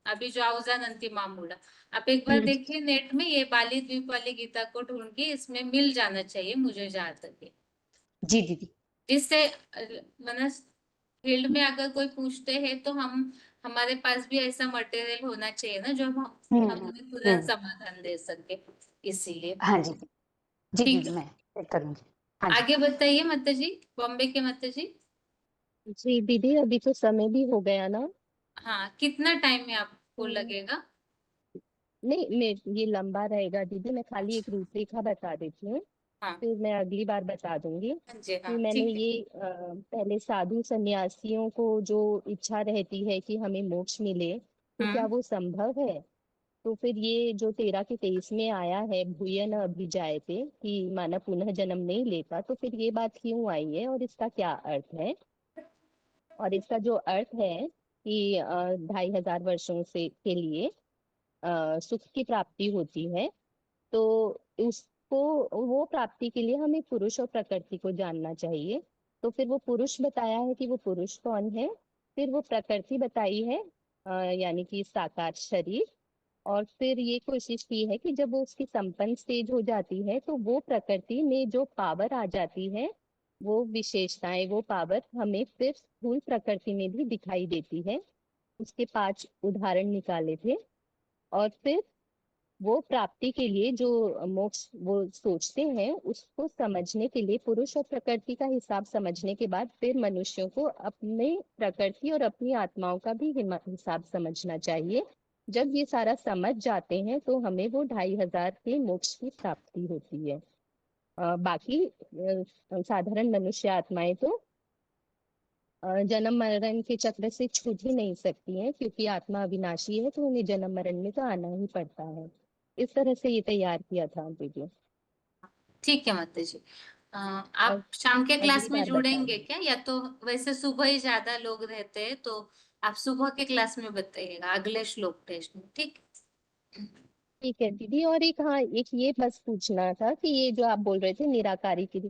[SPEAKER 1] अभी जो आउजानंती मामूला, आप एक बार देखिए नेट में, ये बाली द्वीप वाली गीता को ढूंढ के, इसमें मिल जाना चाहिए मुझे जहाँ तक है।
[SPEAKER 13] जी दीदी।
[SPEAKER 1] जिससे मतलब फील्ड में अगर कोई पूछते हैं तो हमारे पास भी ऐसा मटेरियल होना चाहिए ना, जो हम उन्हें तुरंत समाधान दे सके, इसीलिए।
[SPEAKER 13] हाँ जी जी
[SPEAKER 1] ठीक
[SPEAKER 13] दीदी,
[SPEAKER 1] है,
[SPEAKER 13] मैं चेक करूंगी। हाँ जी।
[SPEAKER 1] आगे बताइए माता जी, बॉम्बे के माता जी।
[SPEAKER 12] जी दीदी, अभी तो समय भी हो गया ना।
[SPEAKER 1] हाँ, कितना टाइम में आपको लगेगा?
[SPEAKER 12] नहीं, मैं ये लंबा रहेगा दीदी, मैं खाली एक रूपरेखा बता देती हूँ,
[SPEAKER 1] हाँ
[SPEAKER 12] फिर मैं अगली बार बता दूंगी।
[SPEAKER 1] जी,
[SPEAKER 12] कि
[SPEAKER 1] हाँ
[SPEAKER 12] मैंने
[SPEAKER 1] ठीक है।
[SPEAKER 12] ये पहले साधु सन्यासियों को जो इच्छा रहती है कि हमें मोक्ष मिले, तो क्या वो संभव है? तो फिर ये जो 13 के 23 में आया है, भूय न अभिजायते, कि मानव पुनः जन्म नहीं लेता, तो फिर ये बात क्यों आई है और इसका क्या अर्थ है? और इसका जो अर्थ है कि 2500 वर्षों से के लिए सुख की प्राप्ति होती है, तो उसको, वो प्राप्ति के लिए हमें पुरुष और प्रकृति को जानना चाहिए। तो फिर वो पुरुष बताया है कि वो पुरुष कौन है, फिर वो प्रकृति बताई है, यानी कि साकार शरीर। और फिर ये कोशिश की है कि जब वो उसकी संपन्न स्टेज हो जाती है, तो वो प्रकृति में जो पावर आ जाती है, वो विशेषताएं, वो पावर हमें फिर स्थूल प्रकृति में भी दिखाई देती है। उसके 5 उदाहरण निकाले थे। और फिर वो प्राप्ति के लिए जो मोक्ष वो सोचते हैं, उसको समझने के लिए पुरुष और प्रकृति का हिसाब समझने के बाद फिर मनुष्यों को अपने प्रकृति और अपनी आत्माओं का भी हिसाब समझना चाहिए। जब ये सारा समझ जाते हैं, तो हमें वो 2500 के मोक्ष की प्राप्ति होती है। बाकी साधारण मनुष्य आत्माएं तो जन्म मरण के चक्र से छूट ही नहीं सकती हैं, क्योंकि आत्मा अविनाशी है, तो उन्हें जन्म मरण में तो आना ही पड़ता है। इस तरह से ये तैयार किया था वीडियो।
[SPEAKER 1] ठीक है माता जी। आप शाम के क्लास
[SPEAKER 12] अगली
[SPEAKER 1] में
[SPEAKER 12] बार
[SPEAKER 1] जुड़ेंगे
[SPEAKER 12] बताइए।
[SPEAKER 1] क्या, या तो वैसे सुबह ही ज्यादा लोग रहते हैं तो आप सुबह के क्लास में बताइएगा अगले श्लोक टेस्ट में, ठीक?
[SPEAKER 12] ठीक है दीदी। और एक, हाँ, एक ये बस पूछना था कि ये जो आप बोल रहे थे निराकारी के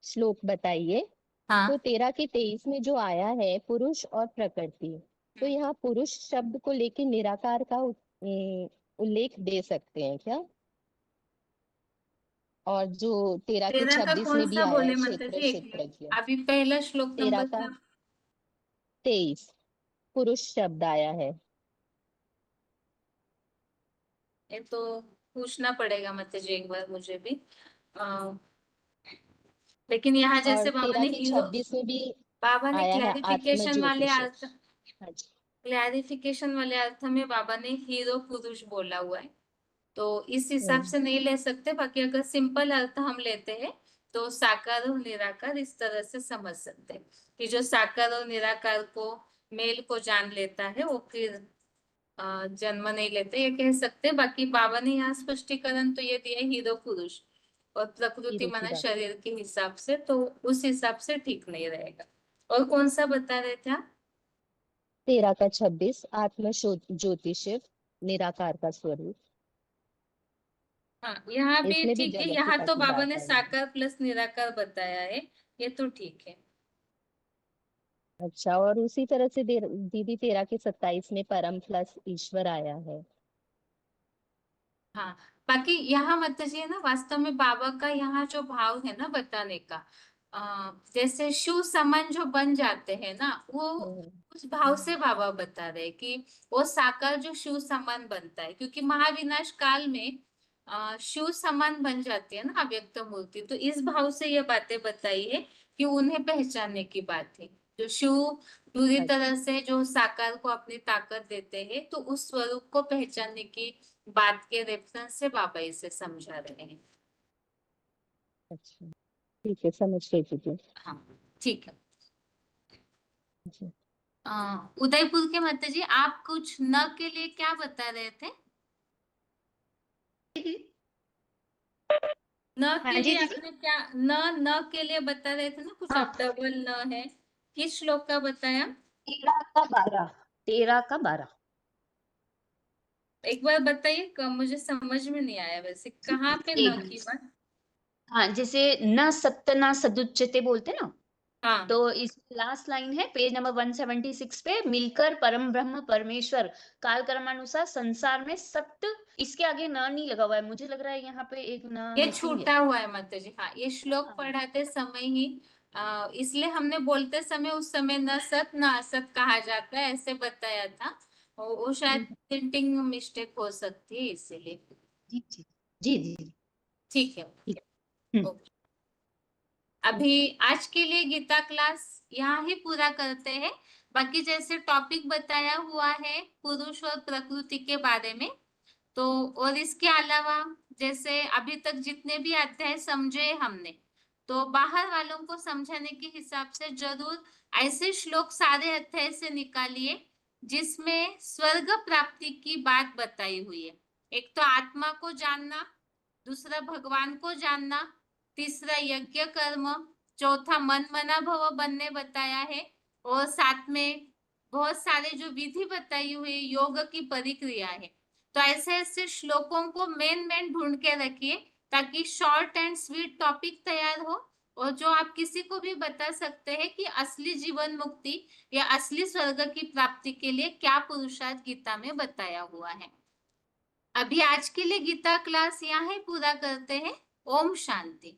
[SPEAKER 12] श्लोक बताइए, तो 13 के 23 में जो आया है पुरुष और प्रकृति, तो यहाँ पुरुष शब्द को लेके निराकार का उल्लेख दे सकते हैं क्या? और जो 13 के
[SPEAKER 1] 13 का
[SPEAKER 12] 26
[SPEAKER 1] कौन
[SPEAKER 12] में भी
[SPEAKER 1] सा
[SPEAKER 12] आया
[SPEAKER 1] बोले
[SPEAKER 12] है
[SPEAKER 1] माता जी, एक
[SPEAKER 12] क्षेत्र
[SPEAKER 1] मिनट,
[SPEAKER 12] किया,
[SPEAKER 1] अभी पहला श्लोक
[SPEAKER 12] 13
[SPEAKER 1] नंबर
[SPEAKER 12] का
[SPEAKER 1] क्या?
[SPEAKER 12] 23 पुरुष शब्द आया है।
[SPEAKER 1] ये तो पूछना पड़ेगा माता जी एक बार मुझे भी। लेकिन यहाँ
[SPEAKER 12] और
[SPEAKER 1] जैसे बाबा
[SPEAKER 12] 13
[SPEAKER 1] ने
[SPEAKER 12] के
[SPEAKER 1] हीरो,
[SPEAKER 12] 26 में भी
[SPEAKER 1] बाबा ने
[SPEAKER 12] आया है आत्म
[SPEAKER 1] क्लैरिफिकेशन वाले
[SPEAKER 12] ज्योतिष।
[SPEAKER 1] अर्थ,
[SPEAKER 12] हाँ जी।
[SPEAKER 1] क्लैरिफिकेशन वाले अर्थ में बाबा ने हीरो पुरुष बोला हुआ है, तो इस हिसाब से नहीं ले सकते। बाकी अगर सिंपल अर्थ हम लेते हैं तो साकार और निराकार इस तरह से समझ सकते हैं कि जो साकार और निराकार को मेल को जान लेता है वो फिर जन्म नहीं लेते, ये कह सकते हैं। बाकी बाबा ने यहाँ स्पष्टीकरण तो ये दिया हीरो पुरुष और प्रकृति
[SPEAKER 12] हीरो की
[SPEAKER 1] माना
[SPEAKER 12] बात।
[SPEAKER 1] शरीर के हिसाब से, तो उस हिसाब से ठीक नहीं रहेगा। और कौन सा बता रहे थे आप?
[SPEAKER 12] 13 का 26 आत्म ज्योतिष निराकार का स्वरूप।
[SPEAKER 1] हाँ, यहाँ भी
[SPEAKER 12] इसमें भी
[SPEAKER 1] ठीक है।
[SPEAKER 12] जल
[SPEAKER 1] यहाँ
[SPEAKER 12] पिता
[SPEAKER 1] तो
[SPEAKER 12] की
[SPEAKER 1] बाबा
[SPEAKER 12] बात
[SPEAKER 1] ने
[SPEAKER 12] आई है।
[SPEAKER 1] साकार प्लस निराकार बताया है, ये तो ठीक है।
[SPEAKER 12] अच्छा, और उसी तरह से दीदी 13 के 27 में परम प्लस ईश्वर आया है।
[SPEAKER 1] हाँ, बाकी यहाँ माता जी है ना, वास्तव में बाबा का यहाँ जो भाव है ना बताने का, जैसे शिव समान जो बन जाते हैं ना, वो उस भाव से बाबा बता रहे हैं कि वो साकार जो शिव समान बनता है, क्योंकि महाविनाश काल में शिव समान बन जाती है ना अव्यक्त मूर्ति, तो इस भाव से ये बातें बताई है कि उन्हें पहचानने की बात है। जो शिव पूरी तरह से जो साकार को अपनी ताकत देते हैं, तो उस स्वरूप को पहचानने की बात के रेफरेंस से बाबा इसे समझा रहे हैं।
[SPEAKER 12] अच्छा, ठीक है, समझ गई दीदी।
[SPEAKER 1] हाँ, ठीक है। उदयपुर के माता जी, आप कुछ न के लिए क्या बता रहे थे? न के लिए आपने क्या, न के लिए बता रहे थे ना कुछ, आप डबल न है, किस श्लोक का बताया?
[SPEAKER 13] 13 का 12, 13 का 12।
[SPEAKER 1] एक बार बताइए, मुझे समझ में नहीं आया वैसे, कहाँ पे न की बात?
[SPEAKER 13] हाँ, जैसे न सत्य न सदुच्यते बोलते ना,
[SPEAKER 1] हाँ,
[SPEAKER 13] तो इस लास्ट लाइन है पेज नंबर 176 पे, मिलकर परम ब्रह्म परमेश्वर काल कर्मानुसार संसार में सत्य, इसके आगे न नहीं लगा हुआ है, मुझे लग रहा है यहाँ पे एक न
[SPEAKER 1] ये
[SPEAKER 13] मिसिंग
[SPEAKER 1] छूटा
[SPEAKER 13] है।
[SPEAKER 1] हुआ है माता जी। हाँ, ये श्लोक पढ़ाते समय ही इसलिए हमने बोलते समय उस समय न सत न असत कहा जाता है ऐसे बताया था, वो शायद प्रिंटिंग मिस्टेक हो सकती है इसीलिए।
[SPEAKER 13] जी जी जी जी,
[SPEAKER 1] ठीक है, ओके। अभी आज के लिए गीता क्लास यहाँ ही पूरा करते हैं। बाकी जैसे टॉपिक बताया हुआ है पुरुष और प्रकृति के बारे में, तो और इसके अलावा जैसे अभी तक जितने भी अध्याय समझे हमने, तो बाहर वालों को समझाने के हिसाब से जरूर ऐसे श्लोक सारे अध्याय से निकालिए जिसमें स्वर्ग प्राप्ति की बात बताई हुई है। एक तो आत्मा को जानना, दूसरा भगवान को जानना, तीसरा यज्ञ कर्म, चौथा मन मना भव बनने बताया है, और साथ में बहुत सारे जो विधि बताई हुई योग की परिक्रिया है। तो ऐसे ऐसे श्लोकों को मेन ढूंढ के रखिए ताकि शॉर्ट एंड स्वीट टॉपिक तैयार हो, और जो आप किसी को भी बता सकते हैं कि असली जीवन मुक्ति या असली स्वर्ग की प्राप्ति के लिए क्या पुरुषार्थ गीता में बताया हुआ है। अभी आज के लिए गीता क्लास यहाँ ही पूरा करते हैं। ओम शांति।